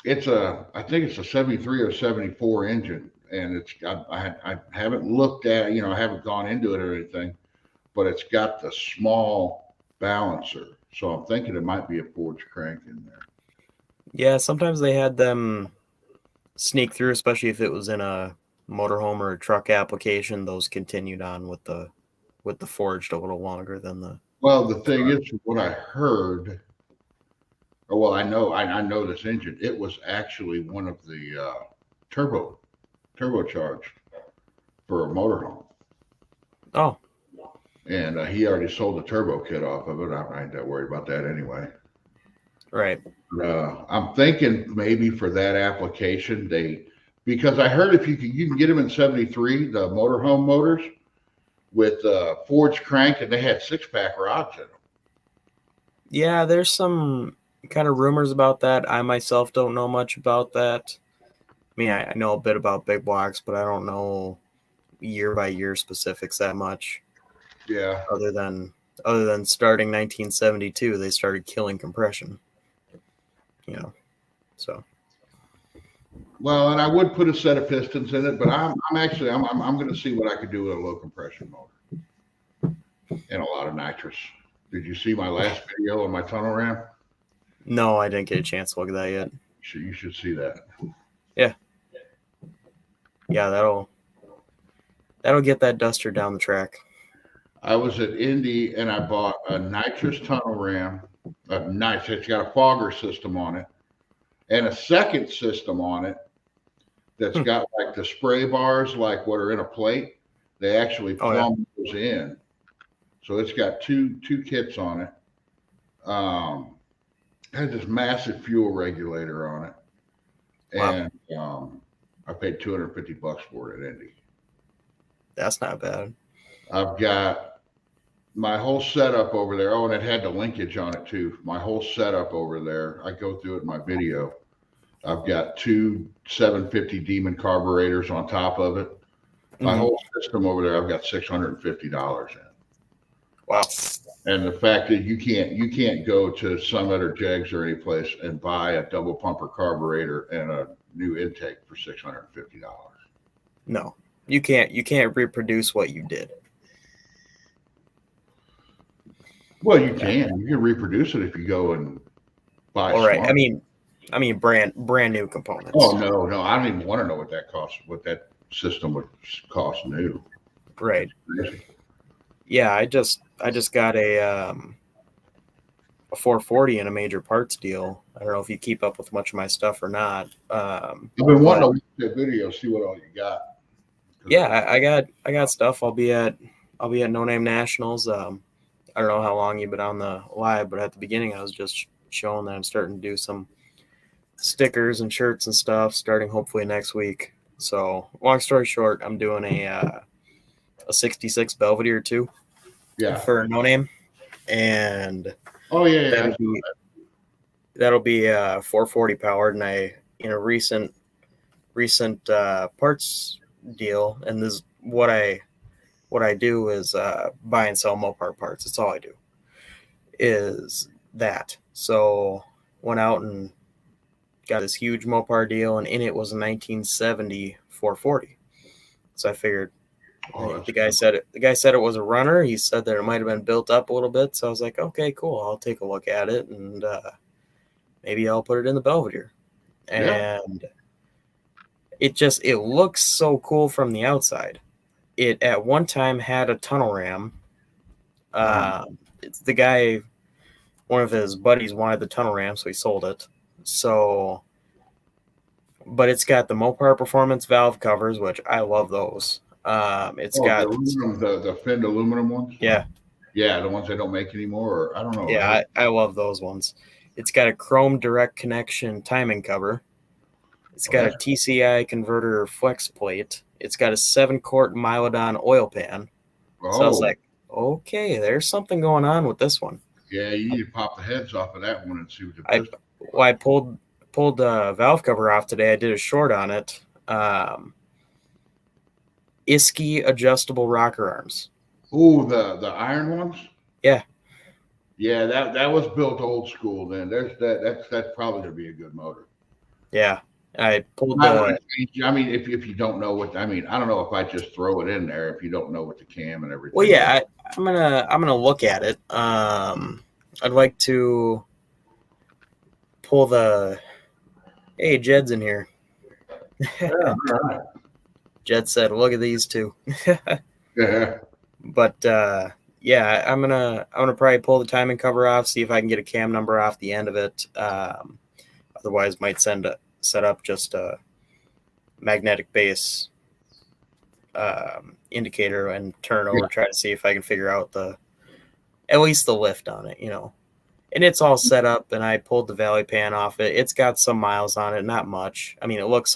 I think it's a 73 or 74 engine, and I haven't looked at, I haven't gone into it or anything, but it's got the small balancer, so I'm thinking it might be a forged crank in there. Yeah, sometimes they had them sneak through, especially if it was in a motorhome or a truck application. Those continued on with the forged a little longer than the. Well, the thing is, what I heard. Well, I know this engine. It was actually one of the turbocharged for a motorhome. Oh. And he already sold the turbo kit off of it. I ain't that worried about that anyway. Right. I'm thinking maybe for that application, because I heard if you can get them in 73, the motorhome motors with forged crank, and they had 6-pack rods in them. Yeah, there's some kind of rumors about that. I myself don't know much about that. I mean, I know a bit about big blocks, but I don't know year by year specifics that much. Yeah. Other than starting 1972, they started killing compression. So. Well, and I would put a set of pistons in it, but I'm going to see what I could do with a low compression motor and a lot of nitrous. Did you see my last video on my tunnel ram? No, I didn't get a chance to look at that yet. You should see that. Yeah. Yeah, that'll get that duster down the track. I was at Indy and I bought a nitrous tunnel ram. It's got a fogger system on it and a second system on it that's got like the spray bars, like what are in a plate. They actually plumb those in. So it's got two kits on it. Has this massive fuel regulator on it. And I paid $250 for it at Indy. That's not bad. I've got my whole setup over there. Oh, and it had the linkage on it too. My whole setup over there. I go through it in my video. I've got 2 750 Demon carburetors on top of it. My whole system over there, I've got $650 in. Wow. And the fact that you can't go to Summit or Jegs or any place and buy a double pumper carburetor and a new intake for $650. No, you can't reproduce what you did. Well, you can reproduce it if you go and buy. All right. I mean brand new components. Oh no, I don't even want to know what that costs. What that system would cost new. Right. Yeah, I just got a 440 in a major parts deal. I don't know if you keep up with much of my stuff or not. I've been wanting to look at that video, see what all you got. Yeah, I got stuff. I'll be at No Name Nationals. I don't know how long you've been on the live, but at the beginning I was just showing that I'm starting to do some stickers and shirts and stuff starting hopefully next week. So long story short, I'm doing a 66 Belvedere 2 for No Name. And that'll be 440 powered. And I, in a recent parts deal, and this what I do is buy and sell Mopar parts. That's all I do is that. So went out and got this huge Mopar deal, and in it was a 1970 440. So I figured the guy said it was a runner. He said that it might have been built up a little bit. So I was like, okay, cool. I'll take a look at it, and maybe I'll put it in the Belvedere. And it looks so cool from the outside. It at one time had a tunnel ram. It's the guy, one of his buddies wanted the tunnel ram, so he sold it. But it's got the Mopar Performance valve covers, which I love those. It's got the finned aluminum ones. Yeah. Yeah, the ones they don't make anymore. Or I don't know. Yeah, I love those ones. It's got a chrome direct connection timing cover. It's got a TCI converter flex plate. It's got a 7-quart Milodon oil pan. So I was like, okay, there's something going on with this one. Yeah, you need to pop the heads off of that one and see what the I pulled the valve cover off today. I did a short on it. Isky adjustable rocker arms. Oh, the iron ones? Yeah. Yeah, that was built old school then. That's probably gonna be a good motor. Yeah. I pulled I mean, if you don't know what I mean, I don't know if I just throw it in there if you don't know what the cam and everything. Well, yeah, I'm gonna look at it. I'd like to pull the. Hey, Jed's in here. Yeah, all right. Jed said, "Look at these two." Yeah. But yeah, I'm gonna probably pull the timing cover off, see if I can get a cam number off the end of it. Otherwise, might set up just a magnetic base indicator and turn over, try to see if I can figure out at least the lift on it, And it's all set up, and I pulled the valley pan off it. It's got some miles on it, not much. I mean, it looks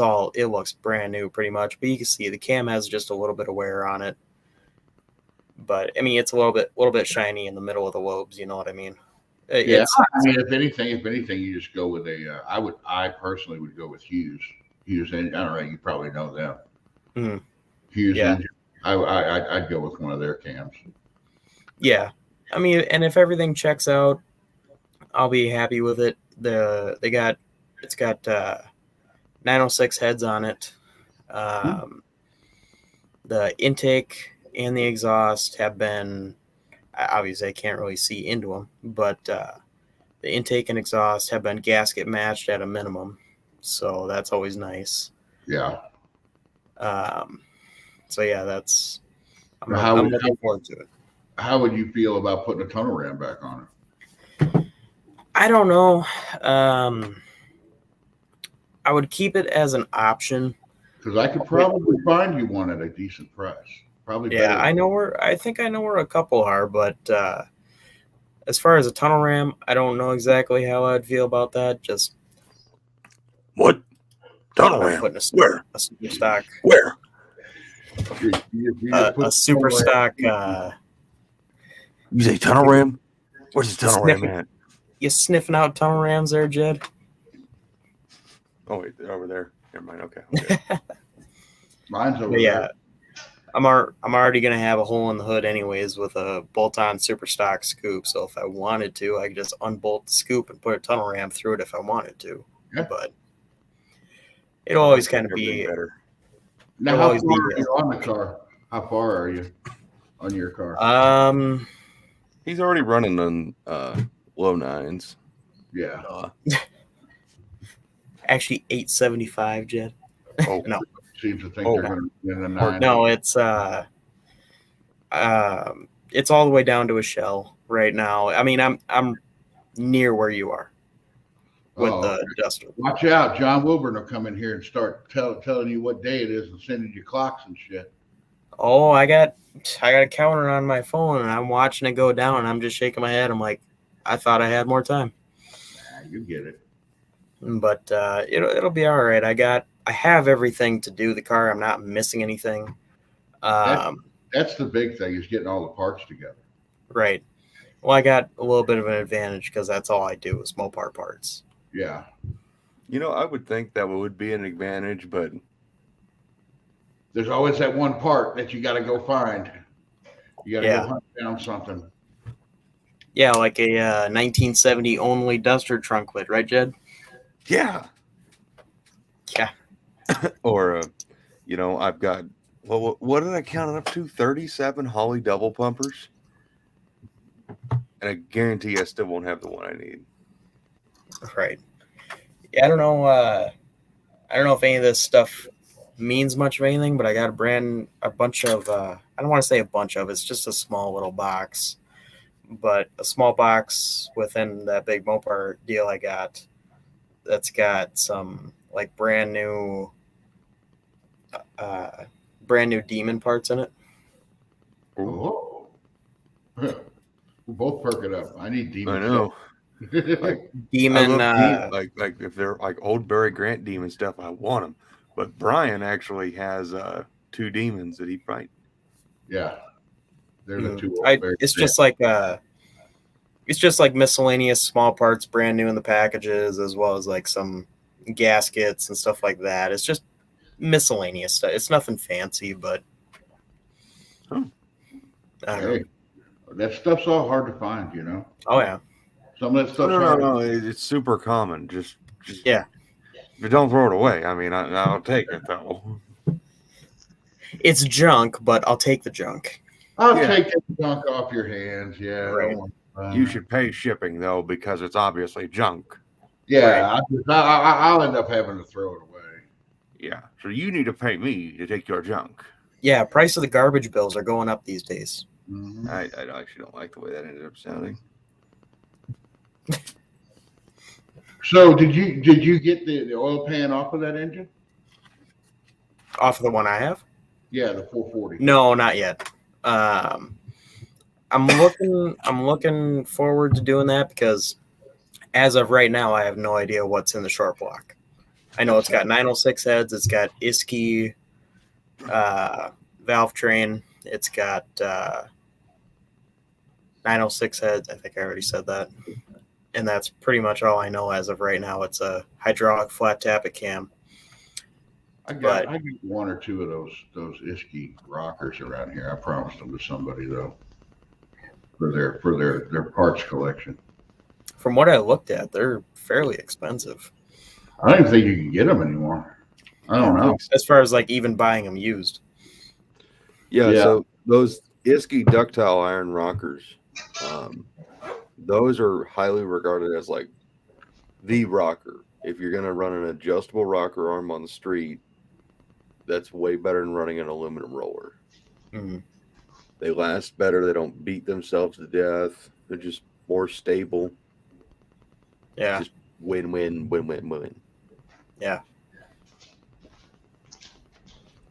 brand new pretty much, but you can see the cam has just a little bit of wear on it. But I mean, it's a little bit shiny in the middle of the lobes. You know what I mean? Yeah. I mean, if anything, you just go with I personally would go with Hughes. Hughes, and I don't know. You probably know them. Mm-hmm. Hughes engine. I'd go with one of their cams. Yeah, I mean, and if everything checks out, I'll be happy with it. It's got 906 heads on it. The intake and the exhaust have been, obviously I can't really see into them, but the intake and exhaust have been gasket matched at a minimum, so that's always nice. Yeah. So yeah, I'm looking forward to it. How would you feel about putting a tunnel ram back on it? I don't know. I would keep it as an option. Because I could probably find you one at a decent price. Probably. Yeah, I think I know where a couple are, but as far as a tunnel ram, I don't know exactly how I'd feel about that. Just what tunnel ram? Where? A super stock. Where? A super stock. You say tunnel ram? Where's the tunnel ram at? You sniffing out tunnel rams there, Jed? Oh wait, they're over there. Never mind. Okay. Mine's over there. I'm already gonna have a hole in the hood anyways with a bolt-on super stock scoop. So if I wanted to, I could just unbolt the scoop and put a tunnel ram through it if I wanted to. Yeah. But it'll always kind of be better. Now, how far are you on the car? How far are you on your car? He's already running on low nines. Yeah. Actually, 875, Jed. Oh no. Seems to think they're going to be in the 9. No, it's all the way down to a shell right now. I mean, I'm near where you are with the Duster. Watch out, John Wilburn will come in here and start telling you what day it is and sending you clocks and shit. Oh, I got a counter on my phone and I'm watching it go down and I'm just shaking my head. I'm like, I thought I had more time. Nah, you get it. But it'll be all right. I have everything to do the car. I'm not missing anything. That's the big thing, is getting all the parts together. Right. Well, I got a little bit of an advantage because that's all I do is Mopar parts. Yeah. I would think that would be an advantage, but there's always that one part that you got to go find. You got to go hunt down something. Yeah, like a 1970 only Duster trunk lid, right, Jed? Yeah. Yeah. Or, I've got, what did I count it up to? 37 Holley double pumpers. And I guarantee I still won't have the one I need. Right. Yeah, I don't know if any of this stuff means much of anything, but I got a bunch of, I don't want to say a bunch of, it's just a small little box. But a small box within that big Mopar deal I got that's got some like brand new brand new Demon parts in it. Oh. We'll both perk it up. I need Demon. I know. Like, Demon. like if they're like old Barry Grant demon stuff, I want them. But Brian actually has 2 demons that he fight. Yeah, they're the 2 old Barry it's Grant. just like miscellaneous small parts, brand new in the packages, as well as like some gaskets and stuff like that. It's just miscellaneous stuff. It's nothing fancy, but I don't know. That stuff's all hard to find, you know. Oh yeah. Some of that stuff's No, it's super common. Just yeah. But don't throw it away. I mean, I'll take it though. It's junk, but I'll take the junk. I'll take the junk off your hands. Yeah, right. You should pay shipping though, because it's obviously junk. Yeah, right. I'll end up having to throw it away. Yeah, so you need to pay me to take your junk. Yeah, price of the garbage bills are going up these days. Mm-hmm. I actually don't like the way that ended up sounding. So did you get the oil pan off of that engine? Off of the one I have? Yeah, the 440. No, not yet. I'm looking forward to doing that because as of right now, I have no idea what's in the short block. I know it's got 906 heads. It's got Isky valve train. It's got 906 heads. I think I already said that. And that's pretty much all I know as of right now. It's a hydraulic flat tappet cam. I got 1 or 2 of those Isky rockers around here. I promised them to somebody though for their parts collection. From what I looked at, they're fairly expensive. I don't even think you can get them anymore. I don't know. As far as like even buying them used. Yeah. So those Isky ductile iron rockers, those are highly regarded as like the rocker. If you're going to run an adjustable rocker arm on the street, that's way better than running an aluminum roller. Mm-hmm. They last better. They don't beat themselves to death. They're just more stable. Yeah. Just win. Yeah.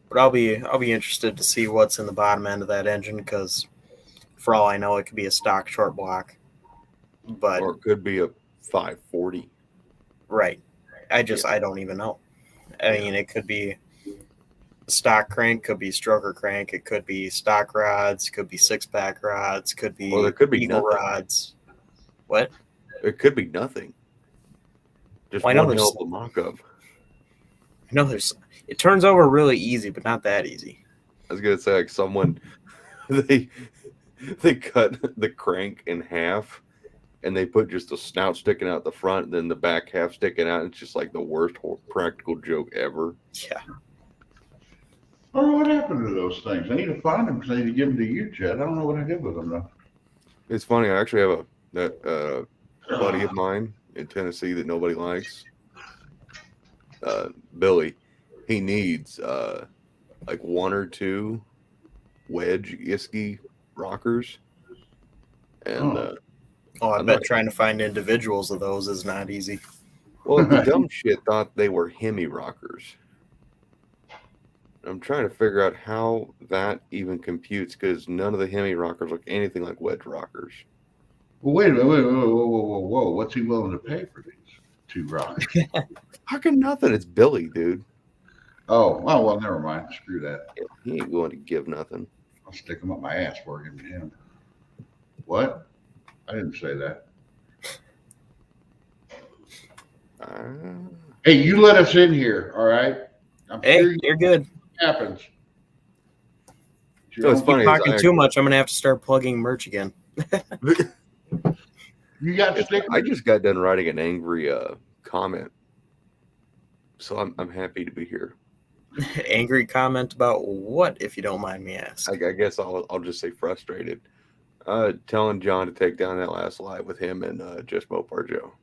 But I'll be interested to see what's in the bottom end of that engine because for all I know, it could be a stock short block. Or it could be a 540. Right. I don't even know. I mean, it could be a stock crank, could be stroker crank, it could be stock rods, could be 6-pack rods, could be there could be Eagle nothing. rods. What? It could be nothing. Just one hell of a mock-up. I know it turns over really easy, but not that easy. I was gonna say like someone they cut the crank in half and they put just the snout sticking out the front and then the back half sticking out. It's just like the worst practical joke ever. Yeah. I don't know what happened to those things. I need to find them because I need to give them to you, Chad. I don't know what I did with them though. It's funny. I actually have a buddy of mine in Tennessee that nobody likes. Billy. He needs like 1 or 2 wedge Isky rockers. And I bet trying to find individuals of those is not easy. Well, the dumb shit thought they were Hemi rockers. I'm trying to figure out how that even computes because none of the Hemi rockers look anything like wedge rockers. Well, wait a minute, whoa. What's he willing to pay for these 2 rockers? Fucking nothing. It's Billy, dude. Oh, well, never mind. Screw that. Yeah, he ain't willing to give nothing. I'll stick them up my ass for him to him. What? I didn't say that. Hey, you let us in here, all right? You're good. Happens. So it's funny. Talking too much. I'm gonna have to start plugging merch again. You got stickers? I just got done writing an angry comment, so I'm happy to be here. Angry comment about what, if you don't mind me asking? I guess I'll just say frustrated. Telling John to take down that last live with him and just Mopar Joe,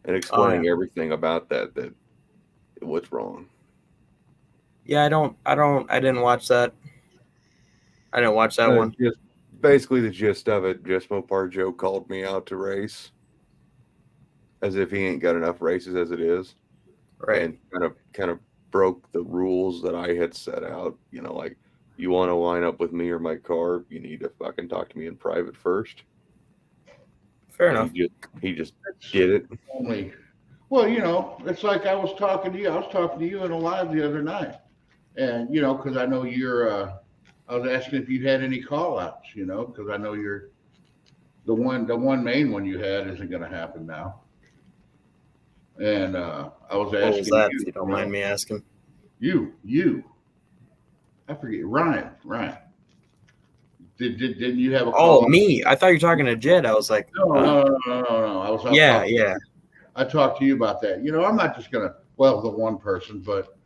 and explaining everything about that what's wrong. Yeah, I didn't watch that. I didn't watch that one. Just basically the gist of it. Just Mopar Joe called me out to race, as if he ain't got enough races as it is, right? And kind of broke the rules that I had set out. You know, like, you want to line up with me or my car, you need to fucking talk to me in private first. Fair enough. He just did it. Only, well, you know, it's like I was talking to you. I was talking to you in a live the other night, and you know, because I know you're. I was asking if you had any call outs, you know, because I know you're the one main one you had isn't going to happen now. And I was asking, what was that, if you don't mind me asking? You. I forget. Ryan. Didn't you have a call? Oh, me. I thought you were talking to Jed. I was like, no. I was yeah. I talked to you about that. You know, I'm not just gonna the one person, but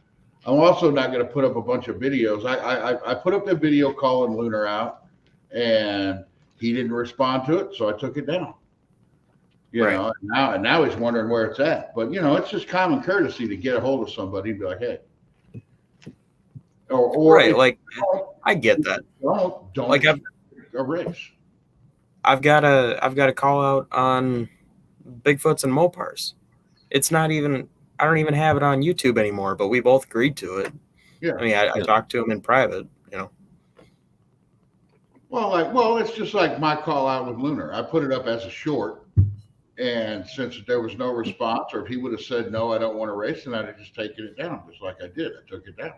I'm also not gonna put up a bunch of videos. I put up the video calling Lunar out, and he didn't respond to it, so I took it down. You know, now he's wondering where it's at. But you know, it's just common courtesy to get a hold of somebody and be like, hey. Or like, I get that. Don't like a race. I've got a call out on Bigfoots and Mopars. It's not even, I don't even have it on YouTube anymore, but we both agreed to it. Yeah. I mean, I talked to him in private, you know. Well, it's just like my call out with Lunar. I put it up as a short, and since there was no response, or if he would have said no, I don't want to race, then I'd have just taken it down, just like I did. I took it down.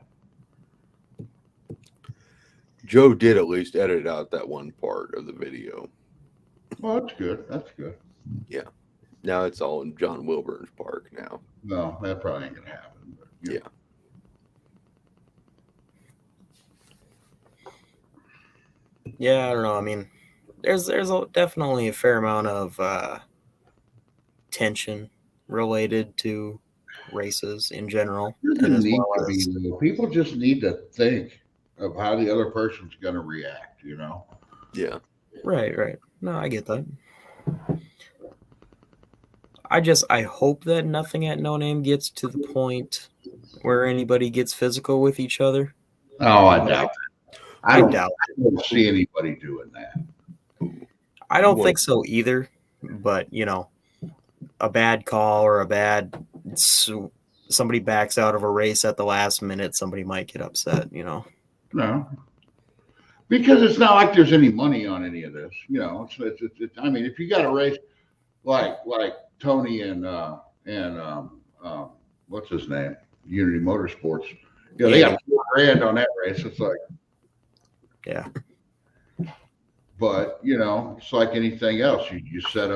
Joe did at least edit out that one part of the video. Well, that's good. Yeah. Now it's all in John Wilburn's park now. No, that probably ain't gonna happen. But, yeah. Yeah, I don't know. I mean, there's definitely a fair amount of tension related to races in general. People just need to think of how the other person's going to react, you know? Yeah. Right. No, I get that. I hope that nothing at No Name gets to the point where anybody gets physical with each other. Oh, I doubt it. I doubt it. I don't see anybody doing that. I don't think so either, but, you know, a bad call or somebody backs out of a race at the last minute, somebody might get upset, you know? No. Because it's not like there's any money on any of this, you know. It's I mean, if you got a race like Tony and what's his name, Unity Motorsports, you know, they got $4,000 on that race. It's like, yeah. But you know, it's like anything else. You set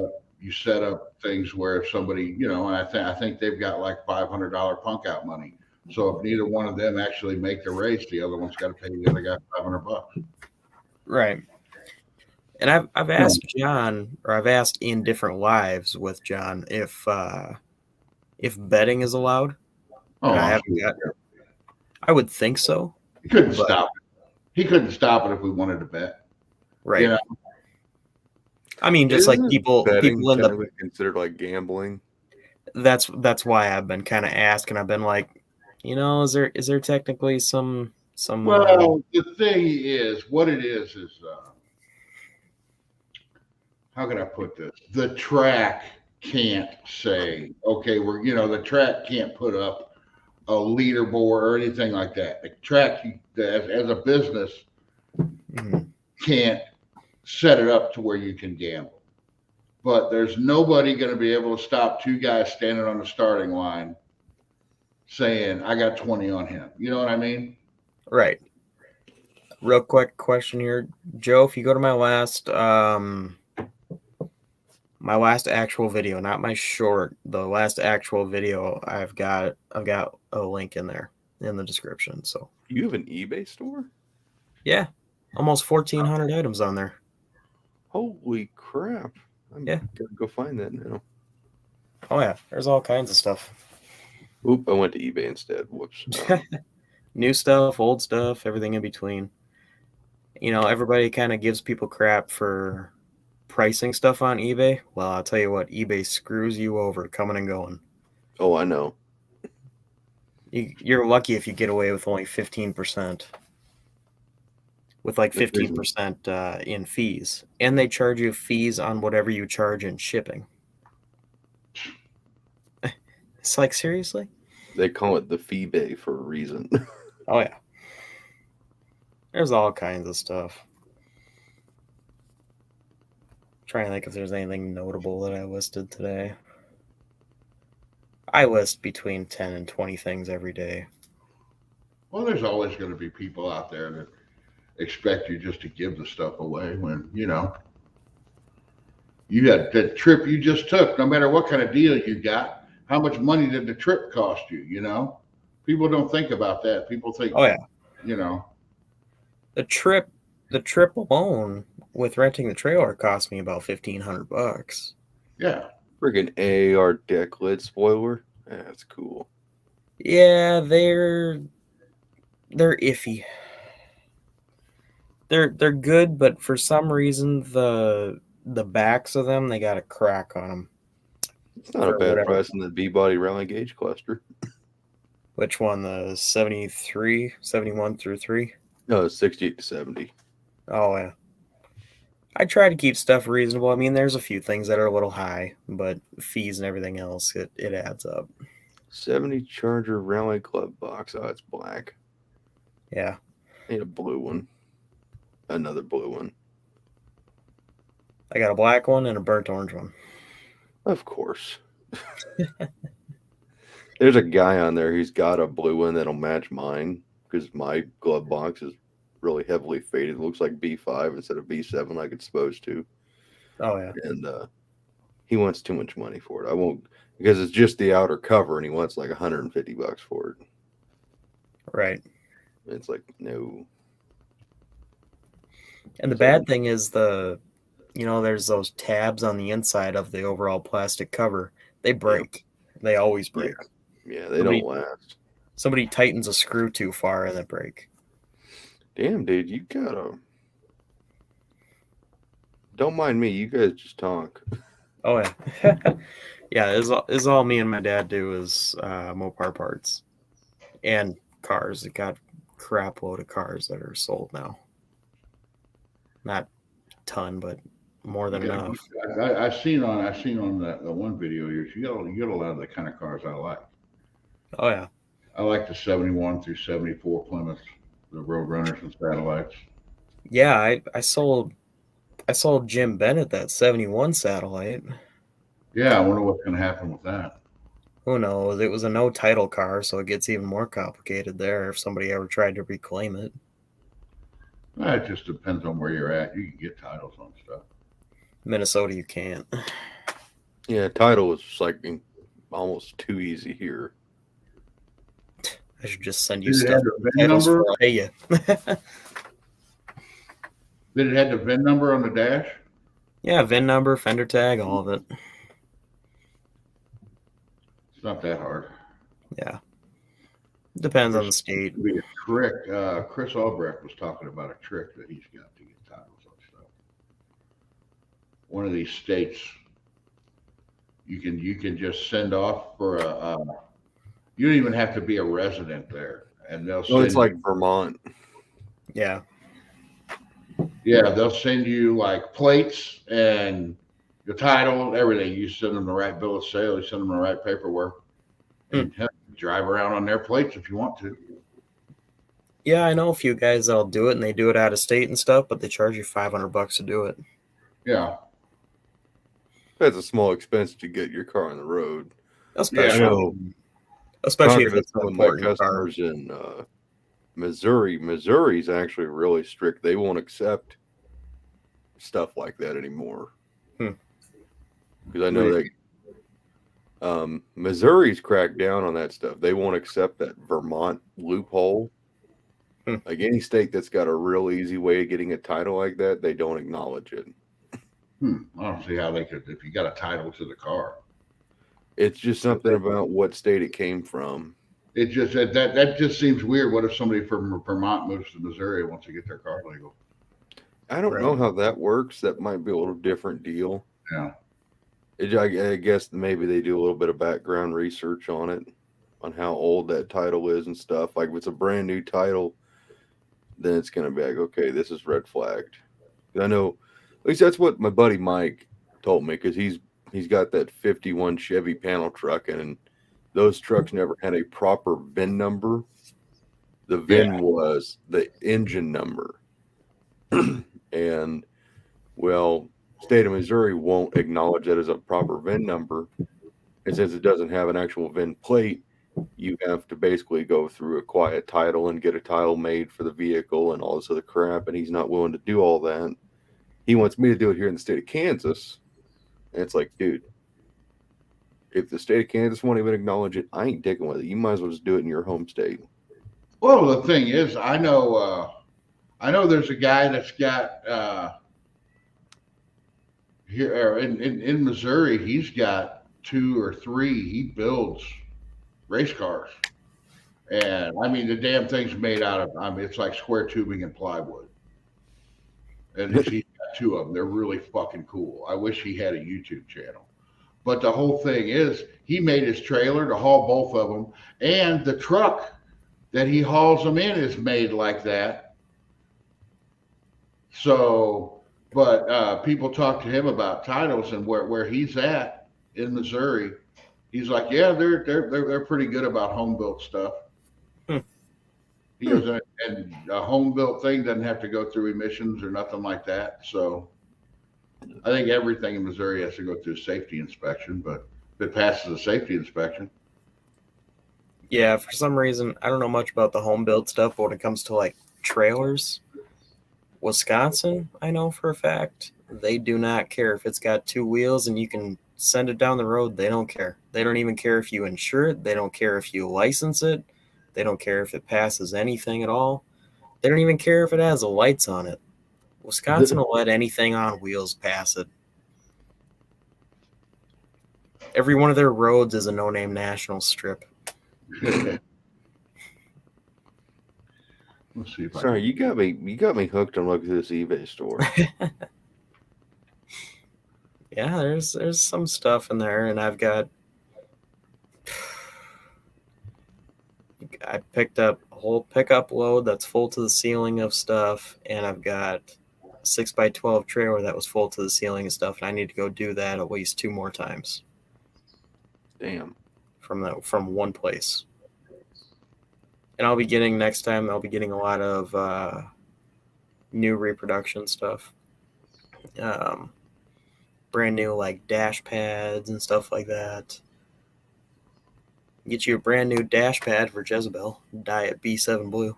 up things where if somebody, you know, and I think they've got like $500 punk out money. So if neither one of them actually make the race, the other one's got to pay the other guy $500. Right. And I've asked John, or I've asked in different lives with John if betting is allowed. Oh, I would think so. He couldn't stop it. He couldn't stop it if we wanted to bet. Right. You know? I mean, just like people in the considered like gambling. That's why I've been kind of asking. I've been like, you know, is there technically some? Well, the thing is, what it is how can I put this? The track can't say, okay, the track can't put up a leaderboard or anything like that. The track, as a business, can't set it up to where you can gamble. But there's nobody going to be able to stop two guys standing on the starting line saying, I got 20 on him. You know what I mean? Right. Real quick question here, Joe, if you go to my last actual video, not my short, the last actual video, I've got a link in there in the description. So you have an eBay store? Yeah. Almost 1,400 items on there. Holy crap. I'm gonna go find that now. Oh yeah, there's all kinds of stuff. Oop, I went to eBay instead. Whoops. New stuff, old stuff, everything in between. You know, everybody kind of gives people crap for pricing stuff on eBay. Well, I'll tell you what, eBay screws you over coming and going. Oh, I know. You're lucky if you get away with only 15%. With like 15% in fees. And they charge you fees on whatever you charge in shipping. It's like, seriously? They call it the fee bay for a reason. Oh yeah. There's all kinds of stuff. Trying to think if there's anything notable that I listed today. I list between 10 and 20 things every day. Well, there's always going to be people out there that expect you just to give the stuff away when, you had that trip you just took, no matter what kind of deal you got, how much money did the trip cost you, People don't think about that. People think, oh yeah, the trip alone with renting the trailer cost me about $1,500. Yeah. Friggin' AAR deck lid spoiler. Yeah, that's cool. Yeah, they're iffy. They're good, but for some reason the backs of them, they got a crack on them. It's not a bad price in the B-body rally gauge cluster. Which one? The 73, 71 through 3? No, 68 to 70. Oh yeah. I try to keep stuff reasonable. I mean, there's a few things that are a little high, but fees and everything else, it adds up. 70 Charger Rally Club box. Oh, it's black. Yeah. Need a blue one. Another blue one. I got a black one and a burnt orange one. Of course. There's a guy on there who's got a blue one that'll match mine because my glove box is really heavily faded. It looks like B5 instead of B7 like it's supposed to. Oh, yeah. And he wants too much money for it. I won't, because it's just the outer cover and he wants like $150 for it. Right. It's like, no. And the bad thing is there's those tabs on the inside of the overall plastic cover. They break. Yep. They always break. Yeah, they don't last. Somebody tightens a screw too far and they break. Damn, dude, you gotta. Don't mind me. You guys just talk. Oh, yeah. Yeah, is all me and my dad do is Mopar parts and cars. It got a crap load of cars that are sold now. Not a ton, but more than enough. I seen on the one video here. You got a lot of the kind of cars I like. Oh yeah, I like the 71 through 74 Plymouth, the Roadrunners and Satellites. Yeah, I sold Jim Bennett that 71 Satellite. Yeah, I wonder what's going to happen with that. Who knows? It was a no title car, so it gets even more complicated there if somebody ever tried to reclaim it. It just depends on where you're at. You can get titles on stuff. Minnesota, you can't. Yeah, title is like almost too easy here. I should just send you stuff. Number? Pay you. Did it have the VIN number on the dash? Yeah, VIN number, fender tag, all of it. It's not that hard. Yeah. Depends on the state. Be a trick. Chris Albrecht was talking about a trick that he's got to get titles on stuff. One of these states, you can just send off for a. You don't even have to be a resident there, and they'll. Oh, it's like Vermont. Yeah. Yeah, they'll send you like plates and the title, everything. You send them the right bill of sale. You send them the right paperwork. And drive around on their plates if you want to. Yeah, I know a few guys that'll do it, and they do it out of state and stuff, but they charge you $500 to do it. Yeah. That's a small expense to get your car on the road. Especially if it's an important car. In Missouri. Missouri's actually really strict. They won't accept stuff like that anymore. Because I know that Missouri's cracked down on that stuff. They won't accept that Vermont loophole. Like any state that's got a real easy way of getting a title like that, they don't acknowledge it. I don't see how they could, if you got a title to the car. It's just something about what state it came from. It just that just seems weird. What if somebody from Vermont moves to Missouri and wants to get their car legal? I don't know how that works. That might be a little different deal. Yeah. I guess maybe they do a little bit of background research on it, on how old that title is and stuff. Like if it's a brand new title, then it's going to be like, okay, this is red flagged. I know, at least that's what my buddy Mike told me, because he's got that 51 Chevy panel truck, and those trucks never had a proper VIN number. The VIN was the engine number. And, well, state of Missouri won't acknowledge that as a proper VIN number. And since it doesn't have an actual VIN plate, you have to basically go through a quiet title and get a title made for the vehicle and all this other crap. And he's not willing to do all that. He wants me to do it here in the state of Kansas. And it's like, dude, if the state of Kansas won't even acknowledge it, I ain't dicking with it. You might as well just do it in your home state. Well, the thing is, I know there's a guy that's got here in Missouri. He's got 2 or 3. He builds race cars, and I mean the damn thing's made out of. I mean, it's like square tubing and plywood, and he's got 2 of them. They're really fucking cool. I wish he had a YouTube channel. But the whole thing is, he made his trailer to haul both of them, and the truck that he hauls them in is made like that. So, but people talk to him about titles and where he's at in Missouri. He's like, yeah, they're pretty good about home built stuff. He goes, and a home built thing doesn't have to go through emissions or nothing like that. So, I think everything in Missouri has to go through a safety inspection, but if it passes a safety inspection. Yeah, for some reason, I don't know much about the home build stuff, but when it comes to like trailers, Wisconsin, I know for a fact, they do not care if it's got 2 wheels and you can send it down the road. They don't care. They don't even care if you insure it. They don't care if you license it. They don't care if it passes anything at all. They don't even care if it has lights on it. Wisconsin will let anything on wheels pass it. Every one of their roads is a no-name national strip. Let's see if Sorry, you got me hooked on looking at this eBay store. Yeah, there's some stuff in there, and I picked up a whole pickup load that's full to the ceiling of stuff, and I've got a 6x12 trailer that was full to the ceiling of stuff, and I need to go do that at least 2 more times. Damn. From one place. And I'll be getting a lot of new reproduction stuff. Brand new like dash pads and stuff like that. Get you a brand new dash pad for Jezebel. Dye it B7 blue.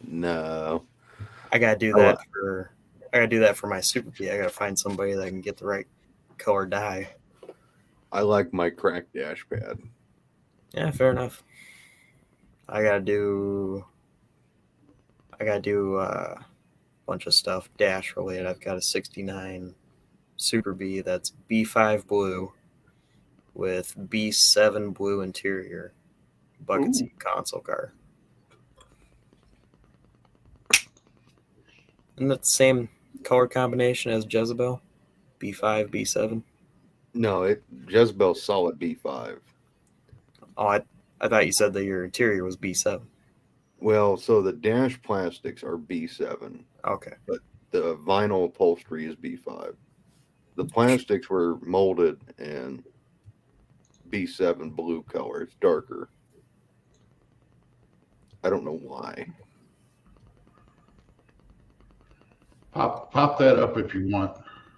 No. I gotta do that for my Super P. I gotta find somebody that can get the right color dye. I like my crack dash pad. Yeah, fair enough. I gotta do a bunch of stuff dash related. I've got a 69 Super B that's B5 blue with B7 blue interior bucket seat console car. Isn't that the same color combination as Jezebel? B5, B7? No, Jezebel's solid B5. Oh, I thought you said that your interior was B7. Well, so the dash plastics are B7. Okay. But the vinyl upholstery is B5. The plastics were molded in B7 blue color. It's darker. I don't know why. Pop that up if you want.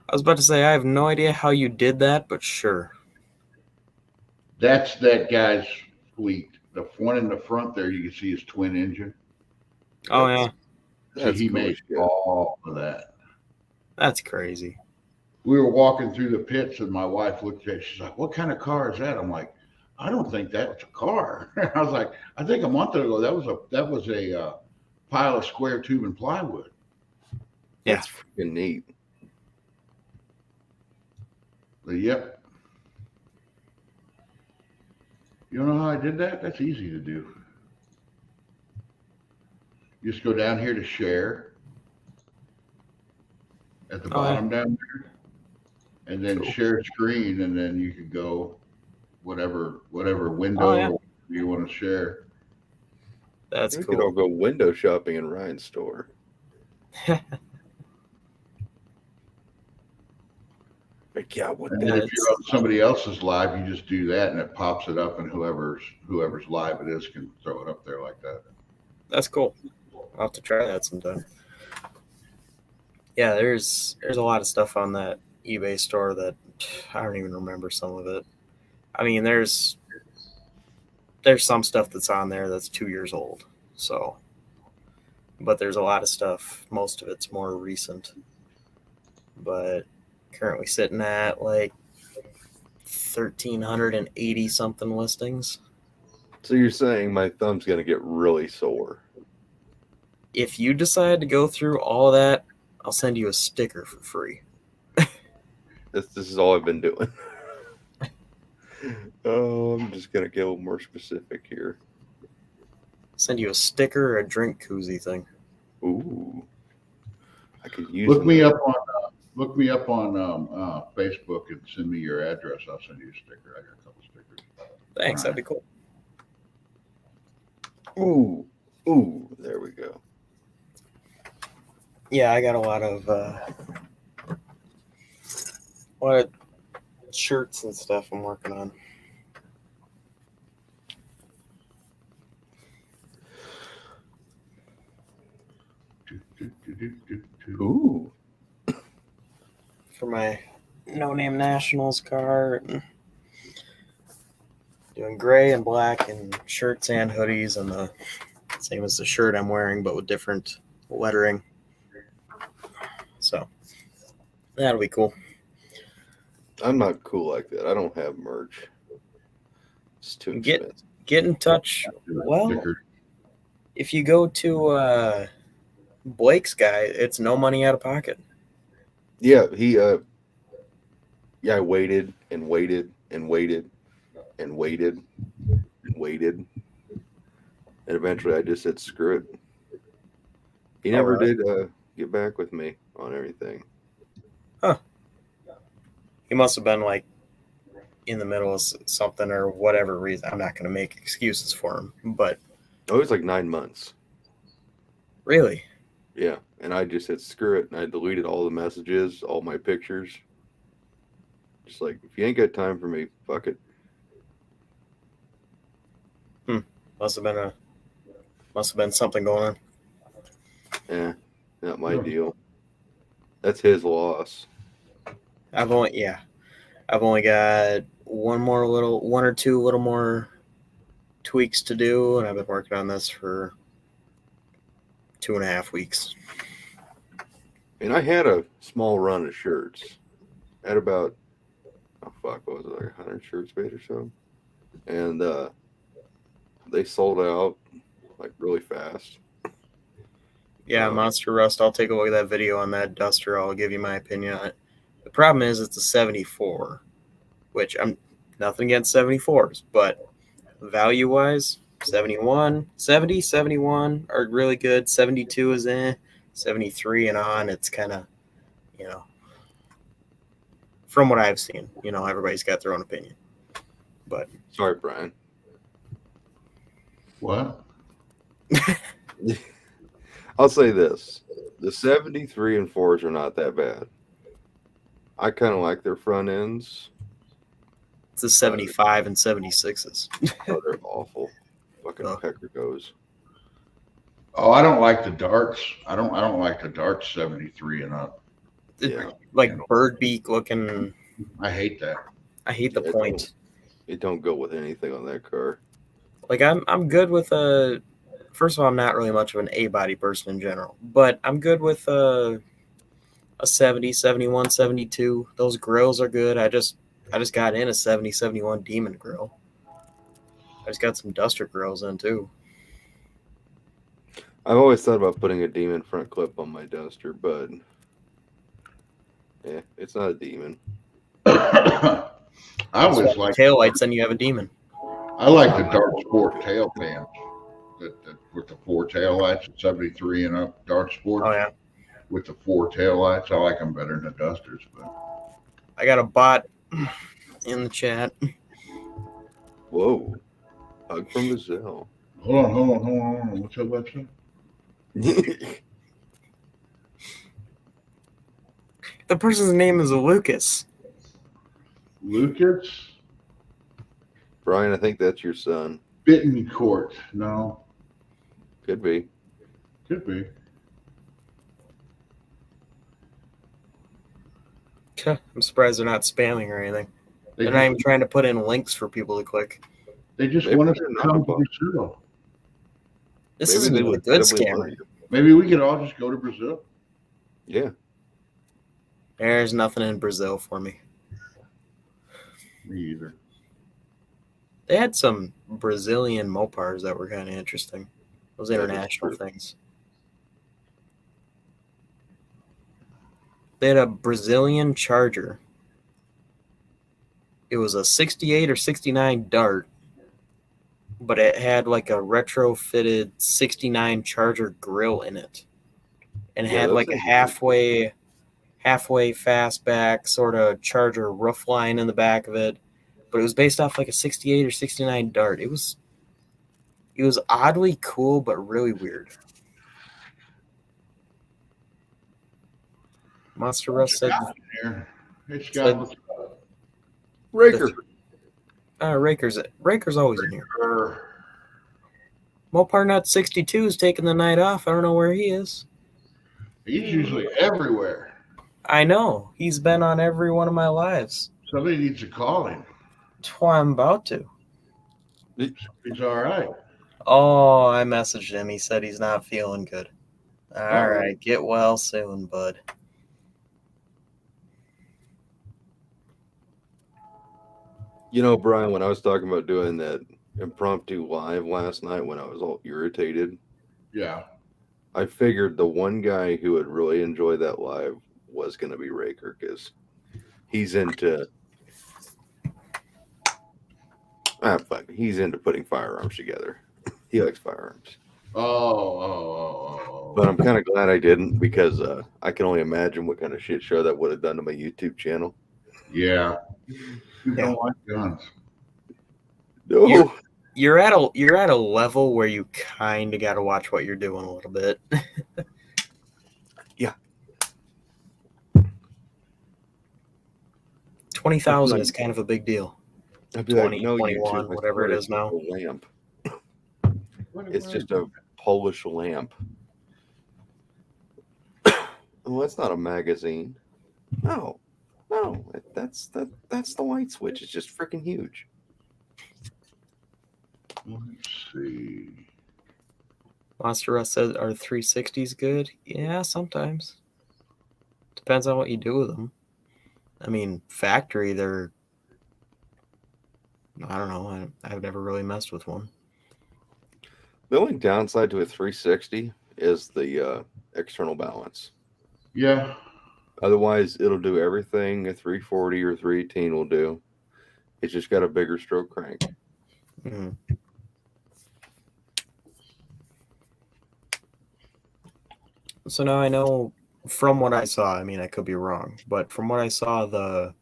I was about to say, I have no idea how you did that, but sure. That's that guy's fleet. The one in the front there, you can see his twin engine. Oh, yeah. So he made all of that. That's crazy. We were walking through the pits, and my wife looked at it. She's like, "What kind of car is that?" I'm like, "I don't think that's a car." I was like, "I think a month ago that was a pile of square tube and plywood." Yeah, that's freaking neat. But, yep. You know how I did that? That's easy to do. You just go down here to share at the bottom down there, and then share screen, and then you could go whatever window you want to share. That's we cool. could all go window shopping in Ryan's store. Like, yeah, what And the then if you're on somebody else's live, you just do that and it pops it up, and whoever's live it is can throw it up there like that. That's cool. I'll have to try that sometime. Yeah, there's a lot of stuff on that eBay store that I don't even remember some of it. I mean, there's some stuff that's on there that's 2 years old. So, but there's a lot of stuff. Most of it's more recent. But currently sitting at like 1,380 something listings. So you're saying my thumb's gonna get really sore? If you decide to go through all of that, I'll send you a sticker for free. This is all I've been doing. Oh, I'm just gonna get a little more specific here. Send you a sticker or a drink koozie thing. Ooh, I could use. Look me up on Facebook and send me your address. I'll send you a sticker. I got a couple stickers. Thanks, that'd be cool. Ooh, there we go. Yeah, I got a lot of shirts and stuff I'm working on. Ooh. For my No Name Nationals car. Doing gray and black and shirts and hoodies, and the same as the shirt I'm wearing, but with different lettering. So that'll be cool. I'm not cool like that. I don't have merch. It's too expensive. Get in touch. Well, if you go to Blake's guy, it's no money out of pocket. Yeah, I waited and waited and waited and waited and waited, and eventually I just said screw it. He never did get back with me on everything. Huh. He must have been like in the middle of something or whatever reason. I'm not going to make excuses for him, but it was like 9 months. Really? Yeah, and I just said screw it, and I deleted all the messages, all my pictures. Just like, if you ain't got time for me, fuck it. Must have been something going on. Yeah, not my deal. That's his loss. I've only got one or two little more tweaks to do, and I've been working on this for 2.5 weeks. And I had a small run of shirts. I had about, what was it, like 100 shirts made or so? And they sold out like really fast. Yeah, Monster Rust, I'll take a look at that video on that duster. I'll give you my opinion on it. The problem is it's a 74, which I'm nothing against 74s, but value-wise, 71, 70, 71 are really good. 72 is 73 and on, it's kind of, from what I've seen, everybody's got their own opinion. But sorry, Brian. What? I'll say this. The 73 and 4s are not that bad. I kind of like their front ends. It's the 75 and 76s. Oh, they're awful. Fucking pecker goes. Oh, I don't like the darts. I don't like the darts 73 and up. Yeah. Like bird beak looking. I hate that. I hate the point. It don't go with anything on that car. Like I'm good with first of all, I'm not really much of an A-body person in general, but I'm good with a 70, 71, 72. Those grills are good. I just got in a 70, 71 Demon grill. I just got some Duster grills in too. I've always thought about putting a Demon front clip on my Duster, but yeah, it's not a Demon. I always like tail lights, then you have a Demon. I like the Dart Sport tail fans that with the 4 tail lights at 73 and up. Dart Sport. Oh yeah. With the 4 tail lights, I like them better than the Dusters. But I got a bot in the chat. Whoa! Hug from Gazelle. Hold on. What's that website? The person's name is Lucas. Lucas? Brian, I think that's your son. Bittencourt. No. Could be. Could be. I'm surprised they're not spamming or anything. They're not even trying to put in links for people to click. They just want us to come to Brazil. This isn't even a good scammer. Maybe we could all just go to Brazil. Yeah. There's nothing in Brazil for me. Me either. They had some Brazilian Mopars that were kind of interesting. Those international things. They had a Brazilian Charger. It was a 68 or 69 Dart, but it had like a retrofitted 69 Charger grill in it. And had like a halfway fastback sort of Charger roof line in the back of it. But it was based off like a 68 or 69 Dart. It was oddly cool, but really weird. Monster Rush said Raker. Raker's always in here. Mopar Nut 62 is taking the night off. I don't know where he is. He's usually everywhere. I know. He's been on every one of my lives. Somebody needs to call him. That's why I'm about to. He's all right. Oh, I messaged him. He said he's not feeling good. All right. Get well soon, bud. You know, Brian, when I was talking about doing that impromptu live last night when I was all irritated. Yeah. I figured the one guy who would really enjoy that live was going to be Raker because he's into he's into putting firearms together. He likes firearms. But I'm kind of glad I didn't because I can only imagine what kind of shit show that would have done to my YouTube channel. Yeah. You don't like guns. No. You're at a level where you kind of got to watch what you're doing a little bit. Yeah. 20,000 is kind of a big deal. I'd be 20, like, no, 21, YouTube, whatever it is now. A lamp. It's just a Polish lamp. Well, that's not a magazine. No, that's the light switch. It's just freaking huge. Let's see. Monster Rush said, "Are 360s good?" Yeah, sometimes. Depends on what you do with them. I mean, factory, they're. I don't know. I've never really messed with one. The only downside to a 360 is the external balance. Yeah. Otherwise, it'll do everything a 340 or 318 will do. It's just got a bigger stroke crank. Mm-hmm. So now I know from what I saw, I mean, I could be wrong, but from what I saw, the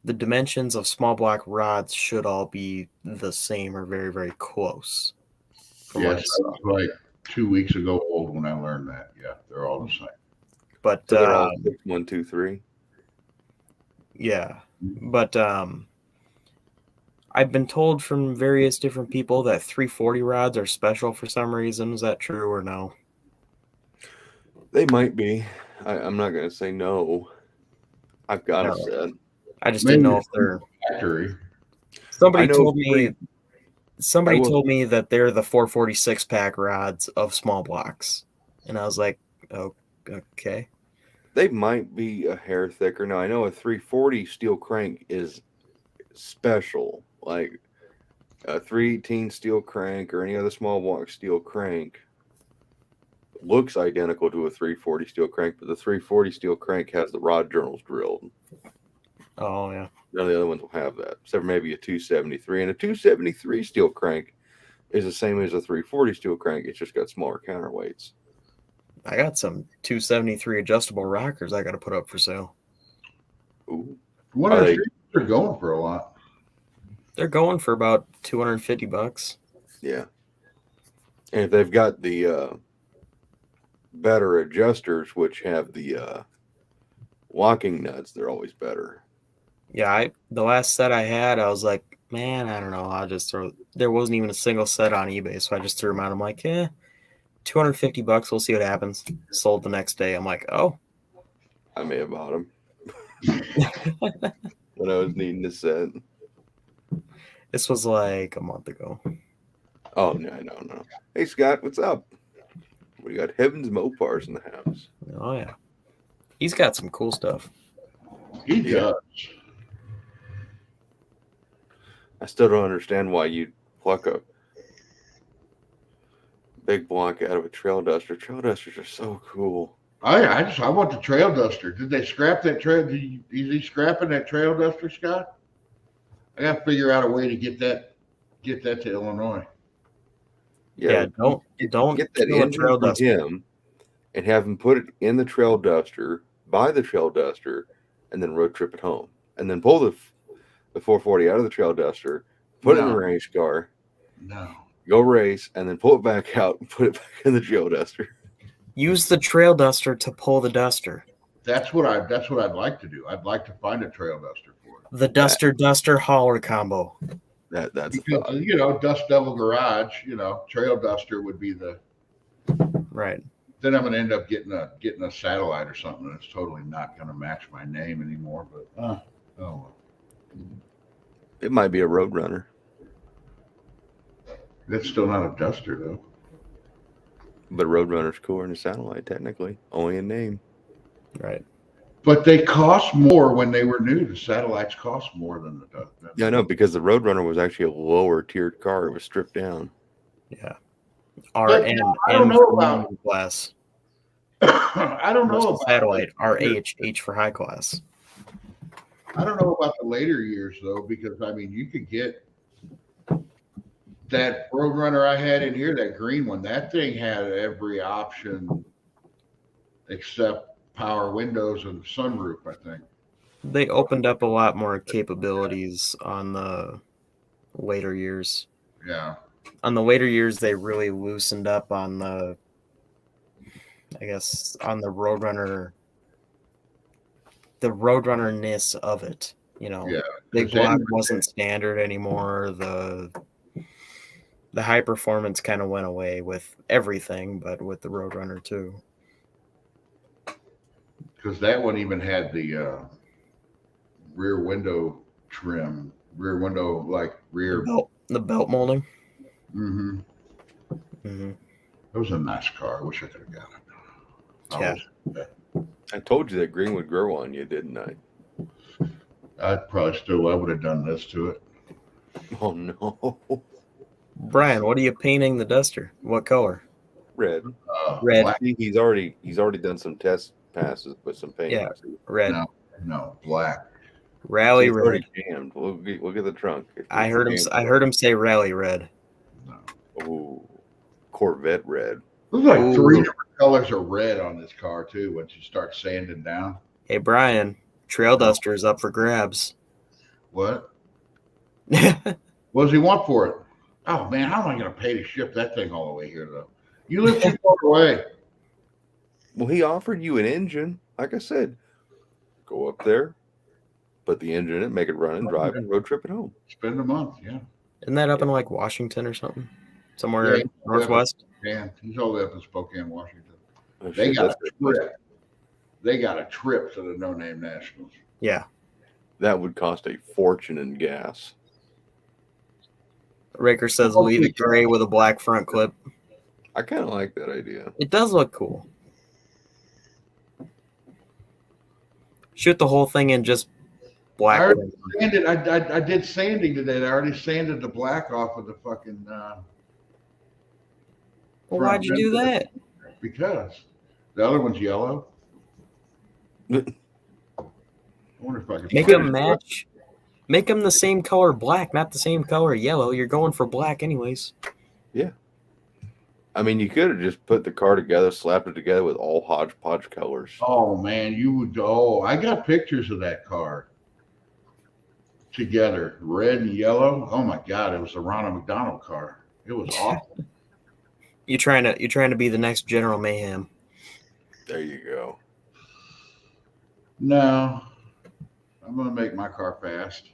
dimensions of small block rods should all be the same or very, very close. Yes, that was like 2 weeks ago old when I learned that. Yeah, they're all the same. But so they're all 1, 2, 3. Yeah, but I've been told from various different people that 340 rods are special for some reason. Is that true or no? They might be. I'm not going to say no. I've got it said. I just didn't know if they're factory. Somebody told me that they're the 446 pack rods of small blocks, and I was like, oh, okay. They might be a hair thicker. Now I know a 340 steel crank is special, like a 318 steel crank or any other small block steel crank looks identical to a 340 steel crank, but the 340 steel crank has the rod journals drilled. Oh yeah. None of the other ones will have that, except for maybe a 273. And a 273 steel crank is the same as a 340 steel crank. It's just got smaller counterweights. I got some 273 adjustable rockers I got to put up for sale. Ooh. They're going for a lot. They're going for about $250. Yeah. And if they've got the better adjusters, which have the locking nuts, they're always better. Yeah, the last set I had, I was like, man, I don't know. I'll just throw. There wasn't even a single set on eBay, so I just threw them out. I'm like, $250. We'll see what happens. Sold the next day. I'm like, oh. I may have bought them when I was needing a set. This was like a month ago. Oh no. Hey Scott, what's up? We got Heaven's Mopars in the house. Oh yeah, he's got some cool stuff. He does. I still don't understand why you pluck a big block out of a trail duster. Trail dusters are so cool. I want the trail duster. Did they scrap that trail? Is he scrapping that trail duster, Scott? I got to figure out a way to get that to Illinois. Yeah, don't get that engine trail from duster. him and have him put it in the trail duster, buy the trail duster, and then road trip it home. And then pull the 440 out of the trail duster, put it in the race car. No. Go race, and then pull it back out and put it back in the trail duster. Use the trail duster to pull the duster. That's what I'd like to do. I'd like to find a trail duster for it. The duster hauler combo. That's because Dust Devil Garage, trail duster would be the right. Then I'm gonna end up getting a satellite or something that's totally not gonna match my name anymore. But well. It might be a Roadrunner. That's still not a duster though. But Roadrunner's cooler than a satellite, technically. Only in name. Right. But they cost more when they were new. The satellites cost more than the duster. Yeah, I know, because the Roadrunner was actually a lower tiered car. It was stripped down. Yeah. I don't know about class. I don't know about satellite. RH, H for high class. I don't know about the later years though, because I mean you could get that Roadrunner I had in here, that green one, that thing had every option except power windows and sunroof, I think. They opened up a lot more capabilities on the later years. Yeah. On the later years, they really loosened up on the Roadrunner, the Roadrunner-ness of it. Yeah. Big block wasn't standard anymore. The high performance kind of went away with everything, but with the Roadrunner too. Because that one even had the rear window trim, rear window the belt molding. Mm-hmm. Mm-hmm. It was a nice car. I wish I could have got it. Yeah. I told you that green would grow on you, didn't I? I would have done this to it. Oh no. Brian, what are you painting the duster? What color? Red. Red. I think he's already done some test passes with some paint. Yeah, red. No, black. Rally he's red. Jammed. Look at the trunk. I heard him say rally red. No. Oh, Corvette red. There's like 3 different colors of red on this car too. Once you start sanding down. Hey Brian, trail duster is up for grabs. What? What does he want for it? Oh man, how am I going to pay to ship that thing all the way here though? You live too far away. Well, he offered you an engine. Like I said, go up there, put the engine in it, make it run and drive, and road trip it home. Spend a month, yeah. Isn't that up in like Washington or something? Somewhere northwest? Yeah, he's all the way up in Spokane, Washington. Oh, they got a trip. They got a trip to the No Name Nationals. Yeah. That would cost a fortune in gas. Raker says leave it gray with a black front clip. I kind of like that idea. It does look cool. Shoot the whole thing in just black. I did sanding today. I already sanded the black off of the fucking. Well, why'd you do that? Because the other one's yellow. I wonder if I could make them match. Make them the same color black, not the same color yellow. You're going for black anyways. Yeah. I mean, you could have just put the car together, slapped it together with all hodgepodge colors. Oh, man, you would. Oh, I got pictures of that car together, red and yellow. Oh, my God, it was the Ronald McDonald car. It was awful. You're trying to be the next General Mayhem. There you go. No. I'm gonna make my car fast.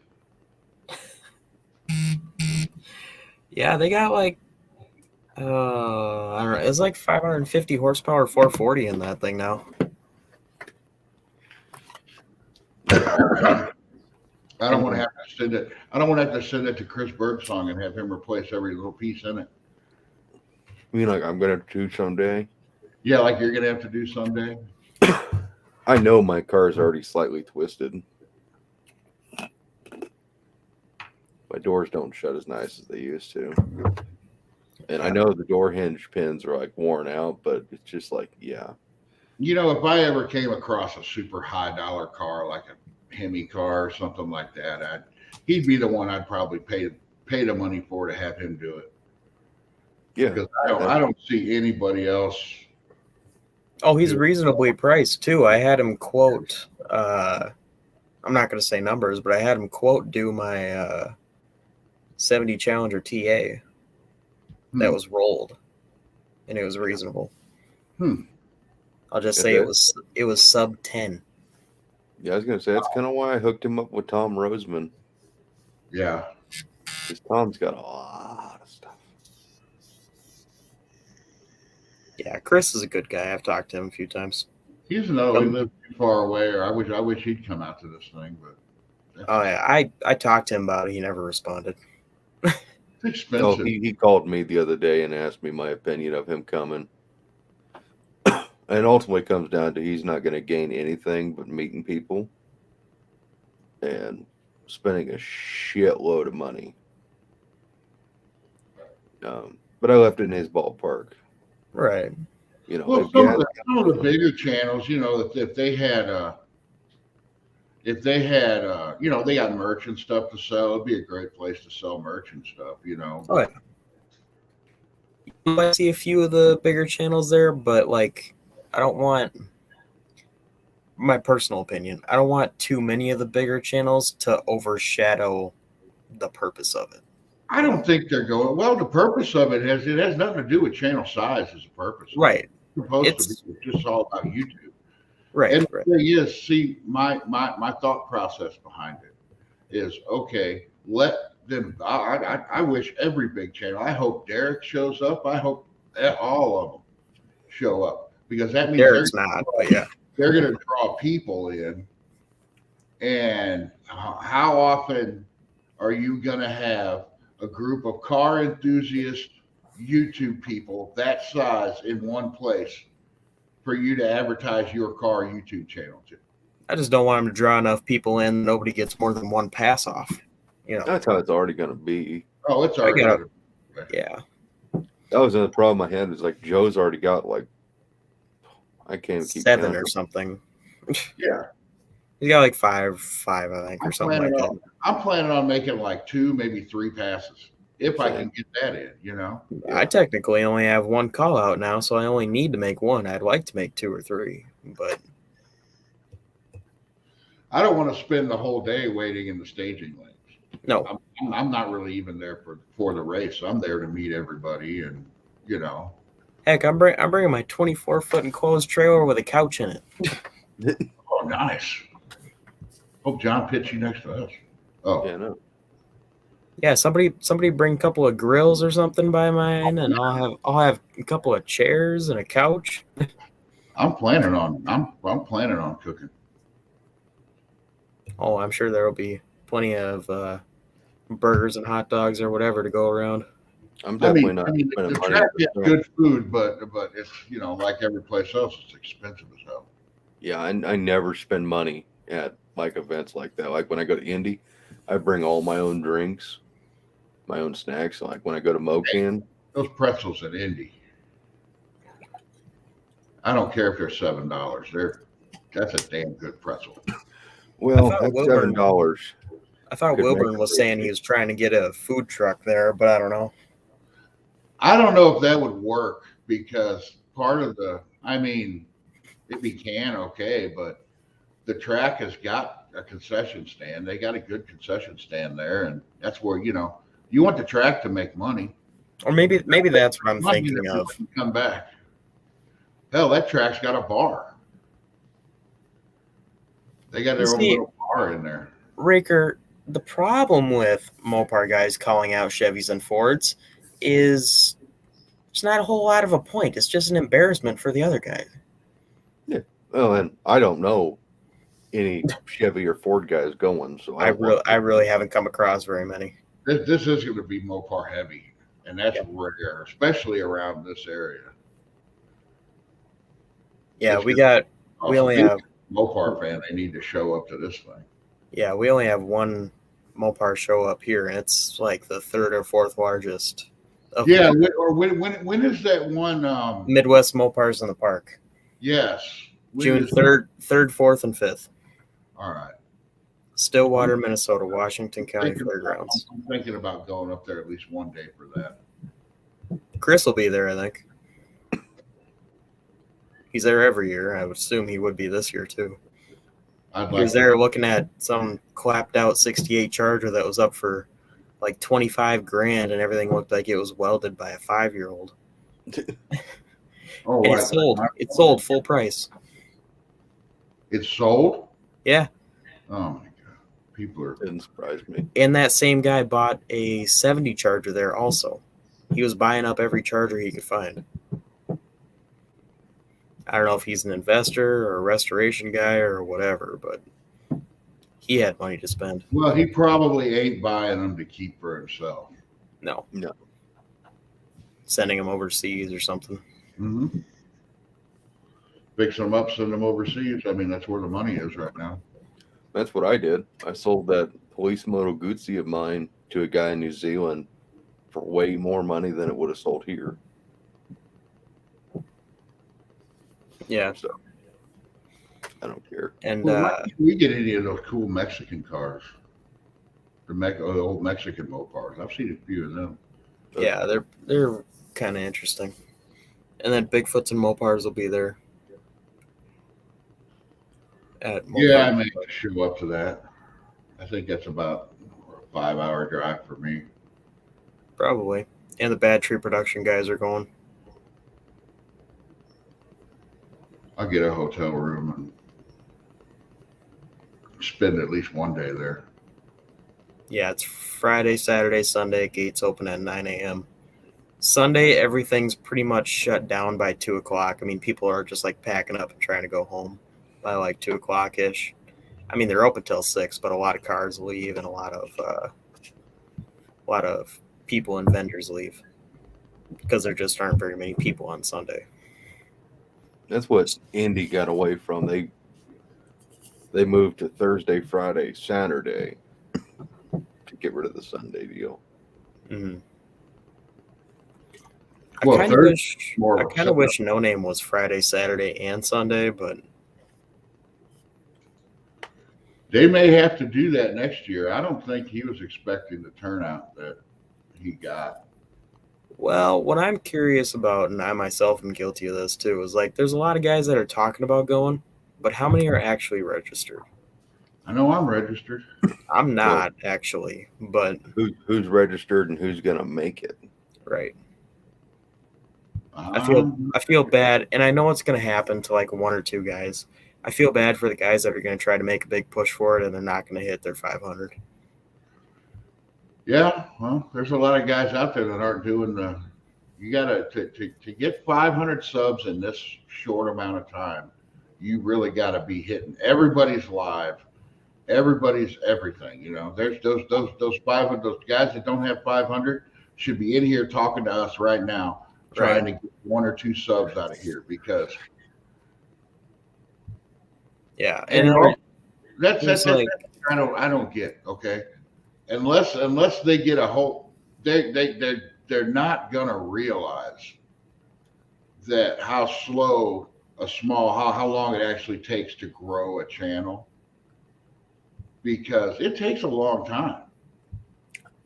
Yeah, they got like I don't know. It's like 550 horsepower, 440 in that thing now. I don't want to have to send it. I don't want to have to send it to Chris Birdsong and have him replace every little piece in it. You mean like I'm gonna do someday? Yeah, like you're gonna have to do someday. I know my car is already slightly twisted. My doors don't shut as nice as they used to. And I know the door hinge pins are like worn out, but it's just like, yeah. You know, if I ever came across a super high dollar car, like a Hemi car or something like that, he'd be the one I'd probably pay the money for to have him do it. Yeah. Because I don't see anybody else. Oh, he's reasonably priced too. I had him quote, I'm not going to say numbers, but I had him quote do my 70 Challenger TA that was rolled, and it was reasonable. I'll just say it was sub 10. Yeah, I was going to say, that's kind of why I hooked him up with Tom Roseman. Yeah. Because Tom's got a lot of stuff. Yeah, Chris is a good guy. I've talked to him a few times. He's another he lives too far away, or I wish he'd come out to this thing, but oh yeah, I talked to him about it. He never responded. It's expensive. Oh, he called me the other day and asked me my opinion of him coming. And ultimately comes down to he's not going to gain anything but meeting people and spending a shitload of money. But I left it in his ballpark. Right. You know, well, some of the bigger channels, you know, if they had, you know, they got merch and stuff to sell, it'd be a great place to sell merch and stuff, you know. Oh, yeah. You might see a few of the bigger channels there, but like, I don't want, my personal opinion, I don't want too many of the bigger channels to overshadow the purpose of it. I don't think they're going, well, the purpose of it has nothing to do with channel size as a purpose. Right. It's supposed to be just all about YouTube. Right. And the thing is, see, my thought process behind it is, okay, let them, I wish every big channel, I hope Derek shows up. I hope all of them show up. Because that means Derek's not, but yeah, they're going to draw people in. And how often are you going to have a group of car enthusiast YouTube people that size in one place for you to advertise your car YouTube channel to? I just don't want them to draw enough people in. Nobody gets more than one pass off. You know, that's how it's already going to be. Oh, it's already. Yeah. That was the problem I had. Is like Joe's already got like, I can't keep 7 counting. Or something. Yeah. You got like five, I think, or something like that. I'm planning on making like 2, maybe 3 passes if I can get that in, you know. I technically only have 1 call out now, so I only need to make 1. I'd like to make 2 or 3, but I don't want to spend the whole day waiting in the staging lanes. No, I'm not really even there for the race. I'm there to meet everybody, and you know. Heck, I'm bringing my 24-foot enclosed trailer with a couch in it. Oh, nice. Hope John pits you next to us. Oh, yeah, no. Yeah, somebody bring a couple of grills or something by mine, and I'll have a couple of chairs and a couch. I'm planning on cooking. Oh, I'm sure there will be plenty of burgers and hot dogs or whatever to go around. I'm definitely not. The track gets good food, but it's, you know, like every place else, it's expensive as hell. Yeah, I never spend money at like events like that. Like when I go to Indy, I bring all my own drinks, my own snacks. Like when I go to Mocan, those pretzels at Indy, I don't care if they're $7. That's a damn good pretzel. Well, that's $7. I thought Wilburn was saying he was trying to get a food truck there, but I don't know. I don't know if that would work because part of if he can, okay, but the track has got a concession stand. They got a good concession stand there, and that's where, you know, you want the track to make money. Or maybe that's what I'm thinking of. Come back. Hell, that track's got a bar. They got their own little bar car in there. Raker, the problem with Mopar guys calling out Chevys and Fords is there's not a whole lot of a point. It's just an embarrassment for the other guy. Yeah. Well, and I don't know any Chevy or Ford guys going, so I really haven't come across very many. This is going to be Mopar heavy, and that's rare, especially around this area. Yeah, we only have Mopar fan. They need to show up to this thing. Yeah, we only have one Mopar show up here, and it's like the third or fourth largest. Yeah, or when is that one? Midwest Mopars in the Park. Yes, June 3rd, 4th, and 5th. All right. Stillwater, Minnesota, Washington County Fairgrounds. I'm thinking about going up there at least one day for that. Chris will be there, I think. He's there every year. I would assume he would be this year too. He was there looking at some clapped out 68 Charger that was up for like 25 grand, and everything looked like it was welded by a 5-year-old. Oh, and it sold full price. It's sold? Yeah. Oh my god. Didn't surprise me. And that same guy bought a 70 Charger there also. He was buying up every Charger he could find. I don't know if he's an investor or a restoration guy or whatever, but he had money to spend. Well, he probably ain't buying them to keep for himself. No. No. Sending them overseas or something. Mm-hmm. Fix them up, send them overseas. I mean, that's where the money is right now. That's what I did. I sold that police Moto Guzzi of mine to a guy in New Zealand for way more money than it would have sold here. Yeah. So I don't care. And we get any of those cool Mexican cars, the old Mexican Mopars. I've seen a few of them. Yeah, they're kind of interesting. And then Bigfoots and Mopars will be there. Yeah, I may show up to that. I think that's about a 5-hour drive for me. Probably. And the Bad Tree Production guys are going. I'll get a hotel room and spend at least one day there. Yeah, it's Friday, Saturday, Sunday. Gates open at 9 a.m. Sunday, everything's pretty much shut down by 2 o'clock. I mean, people are just like packing up and trying to go home by like 2 o'clock-ish. I mean, they're open till 6, but a lot of cars leave and a lot of people and vendors leave because there just aren't very many people on Sunday. That's what Indy got away from. They moved to Thursday, Friday, Saturday to get rid of the Sunday deal. Mm-hmm. Well, I kind of wish No Name was Friday, Saturday, and Sunday, but they may have to do that next year. I don't think he was expecting the turnout that he got. Well, what I'm curious about, and I myself am guilty of this too, is like there's a lot of guys that are talking about going, but how many are actually registered? I know I'm registered. I'm not actually, but who's registered and who's gonna make it? Right. I feel bad, and I know it's going to happen to like 1 or 2 guys. I feel bad for the guys that are going to try to make a big push for it, and they're not going to hit their 500. Yeah, well, there's a lot of guys out there that aren't doing the. You got to get 500 subs in this short amount of time. You really got to be hitting. Everybody's live. Everybody's everything. You know, there's those 500. Those guys that don't have 500 should be in here talking to us right now. Trying to get 1 or 2 subs out of here because and that's like, I don't get okay unless they get a whole they're not gonna realize that how slow how long it actually takes to grow a channel because it takes a long time.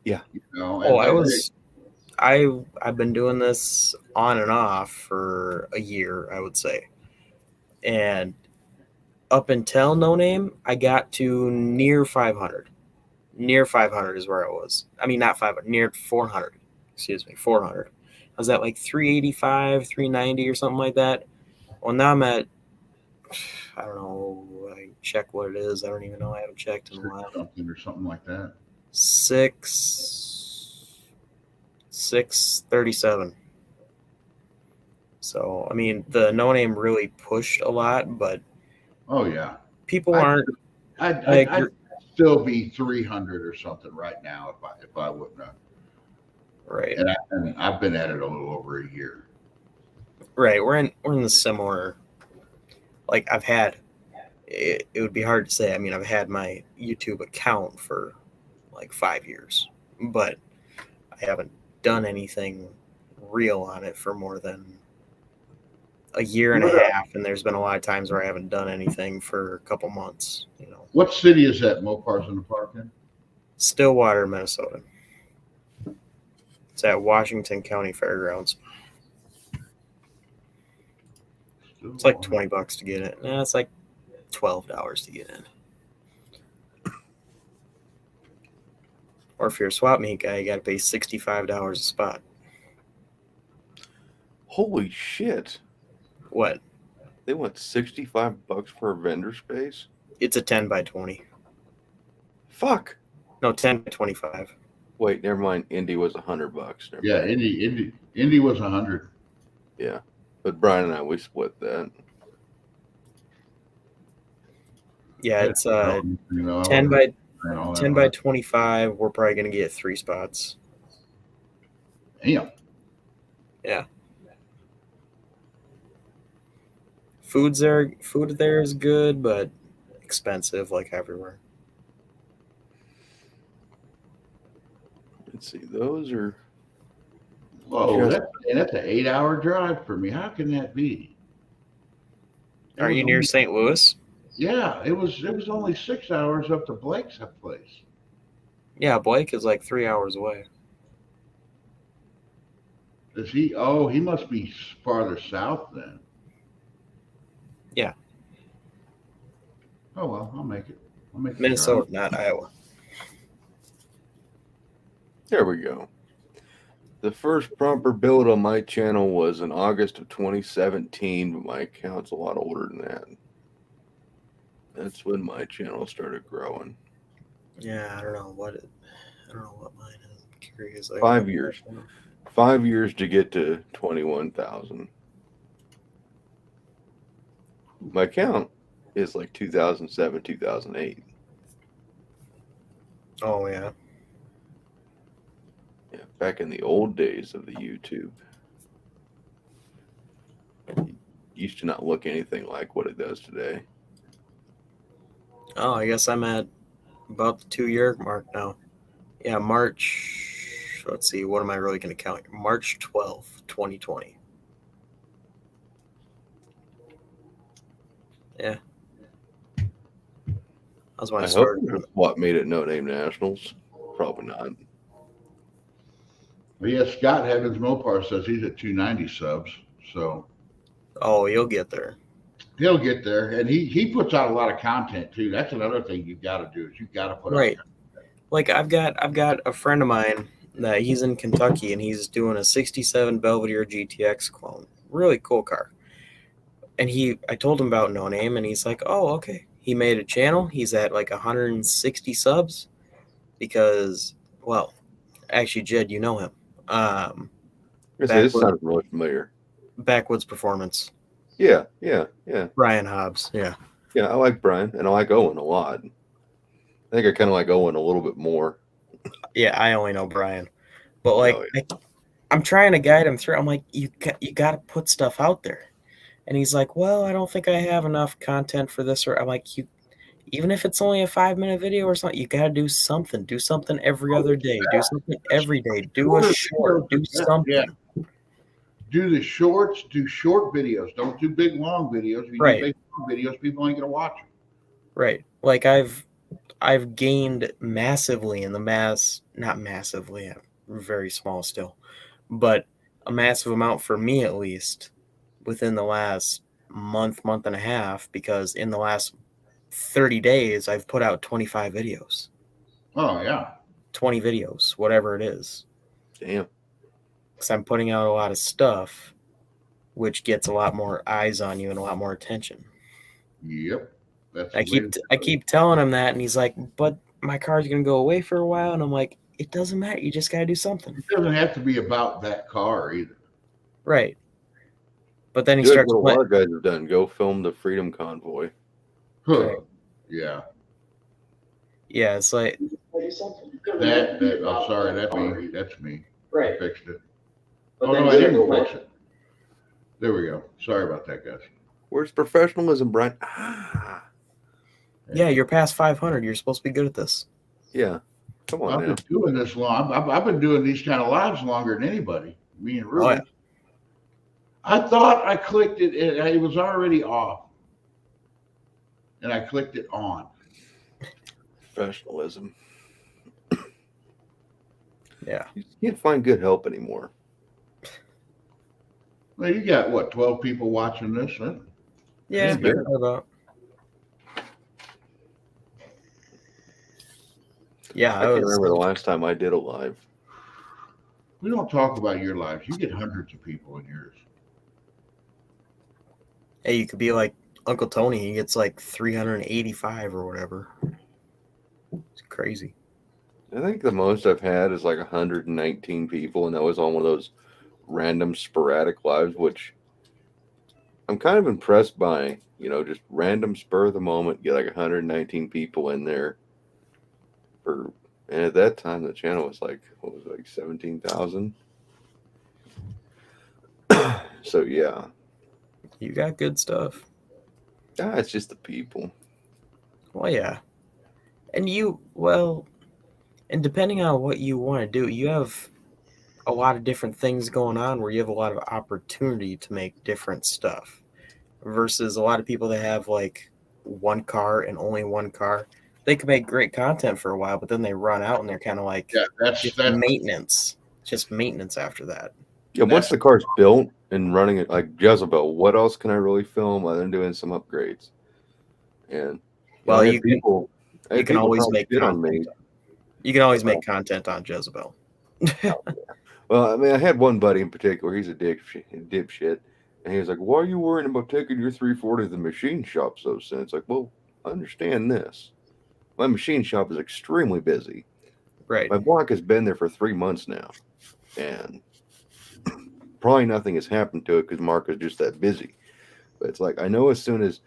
Yeah, you know. I've been doing this on and off for a year, I would say. And up until No Name, I got to near 500. Near 500 is where I was. I mean, not 500, near 400. Excuse me, 400. I was at like 385, 390 or something like that. Well, now I'm at, I don't know, like check what it is. I don't even know. I haven't checked in a while. Something or something like that. 637. So I mean, the no name really pushed a lot, but oh yeah, people aren't. I'd still be 300 or something right now if I wouldn't have. Right. And I've been at it a little over a year. Right. We're in the similar. Like I've had. It would be hard to say. I mean, I've had my YouTube account for like 5 years, but I haven't done anything real on it for more than a year and a half, and there's been a lot of times where I haven't done anything for a couple months. What city is that Mopar's in the park in? Stillwater, Minnesota. It's at Washington County Fairgrounds. It's like $20 to get it. It's like $12 to get in. Or if you're a swap meet guy, you got to pay $65 a spot. Holy shit! What? They want $65 for a vendor space? It's a 10 by 20. Fuck. No, 10 by 25. Wait, never mind. Indy was $100. Yeah, Indy was 100. Yeah, but Brian and I, we split that. Yeah, it's 10 by 25. We're probably gonna get 3 spots. Damn. Yeah. Food there is good, but expensive like everywhere. Let's see, those are. Whoa, that's an 8-hour drive for me. How can that be? Are you near St. Louis? Yeah, it was only 6 hours up to Blake's place. Yeah, Blake is like 3 hours away. Is he? Oh, he must be farther south then. Yeah. Oh well, I'll make it. Minnesota, not Iowa. There we go. The first proper build on my channel was in August of 2017, but my account's a lot older than that. That's when my channel started growing. Yeah, I don't know what mine is. I'm curious. 5 years. 5 years to get to 21,000. My account is like 2007, 2008. Oh yeah. Yeah, back in the old days of the YouTube. It used to not look anything like what it does today. Oh, I guess I'm at about the 2-year mark now. Yeah, March. Let's see. What am I really going to count? March 12th, 2020. Yeah. That's when I started. What made it No Name Nationals? Probably not. Well, yeah, Scott Heavens Mopar says he's at 290 subs. So. Oh, you'll get there. He'll get there, and he puts out a lot of content too. That's another thing you've got to do is you've got to put right. out. Like I've got a friend of mine that he's in Kentucky and he's doing a 67 Belvedere GTX clone. Really cool car. And I told him about No Name and he's like, "Oh, okay." He made a channel. He's at like 160 subs because, well, actually, Jed, you know him. This sounds really familiar. Backwoods Performance. Yeah. Brian Hobbs, yeah. Yeah, I like Brian, and I like Owen a lot. I think I kind of like Owen a little bit more. Yeah, I only know Brian. But, like, I'm trying to guide him through. I'm like, you got to put stuff out there. And he's like, well, I don't think I have enough content for this. Or I'm like, even if it's only a 5-minute video or something, you got to do something. Do something every other day. Do something every day. Do a short. Do something. Yeah. Do the shorts. Do short videos. Don't do big long videos. If you do big long videos, people ain't gonna watch them. Right. Like I've gained massively in the not massively, I'm very small still, but a massive amount for me at least within the last month and a half, because in the last 30 days I've put out 25 videos. Oh yeah. 20 videos, whatever it is. Damn. Because I'm putting out a lot of stuff, which gets a lot more eyes on you and a lot more attention. Yep. That's I keep telling him that, and he's like, "But my car's gonna go away for a while," and I'm like, "It doesn't matter. You just gotta do something." It doesn't have to be about that car either. Right. But then he Good, starts. what a lot of guys have done. Go film the Freedom Convoy. Right. Yeah. Yeah, it's like that. I'm sorry. That's me. Right. I fixed it. But Oh then no, I you didn't go fix it. There we go. Sorry about that, guys. Where's professionalism, Brian? yeah, you're past 500. You're supposed to be good at this. Yeah. Come on I've now. been doing this long. I've been doing these kind of lives longer than anybody. Me and Ruben. Oh, yeah. I thought I clicked it and it was already off. And I clicked it on. Professionalism. Yeah. You can't find good help anymore. Well, you got what, 12 people watching this? Huh? Yeah, about. Yeah, I can't remember the last time I did a live. We don't talk about your lives. You get hundreds of people in yours. Hey, you could be like Uncle Tony. He gets like 385 or whatever. It's crazy. I think the most I've had is like 119 people, and that was on one of those random sporadic lives, which I'm kind of impressed by. You know, just random spur of the moment, get like 119 people in there. And at that time, the channel was like, what was it, like 17,000? So yeah, You got good stuff. it's just the people. Well, yeah, and and depending on what you want to do, you have a lot of different things going on where you have a lot of opportunity to make different stuff versus a lot of people that have like one car and only one car. They can make great content for a while, but then they run out and they're kind of like just maintenance after that. Yeah, once the car's built and running it like Jezebel, what else can I really film other than doing some upgrades? And well, you can always make content on me. You can always make content on Jezebel. Well, I mean, I had one buddy in particular. He's a dipshit, and he was like, "Why are you worrying about taking your 340 to the machine shop so soon?" It's like, well, understand this. My machine shop is extremely busy. Right. My block has been there for 3 months now, and probably nothing has happened to it because Mark is just that busy. But it's like, I know as soon as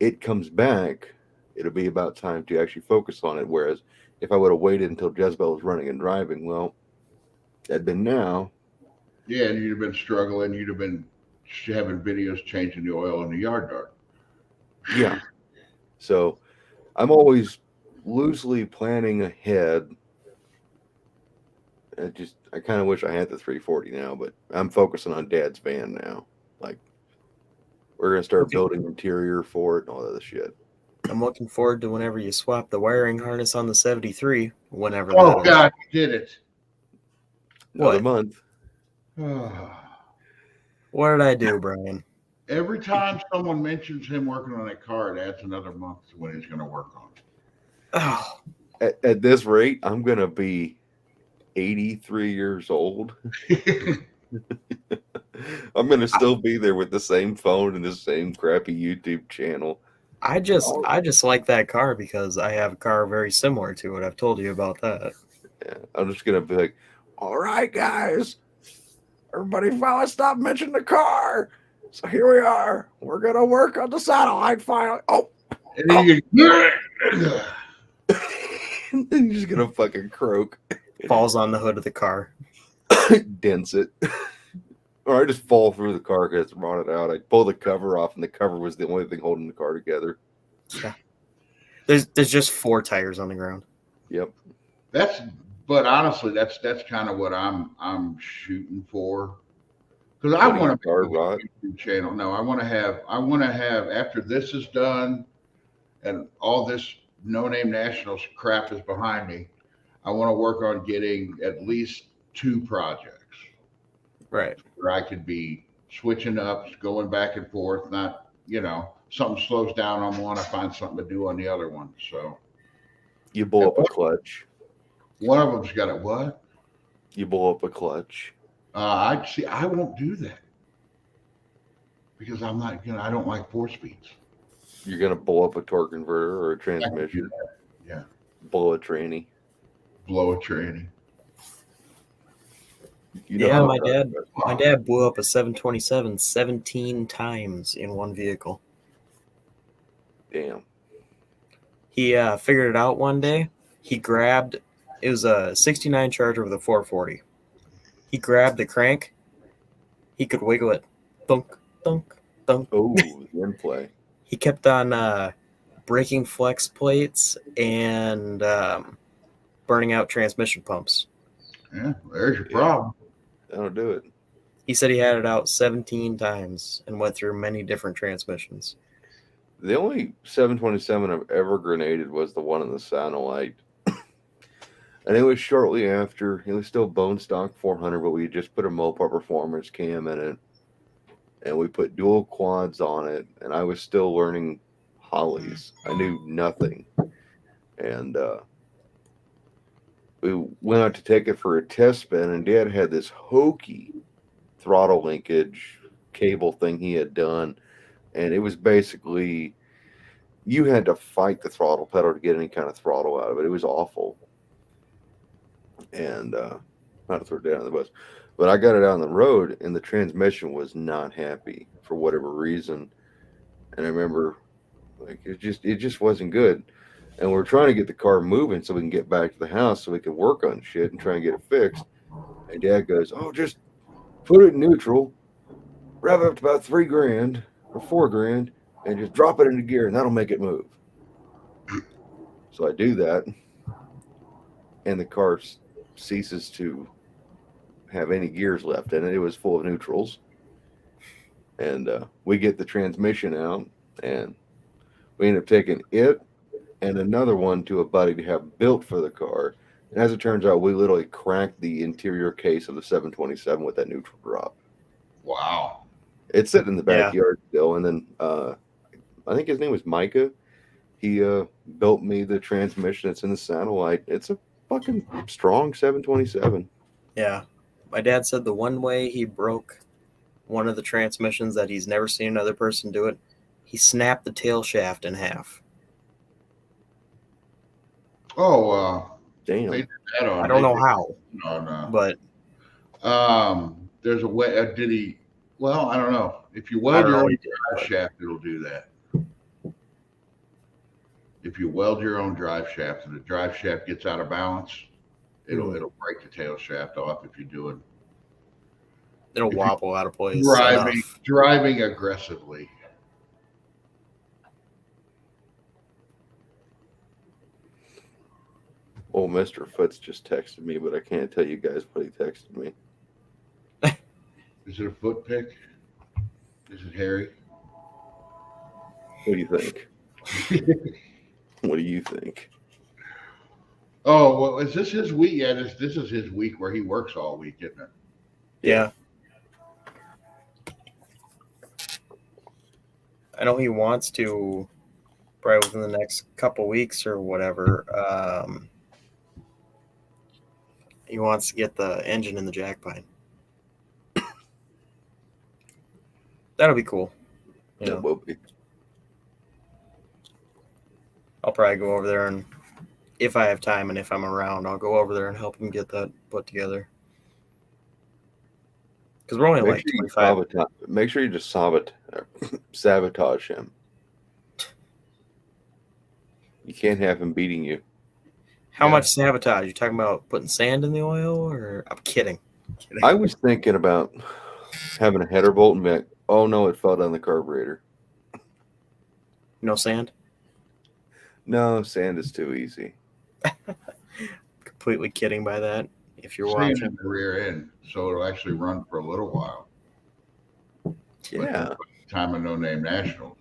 it comes back, it'll be about time to actually focus on it. Whereas if I would have waited until Jezebel was running and driving, well, that'd been now. Yeah, and you'd have been struggling. You'd have been having videos changing the oil in the yard dart. Yeah. So I'm always loosely planning ahead. I kind of wish I had the 340 now, but I'm focusing on Dad's van now. Like, we're going to start building interior for it and all that other shit. I'm looking forward to whenever you swap the wiring harness on the 73, whenever Oh, God, you did it. Another month. What did I do, Brian? Every time someone mentions him working on a car, it adds another month to when he's going to work on it. Oh. At this rate, I'm going to be 83 years old. I'm going to still be there with the same phone and the same crappy YouTube channel. I just like that car because I have a car very similar to it. I've told you about that. Yeah, I'm just going to be like, all right, guys, everybody finally stop mentioning the car. So here we are. We're going to work on the satellite finally. Oh. And then you and then you're just going to fucking croak. Falls on the hood of the car. Dents it. Or I just fall through the car because it's rotted out. I pull the cover off, and the cover was the only thing holding the car together. Yeah. There's just 4 tires on the ground. Yep. But honestly, that's kind of what I'm shooting for. Because I want to make a YouTube channel. No, I want to have after this is done, and all this no-name nationals crap is behind me. I want to work on getting at least 2 projects. Right. Where I could be switching up, going back and forth, not, something slows down on one, I find something to do on the other one. So you blow up a clutch. One of them's got a what? You blow up a clutch. I won't do that because I'm not, I don't like 4-speeds. you're gonna blow up a torque converter or a transmission. Yeah. Blow a tranny. Blow a tranny. Yeah, my dad blew up a 727 17 times in one vehicle. Damn. He figured it out one day. It was a 69 Charger with a 440. He grabbed the crank. He could wiggle it. Thunk, thunk, thunk. Oh, the in-play. He kept on breaking flex plates and burning out transmission pumps. Yeah, there's your problem. That'll do it. He said he had it out 17 times and went through many different transmissions. The only 727 I've ever grenaded was the one in the Satellite. And it was shortly after. It was still bone stock 400, but we just put a Mopar Performance cam in it. And we put dual quads on it. And I was still learning Hollies. I knew nothing. And we went out to take it for a test spin. And Dad had this hokey throttle linkage cable thing he had done. And it was basically, you had to fight the throttle pedal to get any kind of throttle out of it. It was awful. And not to throw it down the bus, but I got it out on the road, and the transmission was not happy for whatever reason. And I remember, like, it just wasn't good. And we're trying to get the car moving so we can get back to the house so we can work on shit and try and get it fixed. And Dad goes, "Oh, just put it in neutral, rev up to about $3,000 or $4,000, and just drop it into gear, and that'll make it move." So I do that, and the car ceases to have any gears left in it. It was full of neutrals. And we get the transmission out, and we end up taking it and another one to a buddy to have built for the car. And as it turns out, we literally cracked the interior case of the 727 with that neutral drop. Wow. It's sitting in the backyard still. And then I think his name was Micah. He built me the transmission that's in the Satellite. It's a fucking strong 727. Yeah. My dad said the one way he broke one of the transmissions that he's never seen another person do it, he snapped the tail shaft in half. Oh, damn. They did that on, I don't know how. But there's a way. Did he? Well, I don't know. If you weld your own drive shaft, it'll do that. If you weld your own drive shaft and the drive shaft gets out of balance, it'll break the tail shaft off if you do it. It'll wobble out of place. Driving aggressively. Oh, Mr. Foots just texted me, but I can't tell you guys what he texted me. Is it a foot pick? Is it Harry? What do you think? What do you think? Oh, well, is this his week? Yeah, this is his week where he works all week, isn't it? Yeah. I know he wants to, probably within the next couple weeks or whatever, he wants to get the engine in the jack pine. That'll be cool. That will be. I'll probably go over there, and if I have time and if I'm around, I'll go over there and help him get that put together. Because we're only like 25. Make sure you just sabotage him. You can't have him beating you. How much sabotage? You talking about putting sand in the oil, or I'm kidding. I was thinking about having a header bolt and be like, oh no, it fell down the carburetor. No sand? No, sand is too easy. Completely kidding by that. If you're sand watching in the rear end, so it'll actually run for a little while. Yeah. Time of No Name Nationals.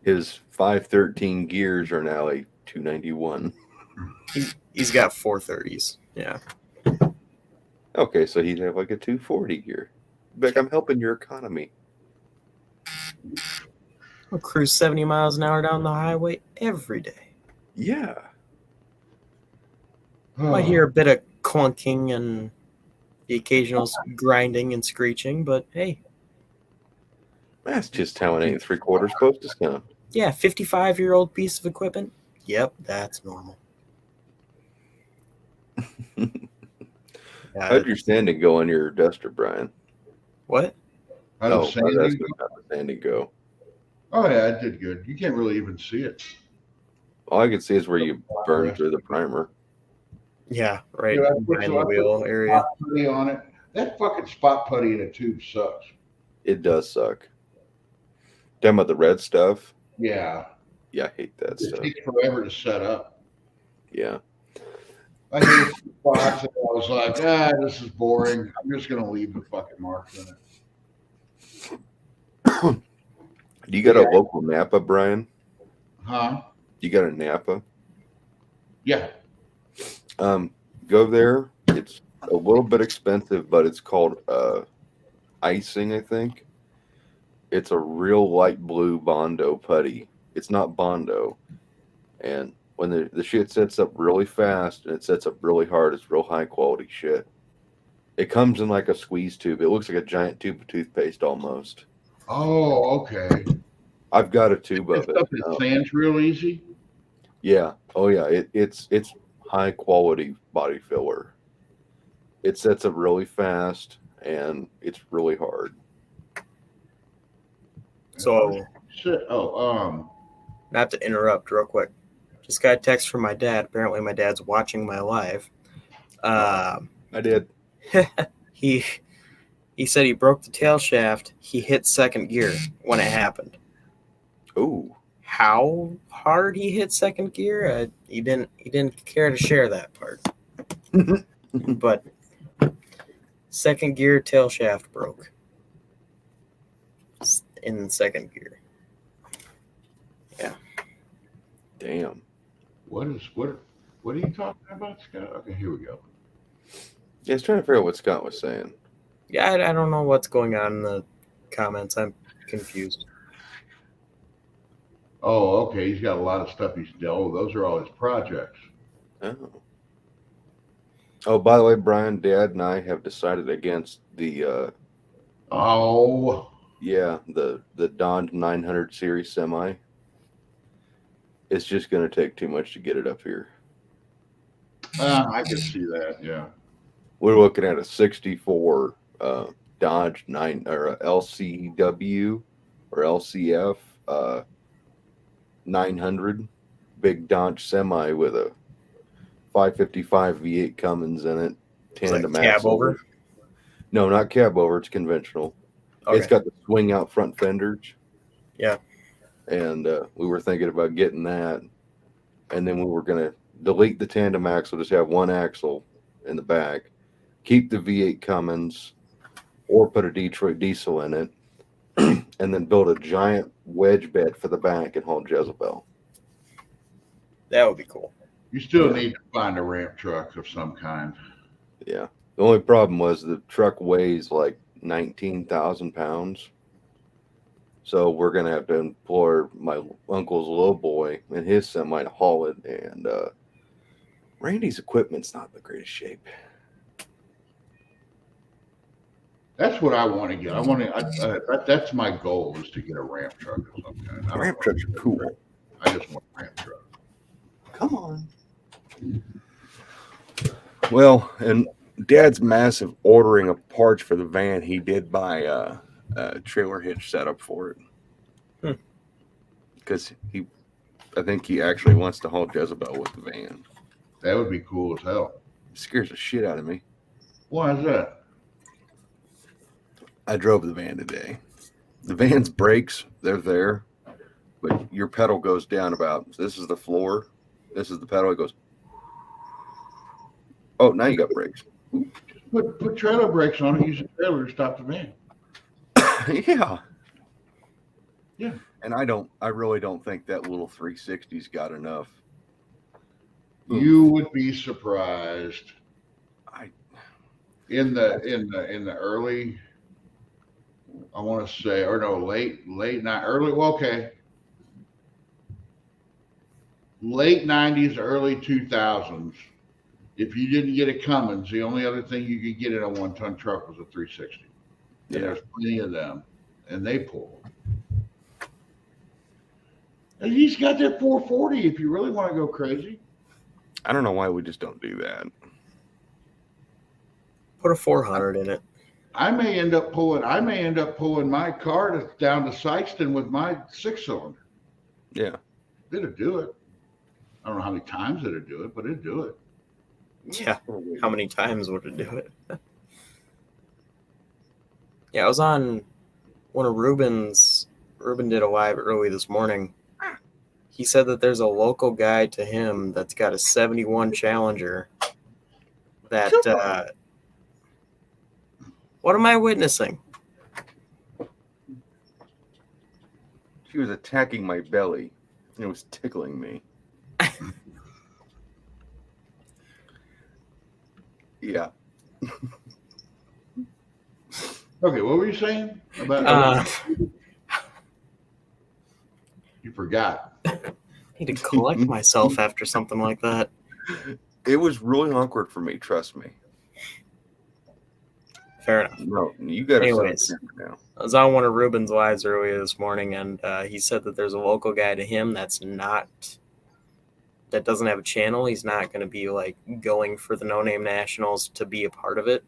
His 513 gears are now a 291. He's got 430s. Yeah. Okay, so he'd have like a 240 gear. Like, I'm helping your economy. I'll cruise 70 miles an hour down the highway every day. Yeah. Might hear a bit of clunking and the occasional grinding and screeching, but hey. That's just how an 8 3/4 supposed to sound. Yeah, 55-year-old piece of equipment. Yep, that's normal. How'd your sanding go on your Duster, Brian? What? How did sanding go? Oh yeah, it did good. You can't really even see it. All I can see is where you burned through the primer. Yeah, right. Behind the wheel area. Putty on it. That fucking spot putty in a tube sucks. It does suck. Talking about the red stuff? Yeah. Yeah, I hate that stuff. It takes forever to set up. Yeah. I hit spots and I was like, this is boring. I'm just gonna leave the fucking marks in it. Do you got a local Napa, Brian? Huh? You got a Napa? Yeah. Go there. It's a little bit expensive, but it's called icing, I think. It's a real light blue Bondo putty. It's not Bondo. And when the shit sets up really fast and it sets up really hard, it's real high quality shit. It comes in like a squeeze tube. It looks like a giant tube of toothpaste almost. Oh, okay. I've got a tube of it. It sands real easy. Yeah. Oh yeah. It's high quality body filler. It sets up really fast and it's really hard. So, not to interrupt real quick. Just got a text from my dad. Apparently my dad's watching my live. I did. He said he broke the tail shaft. He hit second gear when it happened. Ooh. How hard he hit second gear? He didn't care to share that part. But second gear tail shaft broke in second gear. Yeah. Damn. What are you talking about, Scott? Okay, here we go. Yeah, I was trying to figure out what Scott was saying. Yeah, I don't know what's going on in the comments. I'm confused. Oh, okay. He's got a lot of stuff he's done. Oh, those are all his projects. Oh, by the way, Brian, Dad, and I have decided against the the Dodge 900 series semi. It's just going to take too much to get it up here. I can see that. Yeah. We're looking at a 64 Dodge 9 or a LCW or LCF 900 big Dodge semi with a 555 V8 Cummins in it. Tandem cab over? No, not cab over. It's conventional. Okay. It's got the swing out front fenders. Yeah. And we were thinking about getting that. And then we were going to delete the tandem axle, just have one axle in the back, keep the V8 Cummins, or put a Detroit diesel in it, and then build a giant wedge bed for the back and haul Jezebel. That would be cool. You still need to find a ramp truck of some kind. Yeah. The only problem was the truck weighs like 19,000 pounds. So we're going to have to employ my uncle's little boy and his semi to haul it. And Randy's equipment's not in the greatest shape. That's what I want to get. That's my goal, is to get a ramp truck of some kind. Ramp trucks are cool. I just want a ramp truck. Come on. Well, and Dad's massive ordering of parts for the van. He did buy a trailer hitch setup for it. Because I think he actually wants to haul Jezebel with the van. That would be cool as hell. It scares the shit out of me. Why is that? I drove the van today. The van's brakes, they're there, but your pedal goes down about, this is the floor, this is the pedal, it goes, oh, now you got brakes. Put trailer brakes on it, use a trailer to stop the van. Yeah. Yeah. And I really don't think that little 360's got enough. You would be surprised. In the early, I want to say, or no, late late 90s, early 2000s. If you didn't get a Cummins, the only other thing you could get in a 1-ton truck was a 360. And there's plenty of them, and they pull. And he's got that 440 if you really want to go crazy. I don't know why we just don't do that. Put a 400 in it. I may end up pulling my car down to Sykeston with my 6-cylinder. Yeah. It'll do it. I don't know how many times it'll do it, but it'll do it. Yeah. How many times would it do it? Yeah, I was on one of Ruben did a live early this morning. He said that there's a local guy to him that's got a 71 Challenger that what am I witnessing? She was attacking my belly. It was tickling me. Yeah. Okay, what were you saying about? You forgot. I need to collect myself after something like that. It was really awkward for me. Trust me. Fair enough. No, you got to. Anyways, now. I was on one of Ruben's lives earlier this morning, and he said that there's a local guy to him that doesn't have a channel. He's not going to be like going for the No Name Nationals to be a part of it,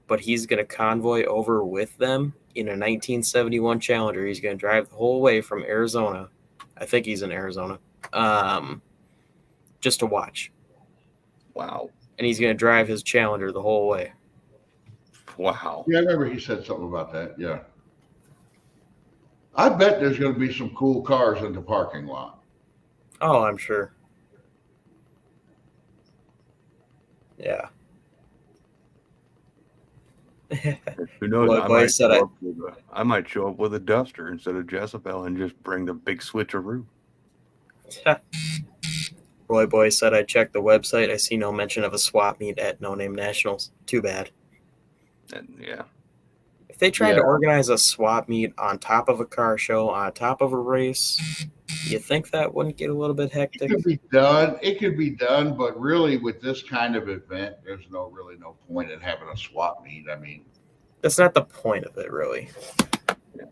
but he's going to convoy over with them in a 1971 Challenger. He's going to drive the whole way from Arizona. I think he's in Arizona, just to watch. Wow. And he's going to drive his Challenger the whole way. Wow. Yeah, I remember he said something about that. Yeah. I bet there's going to be some cool cars in the parking lot. Oh, I'm sure. Yeah. Who knows? Well, I might show up with a Duster instead of Jezebel and just bring the big switcheroo. Roy Boy said I checked the website. I see no mention of a swap meet at No Name Nationals. Too bad. And yeah. If they tried to organize a swap meet on top of a car show, on top of a race, you think that wouldn't get a little bit hectic? It could be done, but really with this kind of event, there's really no point in having a swap meet. I mean, that's not the point of it, really.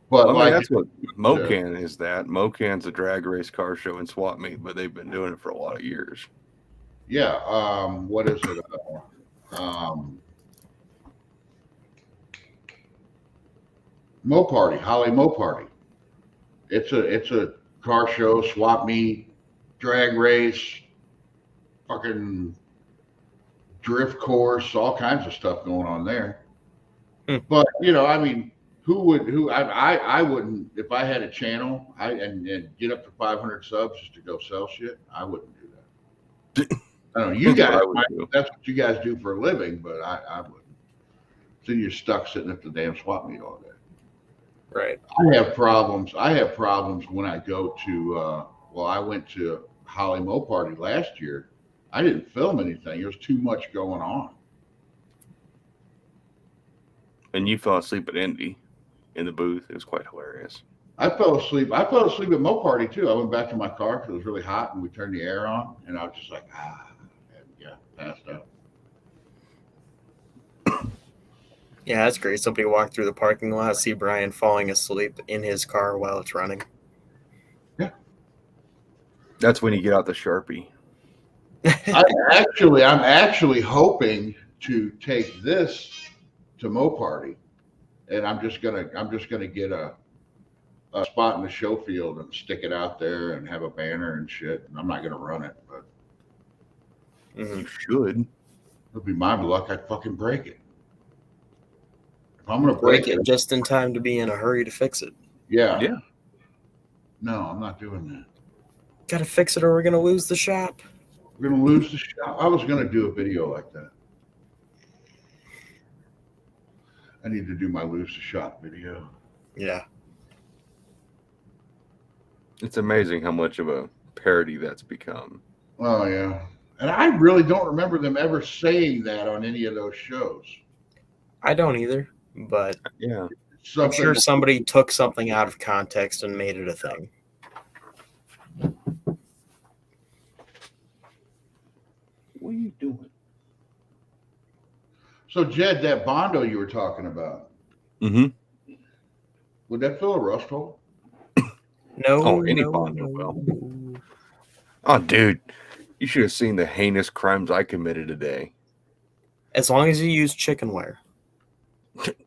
But that's what Mocan is. That Mocan's a drag race car show and swap meet, but they've been doing it for a lot of years. Yeah. What is it? Mopar, Holly Mopar. It's a car show, swap meet, drag race, fucking drift course, all kinds of stuff going on there. But I mean, I wouldn't, if I had a channel and get up to 500 subs just to go sell shit, I wouldn't do that. I don't know, you guys, that's what you guys do for a living, but I wouldn't. So you're stuck sitting at the damn swap meet all day. Right. I have problems when I go to, I went to Holly Mopar last year. I didn't film anything. There was too much going on. And you fell asleep at Indy in the booth. It was quite hilarious. I fell asleep at Mopar too. I went back to my car because it was really hot and we turned the air on and I was just like, passed out. Yeah, that's great. Somebody walked through the parking lot, see Brian falling asleep in his car while it's running. Yeah. That's when you get out the Sharpie. I'm actually hoping to take this to Mopar, and I'm just gonna get a spot in the show field and stick it out there and have a banner and shit. And I'm not gonna run it, but you should. It'll be my luck. I'd fucking break it. I'm gonna break it just in time to be in a hurry to fix it. Yeah. No, I'm not doing that. Gotta fix it or we're gonna lose the shop. We're gonna lose the shop. I was gonna do a video like that. I need to do my lose the shop video. Yeah. It's amazing how much of a parody that's become. Oh yeah. And I really don't remember them ever saying that on any of those shows. I don't either. But yeah, I'm sure somebody took something out of context and made it a thing. What are you doing? So, Jed, that Bondo you were talking about, would that fill a rust hole? No. Oh, any Honda will. Oh, dude, you should have seen the heinous crimes I committed today. As long as you use chicken wire.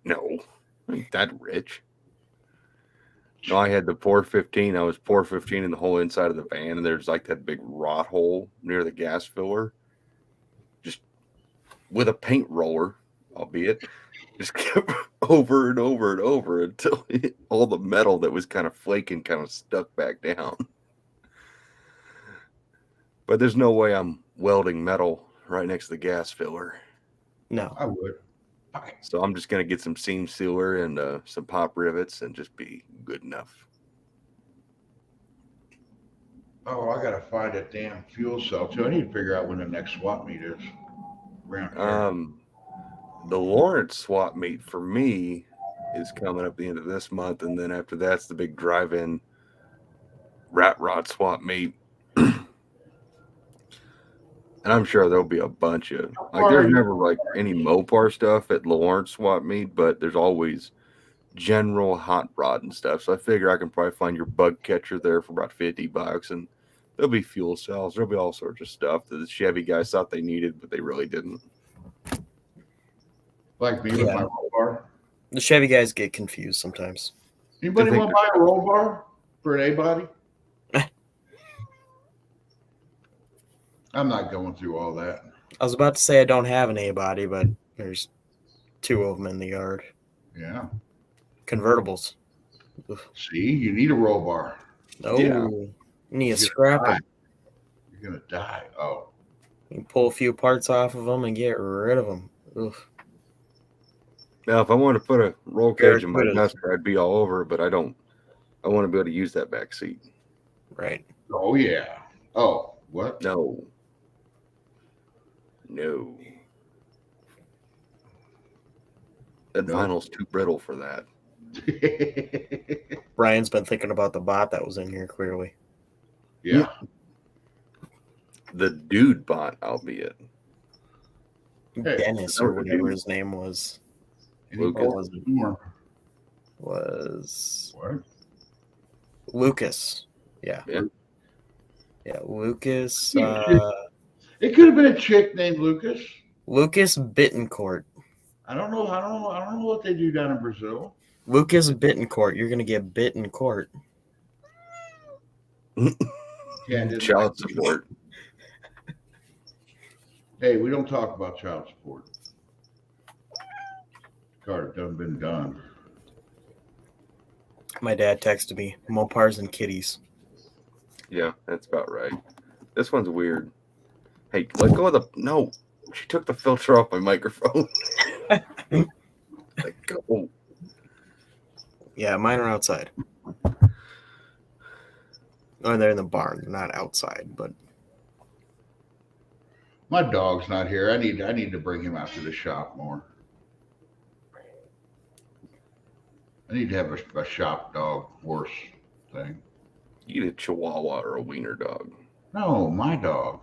No, I ain't that rich. No, I had the 415. I was 415 in the whole inside of the van, and there's like that big rot hole near the gas filler. Just with a paint roller, albeit, just kept over and over and over until all the metal that was kind of flaking kind of stuck back down. But there's no way I'm welding metal right next to the gas filler. No. I would. So I'm just going to get some seam sealer and some pop rivets and just be good enough. Oh, I gotta find a damn fuel cell too. I need to figure out when the next swap meet is. Around here. The Lawrence swap meet for me is coming up the end of this month, and then after that's the big drive-in rat rod swap meet. And I'm sure there'll be a bunch of like there's never like any Mopar stuff at Lawrence swap meet, but there's always general hot rod and stuff. So I figure I can probably find your bug catcher there for about $50, and there'll be fuel cells. There'll be all sorts of stuff that the Chevy guys thought they needed, but they really didn't. Like me with my roll bar. The Chevy guys get confused sometimes. Anybody want to buy a roll bar for an A-body? I'm not going through all that. I was about to say I don't have an A-body, but there's 2 of them in the yard. Yeah. Convertibles. See, you need a roll bar. No. Yeah. You need a scrapper. You're going to die. Oh. You can pull a few parts off of them and get rid of them. Oof. Now, if I want to put a roll cage in my Duster, I'd be all over it, but I don't. I want to be able to use that back seat. Right. Oh, yeah. Oh, what? No. That vinyl's too brittle for that. Brian's been thinking about the bot that was in here, clearly. Yeah. The dude bot, albeit. Dennis, or whatever his name was. Lucas. Was what? Lucas. Yeah. Lucas. It could have been a chick named Lucas. Lucas Bittencourt. I don't know what they do down in Brazil. Lucas Bittencourt. You're gonna get bit in court. Child support. Hey, we don't talk about child support. Card done been done. My dad texted me, Mopars and kitties. Yeah, that's about right. This one's weird. Hey, let go of the... No, she took the filter off my microphone. Let go. Yeah, mine are outside. Oh, they're in the barn. They're not outside, but... My dog's not here. I need to bring him out to the shop more. I need to have a shop dog horse thing. You need a Chihuahua or a wiener dog. No, my dog.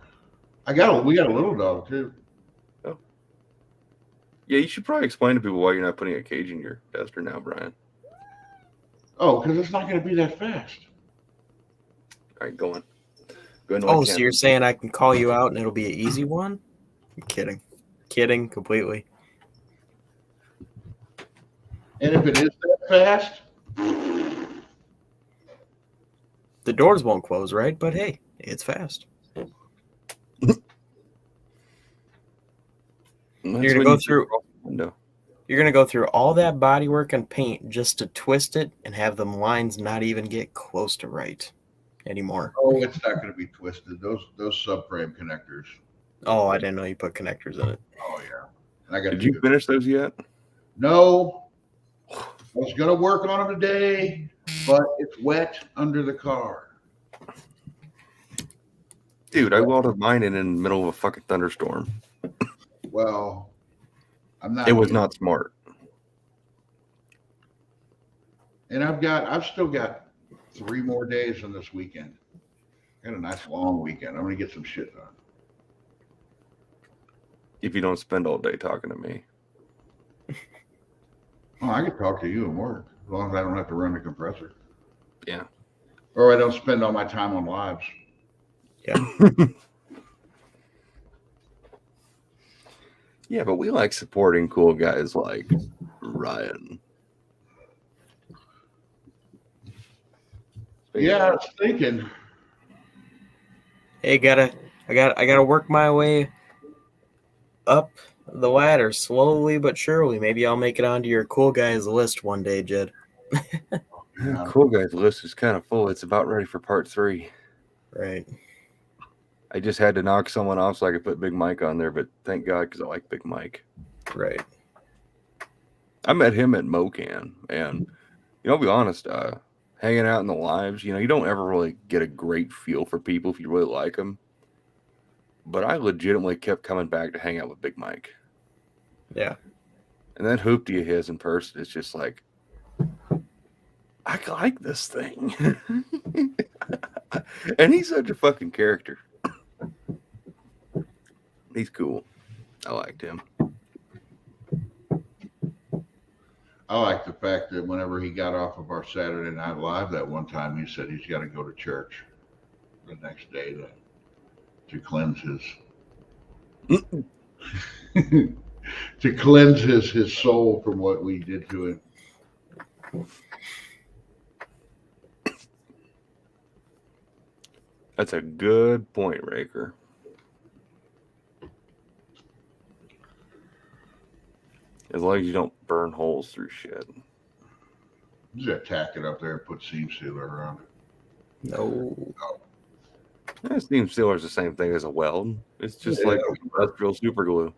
We got a little dog too. Oh. Yeah, you should probably explain to people why you're not putting a cage in your Duster now, Brian. Oh, because it's not going to be that fast. All right, go on. Oh, so you're saying I can call you out and it'll be an easy one? I'm kidding. Kidding completely. And if it is that fast, the doors won't close, right? But hey, it's fast. You're gonna go through. No. You're gonna go through all that bodywork and paint just to twist it and have them lines not even get close to right anymore. Oh, it's not going to be twisted. Those subframe connectors. Oh, I didn't know you put connectors in it. Oh yeah. And Did you finish those yet? No. I was going to work on them today, but it's wet under the car. Dude, I welded mine in the middle of a fucking thunderstorm. Well, I'm not. It was not smart. And I've still got 3 more days on this weekend. Got a nice long weekend. I'm going to get some shit done. If you don't spend all day talking to me. Oh, I can talk to you and work as long as I don't have to run the compressor. Yeah. Or I don't spend all my time on lives. Yeah. Yeah, but we like supporting cool guys like Ryan. Yeah, I was thinking. Hey, I gotta work my way up the ladder slowly but surely. Maybe I'll make it onto your cool guys list one day, Jed. Yeah, cool guys list is kind of full. It's about ready for part 3. Right. I just had to knock someone off so I could put Big Mike on there, but thank God, because I like Big Mike. Right. I met him at MoCan, and I'll be honest, hanging out in the lives, you don't ever really get a great feel for people if you really like them. But I legitimately kept coming back to hang out with Big Mike. Yeah. And that hoopty of his in person is just like, I like this thing. And he's such a fucking character. He's cool. I liked him. I like the fact that whenever he got off of our Saturday Night Live that one time, he said he's got to go to church the next day to cleanse his soul from what we did to him. That's a good point, Raker. As long as you don't burn holes through shit. Just tack it up there and put seam sealer around it. No. Seam sealer is the same thing as a weld. It's just like industrial super glue.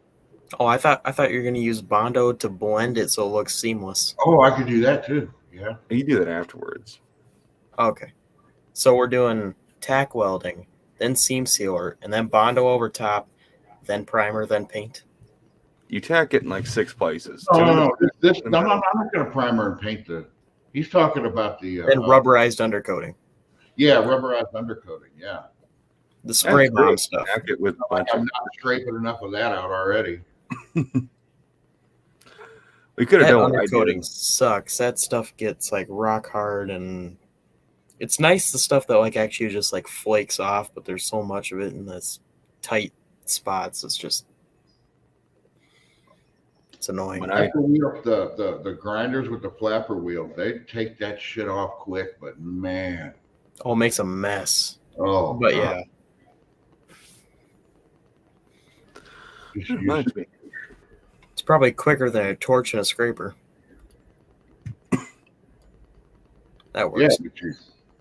Oh, I thought you were gonna use Bondo to blend it so it looks seamless. Oh, I could do that too. Yeah. You do that afterwards. Okay. So we're doing tack welding, then seam sealer, and then Bondo over top, then primer, then paint. You tack it in like 6 places. No, I'm not going to primer and paint the. He's talking about the. Then rubberized undercoating. Yeah, rubberized undercoating. Yeah. The spray bomb stuff. Tack it with I'm not scraping enough of that out already. We could have That done undercoating sucks. That stuff gets like rock hard, and it's nice the stuff that like actually just like flakes off, but there's so much of it in this tight spots. It's annoying. The grinders with the flapper wheel, they take that shit off quick, but man. Oh, it makes a mess. Oh, but God. Yeah. It's probably quicker than a torch and a scraper. That works. Yeah,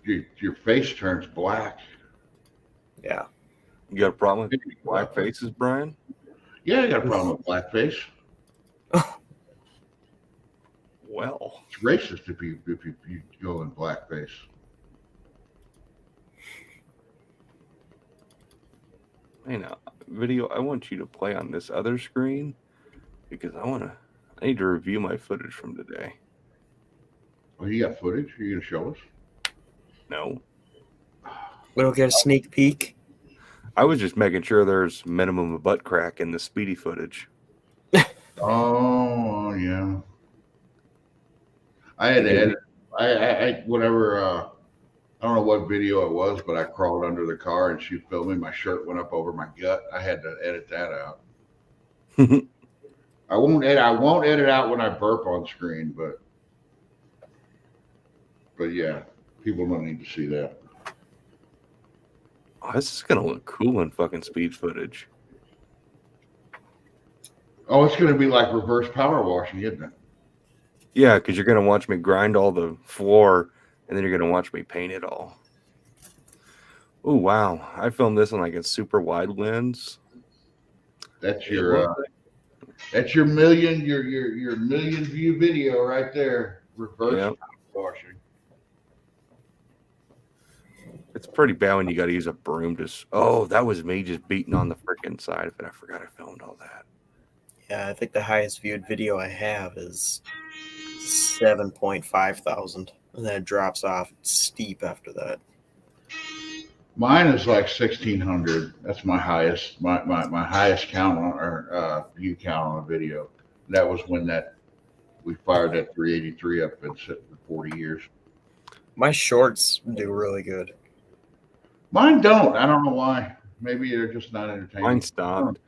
but your face turns black. Yeah. You got a problem with black faces, Brian? Yeah, I got a problem with blackface. Well, it's racist if you go in blackface. Hey, now, video, I want you to play on this other screen because I need to review my footage from today. Oh, you got footage? Are you gonna show us? No. We don't get a sneak peek. I was just making sure there's minimum of butt crack in the Speedy footage. Oh yeah. I had to edit. I whatever. I don't know what video it was, but I crawled under the car and she filmed me. My shirt went up over my gut. I had to edit that out. I won't edit out when I burp on screen, but yeah, people don't need to see that. Oh, this is gonna look cool in fucking speed footage. Oh, it's gonna be like reverse power washing, isn't it? Yeah, because you're gonna watch me grind all the floor, and then you're gonna watch me paint it all. Oh wow! I filmed this on like a super wide lens. That's your million view video right there. Reverse power washing. It's pretty bad when you got to use a broom to. Oh, that was me just beating on the freaking side of it. I forgot I filmed all that. Yeah, I think the highest viewed video I have is 7.5 thousand, and then it drops off steep after that. Mine is like 1,600. That's my highest, my highest count on or view count on a video. That was when we fired that 383 up and sitting for 40 years. My shorts do really good. Mine don't. I don't know why. Maybe they're just not entertaining. Mine stopped.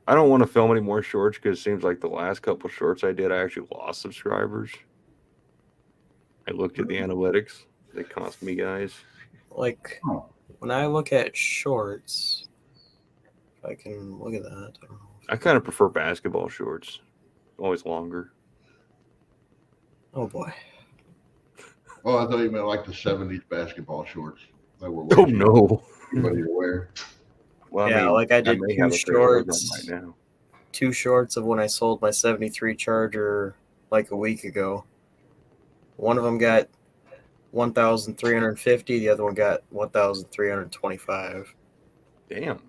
I don't want to film any more shorts because it seems like the last couple shorts I did, I actually lost subscribers. I looked at the analytics. They cost me, guys. Like, when I look at shorts, if I can look at that. I don't know. I kind of prefer basketball shorts. Always longer. Oh, boy. Oh, I thought you meant like the 70s basketball shorts that were Oh, no. Everybody to wear. Well, yeah, like I did may 2 have a pair of those shorts. right now. 2 shorts of when I sold my 73 Charger like a week ago. One of them got 1,350. The other one got 1,325. Damn.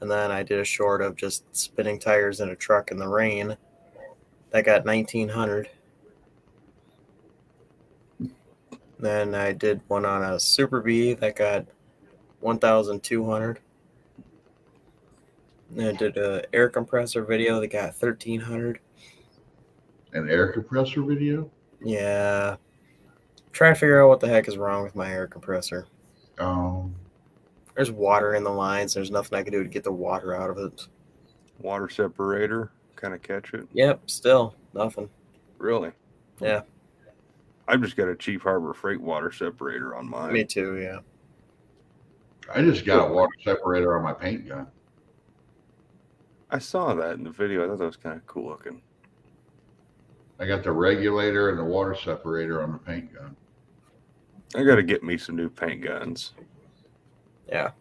And then I did a short of just spinning tires in a truck in the rain. That got 1,900. Then I did one on a Super Bee that got 1,200. Then I did an air compressor video that got 1,300. An air compressor video? Yeah. Trying to figure out what the heck is wrong with my air compressor. There's water in the lines. There's nothing I can do to get the water out of it. Water separator, kind of catch it. Yep, still nothing. Really? Yeah. I've just got a cheap Harbor Freight water separator on mine. Me too, yeah. I just got a water separator on my paint gun. I saw that in the video. I thought that was kind of cool looking. I got the regulator and the water separator on the paint gun. I got to get me some new paint guns. Yeah.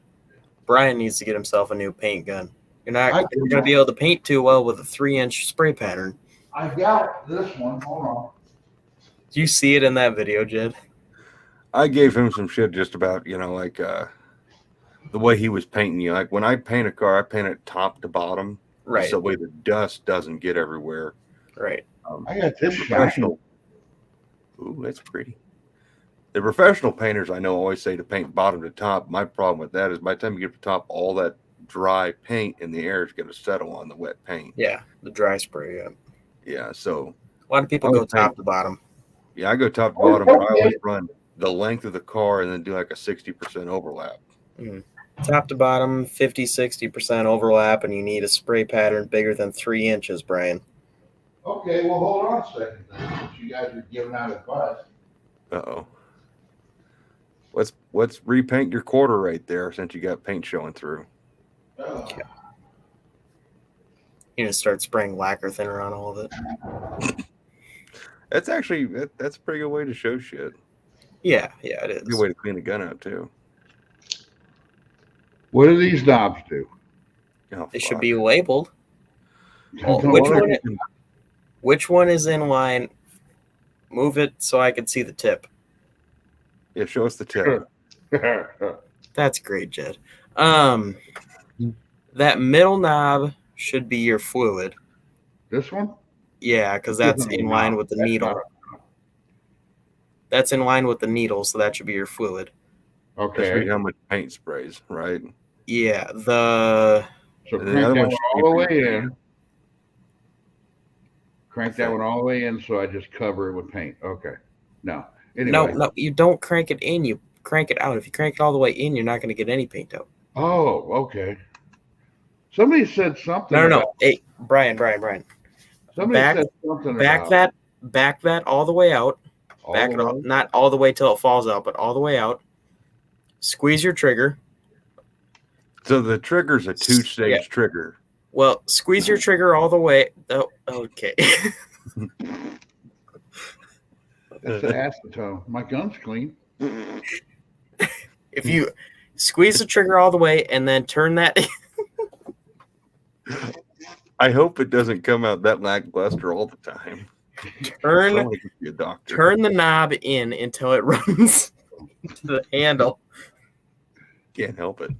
Brian needs to get himself a new paint gun. You're not going to be able to paint too well with a 3-inch spray pattern. I got this one. Hold on. Do you see it in that video, Jed? I gave him some shit just about, like the way he was painting you. Like when I paint a car, I paint it top to bottom. Right. So the way the dust doesn't get everywhere. Right. I got this professional. Ooh, that's pretty. The professional painters I know always say to paint bottom to top. My problem with that is by the time you get to the top, all that dry paint in the air is going to settle on the wet paint. Yeah, the dry spray, yeah. Yeah, so a lot of people go top to bottom. Yeah, I go top to bottom, but I always run the length of the car and then do like a 60% overlap. Top to bottom, 50-60% overlap, and you need a spray pattern bigger than 3 inches, Brian. Okay, well, hold on a second then, since you guys are giving out advice. Uh-oh. Let's repaint your quarter right there since you got paint showing through. Okay. You just start spraying lacquer thinner on all of it. That's actually that's a pretty good way to show shit. Yeah, it is. Good way to clean the gun out too. What do these knobs do? Oh, they should be labeled. Oh, which one is in line? Move it so I can see the tip. Yeah, show us the tip. That's great, Jed. That middle knob should be your fluid. This one? Yeah, because that's in line with the needle. That's in line with the needle, so that should be your fluid. Okay. How much paint sprays, right? Yeah. So crank that one all the way in. Crank that one all the way in, so I just cover it with paint. Okay. No. Anyway. No, you don't crank it in. You crank it out. If you crank it all the way in, you're not going to get any paint out. Oh, okay. Somebody said something. No. Hey, Brian. Somebody said something back that all the way out. Back it up, not all the way till it falls out, but all the way out. Squeeze your trigger. So the trigger's a 2-stage trigger. Well, squeeze your trigger all the way. Oh, okay. That's the acetone. My gun's clean. If you squeeze the trigger all the way and then turn that. I hope it doesn't come out that lackluster all the time. Turn the knob in until it runs to the handle. Can't help it.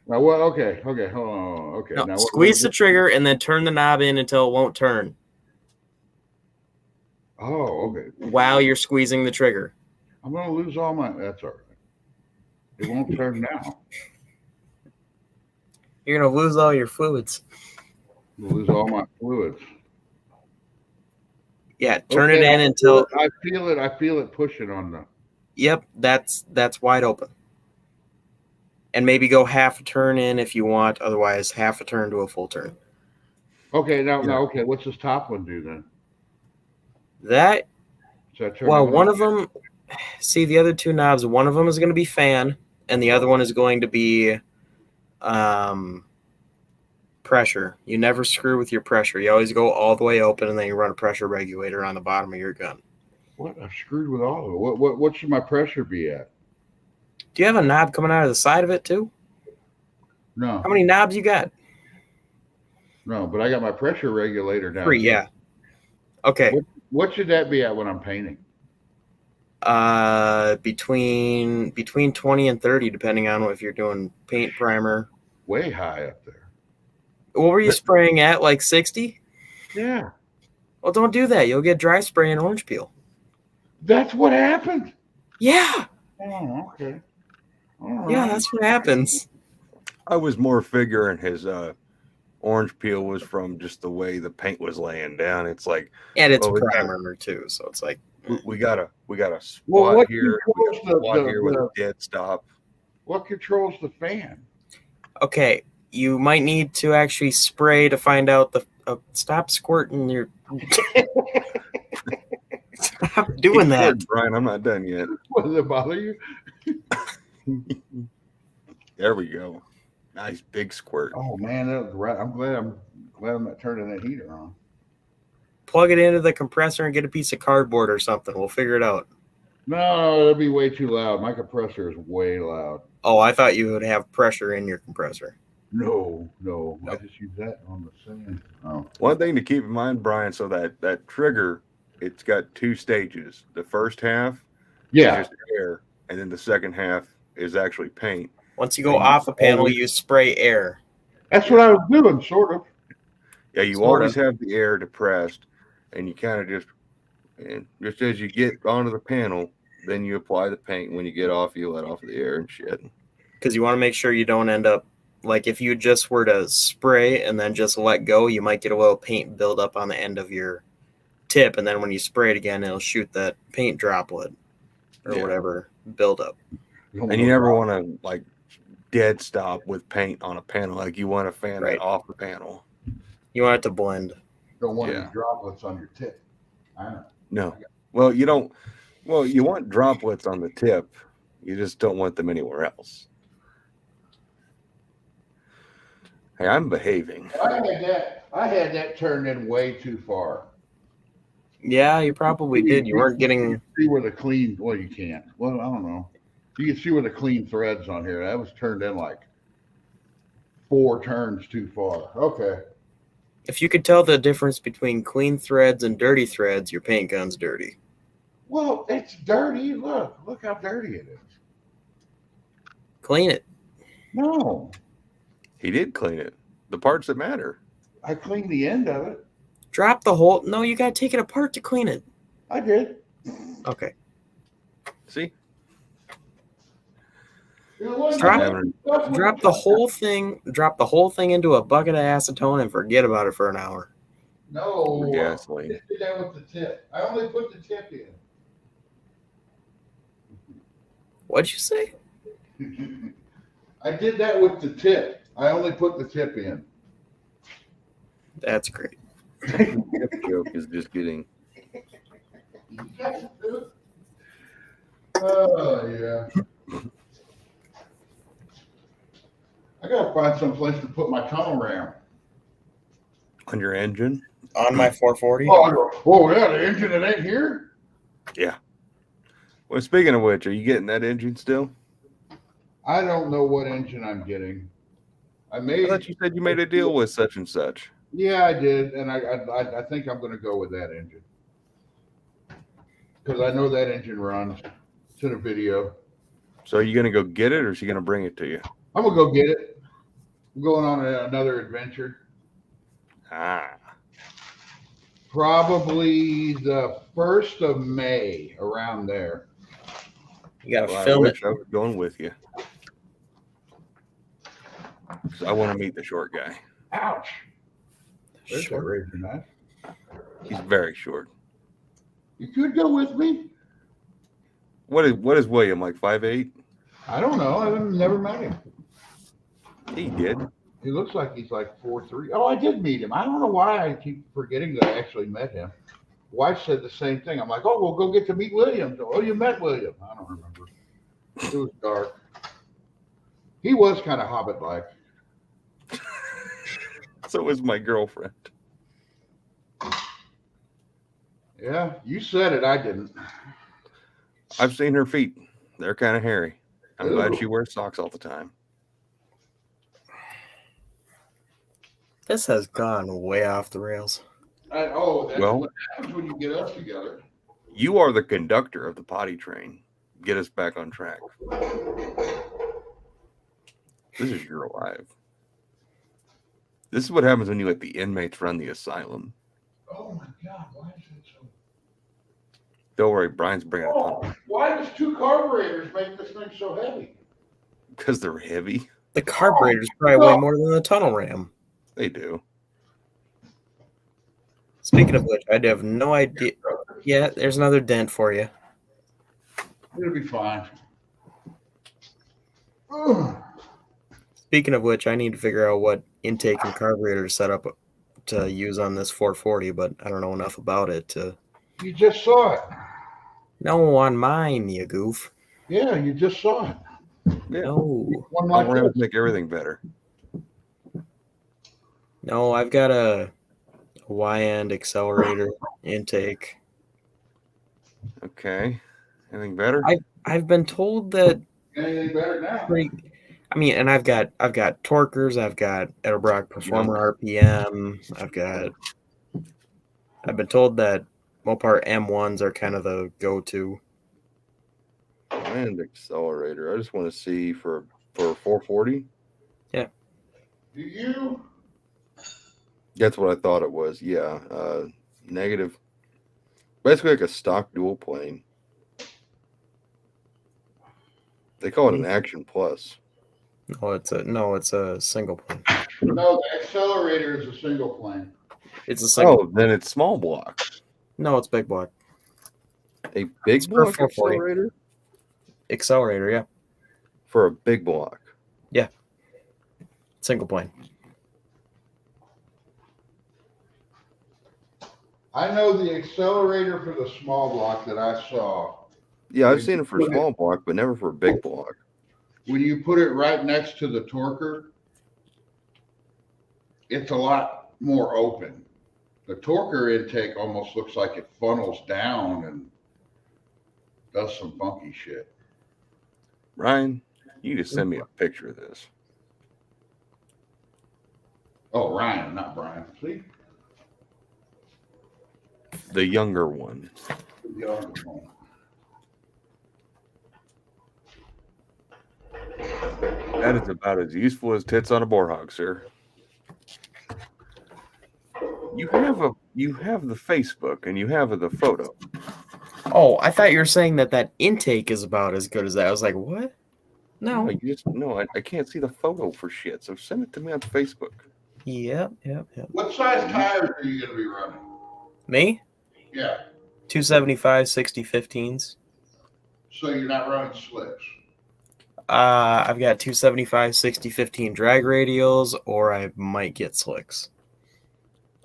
Now, well, okay, hold on. Okay. No, now, squeeze the trigger and then turn the knob in until it won't turn. Oh, okay. While you're squeezing the trigger. I'm going to lose all my. That's all right. It won't turn now. You're going to lose all your fluids. Lose all my fluids. Yeah, turn it in until I feel it pushing on the. Yep, that's wide open. And maybe go half a turn in if you want. Otherwise, half a turn to a full turn. Okay, now, okay. What's this top one do then? That, well, one of them, see the other two knobs, one of them is going to be fan, and the other one is going to be pressure. You never screw with your pressure. You always go all the way open, and then you run a pressure regulator on the bottom of your gun. What? I've screwed with all of it. What should my pressure be at? Do you have a knob coming out of the side of it too? No. How many knobs you got? No, but I got my pressure regulator down. 3, yeah. Okay. What should that be at when I'm painting? Between 20 and 30, depending on if you're doing paint primer. Way high up there. What were you spraying at, like 60? Yeah. Well, don't do that. You'll get dry spray and orange peel. That's what happened? Yeah. Oh, okay. All right. Yeah, that's what happens. I was more figuring his orange peel was from just the way the paint was laying down. It's like, and it's primer too, so it's like we got a spot here. We got a spot here with a dead stop. What controls the fan? Okay, you might need to actually spray to find out the. Stop squirting your. Stop doing that, Brian. I'm not done yet. Does it bother you? There we go. Nice big squirt. Oh man, that was right. I'm glad I'm not turning that heater on. Plug it into the compressor and get a piece of cardboard or something. We'll figure it out. No, that'd be way too loud. My compressor is way loud. Oh, I thought you would have pressure in your compressor. No. I just use that on the sand. Oh. One thing to keep in mind, Brian, so that trigger, it's got 2 stages. The first half is just air, and then the second half is actually paint. Once you go off the panel, you spray air. That's what I was doing, sort of. Yeah, you always have the air depressed, and you kind of just as you get onto the panel, then you apply the paint. When you get off, you let off the air and shit. Because you want to make sure you don't end up, like if you just were to spray and then just let go, you might get a little paint build up on the end of your tip, and then when you spray it again, it'll shoot that paint droplet or whatever build up. And you never want to like dead stop with paint on a panel. Like you want to fan it off the panel. You want it to blend. Don't want any droplets on your tip. I know. No. Well, you don't. Well, you want droplets on the tip. You just don't want them anywhere else. Hey, I'm behaving. I had that turned in way too far. Yeah, you probably did. You weren't getting. You can see where the clean. Well, you can't. Well, I don't know. You can see where the clean threads on here. That was turned in like 4 turns too far. Okay. If you could tell the difference between clean threads and dirty threads, your paint gun's dirty. Well, it's dirty. Look how dirty it is. Clean it. No. He did clean it. The parts that matter. I cleaned the end of it. Drop the whole. No, you got to take it apart to clean it. I did. Okay. See? Drop the whole thing. Drop the whole thing into a bucket of acetone and forget about it for an hour. No. Gasoline. I did that with the tip. I only put the tip in. What'd you say? I did that with the tip. I only put the tip in. That's great. The joke is just getting. Oh yeah. I gotta find some place to put my tunnel ram. On your engine? On my 440? Oh yeah, the engine that ain't here? Yeah. Well, speaking of which, are you getting that engine still? I don't know what engine I'm getting. I thought you said you made a deal with such and such. Yeah, I did, and I think I'm going to go with that engine because I know that engine runs. It's in a video. So are you going to go get it, or is he going to bring it to you? I'm going to go get it. I'm going on another adventure. Probably the 1st of May, around there. You got to film it. I was going with you. I want to meet the short guy. Ouch. There's a razor knife. He's very short. You could go with me. What is William, like 5'8"? I don't know. I've never met him. He did. He looks like he's like 4'3". Oh, I did meet him. I don't know why I keep forgetting that I actually met him. Wife said the same thing. I'm like, oh, we'll go get to meet William. Oh, you met William? I don't remember. It was dark. He was kind of Hobbit-like. So was my girlfriend. Yeah, you said it. I didn't. I've seen her feet. They're kind of hairy. I'm glad Ew. she wears socks all the time. This has gone way off the rails. That's what happens when you get us together. You are the conductor of the potty train. Get us back on track. This is your life. This is what happens when you let the inmates run the asylum. Oh my God! Why is it so? Don't worry, Brian's bringing it up. Why does 2 carburetors make this thing so heavy? Because they're heavy. The carburetors probably weigh more than the tunnel ram. They do. Speaking of which, I have no idea. Yeah, there's another dent for you. It'll be fine. Speaking of which, I need to figure out what intake and carburetor setup to use on this 440, but I don't know enough about it to. You just saw it. No, on mine, you goof. Yeah, you just saw it. Yeah. No. One All like rams this. make everything better. No, I've got a Y-end accelerator intake. Okay. Anything better? I've been told that. Anything better now? And I've got torquers, I've got Edelbrock Performer RPM, I've been told that Mopar M1s are kind of the go-to. And accelerator. I just want to see for 440. Yeah. Do you? That's what I thought it was. Yeah. Negative. Basically like a stock dual plane. They call it an Action Plus. No, it's a single plane. No, the accelerator is a single plane. It's a single. Oh, then it's small block. No, it's big block. A big block accelerator? Accelerator, yeah. For a big block. Yeah. Single plane. I know the accelerator for the small block that I saw. Yeah, I've seen it for a small block, but never for a big block. When you put it right next to the torquer, it's a lot more open. The torquer intake almost looks like it funnels down and does some funky shit. Ryan, you just send me a picture of this. Oh, Ryan, not Brian. See? The younger one. The other one. That is about as useful as tits on a boar hog, sir. You have the Facebook and you have the photo. Oh, I thought you were saying that intake is about as good as that. I was like, what? No. I can't see the photo for shit. So send it to me on Facebook. Yep. What size tires are you going to be running? Me? Yeah. 275 60 15s. So you're not running slicks? I've got 275 60 15 drag radials, or I might get slicks.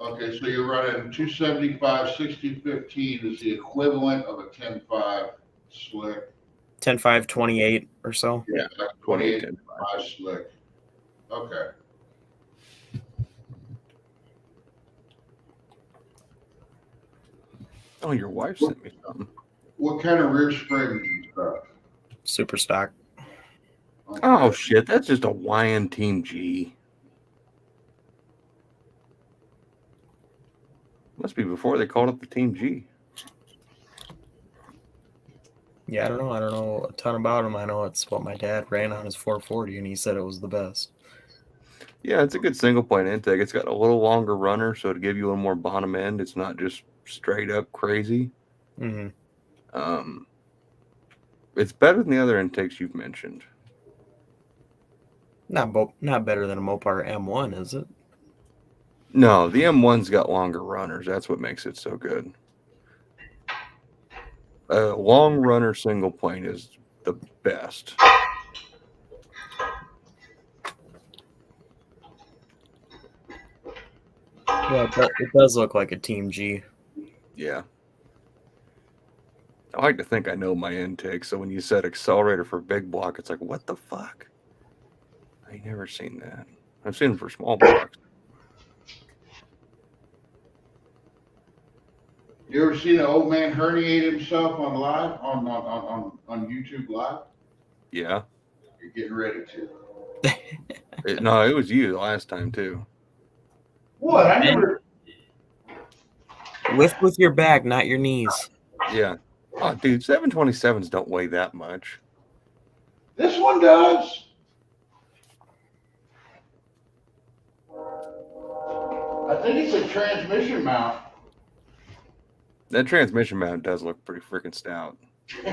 Okay, so you're running 275 60 15 is the equivalent of a 10.5 slick. 10.5 28 or so. Yeah, like 28 5 slick. Okay. Oh, your wife sent me something. What kind of rear springs and stuff? Super stock. Okay. Oh shit, that's just a YN Team G. Must be before they called it the Team G. Yeah, I don't know a ton about them. I know it's what my dad ran on his 440, and he said it was the best. Yeah, it's a good single plane intake. It's got a little longer runner, so to give you a little more bottom end, it's not just straight up crazy. Mm-hmm. It's better than the other intakes you've mentioned. Not better than a Mopar M1, is it? No, the M1's got longer runners. That's what makes it so good. A long runner single plane is the best. Yeah, it does look like a Team G. Yeah. I like to think I know my intake, so when you said accelerator for big block, it's like, what the fuck? I ain't never seen that. I've seen them for small blocks. You ever seen an old man herniate himself on live on YouTube Live? Yeah. You're getting ready to. No, it was you last time too. What? I never. Lift with your back, not your knees. Yeah. Oh, dude, 727s don't weigh that much. This one does. I think it's a transmission mount. That transmission mount does look pretty freaking stout. All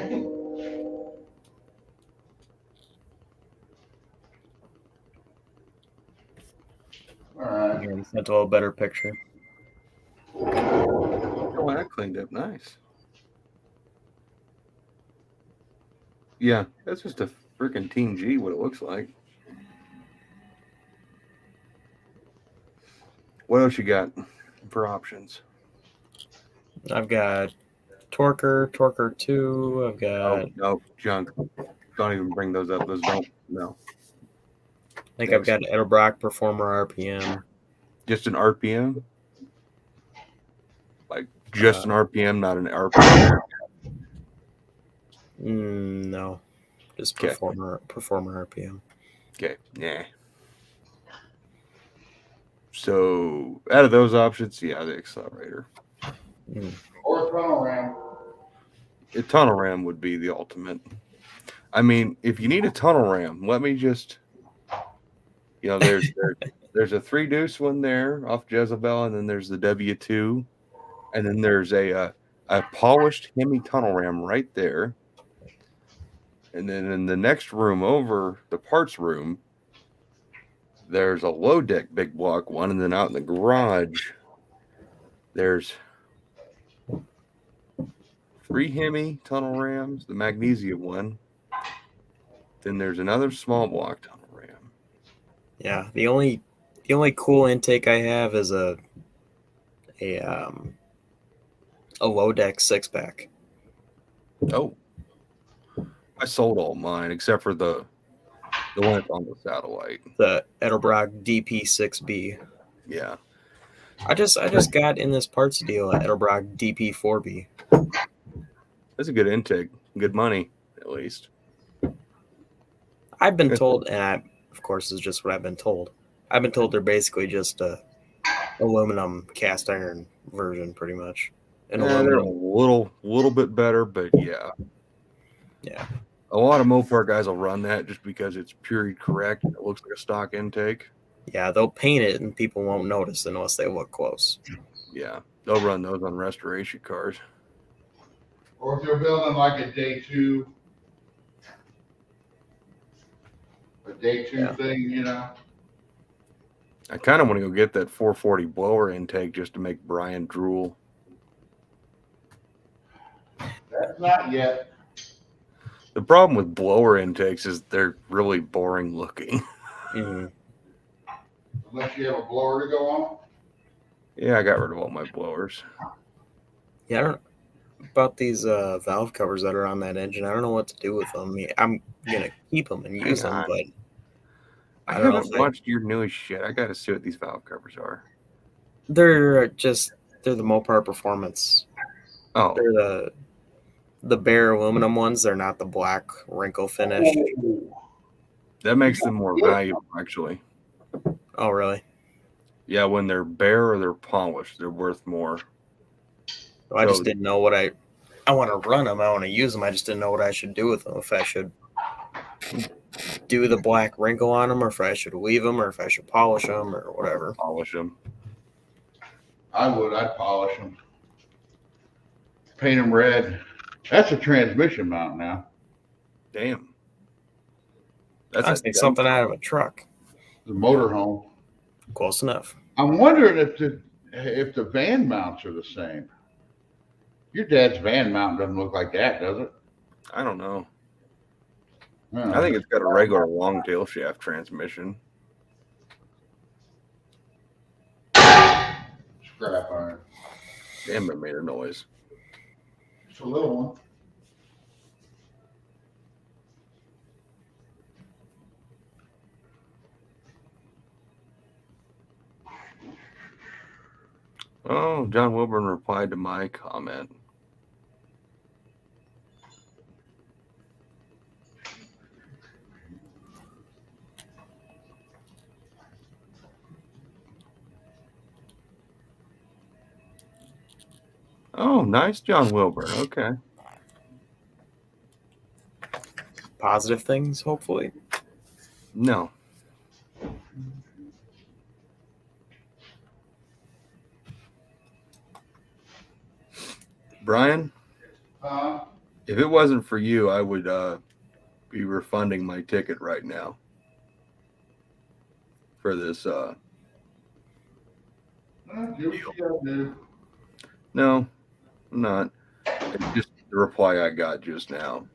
right. Yeah, sent a little better picture. Oh, that cleaned up nice. Yeah, that's just a freaking Team G, what it looks like. What else you got for options? I've got Torker 2. I've got... No, junk. Don't even bring those up. Those don't. No. I think I've got Edelbrock Performer RPM. Just an RPM? Like just an RPM, not an RPM? No. Just Performer RPM. Okay. Yeah. So out of those options, yeah, the accelerator. Or tunnel ram. A tunnel ram would be the ultimate. I mean, if you need a tunnel ram, let me just, there's a 3-deuce one there off Jezebel, and then there's the W2, and then there's a polished Hemi tunnel ram right there. And then in the next room over, the parts room, there's a low deck big block one, and then out in the garage, there's 3 Hemi tunnel rams, the magnesium one. Then there's another small block tunnel ram. Yeah, the only cool intake I have is a low deck 6-pack. Oh, I sold all mine except for the one that's on the satellite. The Edelbrock DP6B. Yeah. I just got in this parts deal at Edelbrock DP4B. That's a good intake. Good money, at least. I've been told, and of course, it's just what I've been told. I've been told they're basically just a aluminum cast iron version, pretty much. And they're a little bit better, but yeah. Yeah. A lot of Mopar guys will run that just because it's period correct. It looks like a stock intake. Yeah, they'll paint it and people won't notice unless they look close. Yeah, they'll run those on restoration cars. Or if they're building like a day two thing, I kind of want to go get that 440 blower intake just to make Brian drool. That's not yet. The problem with blower intakes is they're really boring looking. Mm-hmm. Unless you have a blower to go on. Yeah, I got rid of all my blowers. Yeah, I don't know about these valve covers that are on that engine. I don't know what to do with them. I'm going to keep them and use them, but I haven't watched your newest shit. I got to see what these valve covers are. They're the Mopar Performance. Oh. They're the bare aluminum ones. They're not the black wrinkle finish. That makes them more valuable, actually. Oh, really? Yeah, when they're bare or they're polished, they're worth more. I just didn't know what I want to run them. I want to use them. I just didn't know what I should do with them. If I should do the black wrinkle on them, or if I should leave them, or if I should polish them, or whatever. Polish them. I'd polish them. Paint them red. That's a transmission mount now. Damn. That's something out of a truck. The motorhome. Close enough. I'm wondering if the van mounts are the same. Your dad's van mount doesn't look like that, does it? I don't know. Oh, I think it's got a regular long tail shaft transmission. scrap iron. Damn, it made a noise. It's a little one. Oh, John Wilburn replied to my comment. Oh, nice, John Wilburn. Okay. Positive things, hopefully. No. Brian, if it wasn't for you, I would be refunding my ticket right now for this. Do what you gotta do. No, I'm not. It's just the reply I got just now.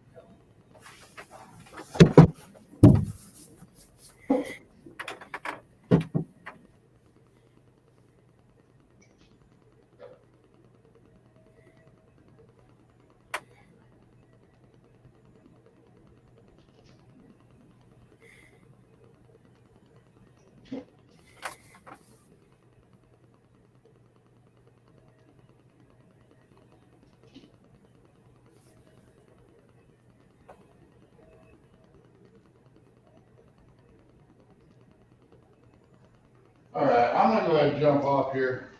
All right, I'm gonna go ahead and jump off here.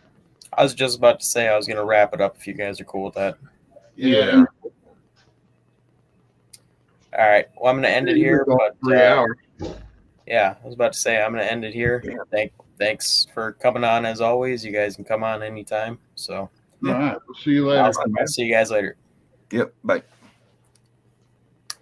I was just about to say I was going to wrap it up if you guys are cool with that. Yeah. All right. Well, I'm going to end it here. But 3 hours. Yeah, I was about to say I'm going to end it here. Yeah. Thanks for coming on as always. You guys can come on anytime. So, all right, we'll see you later. I'll see you guys later. Yep. Bye.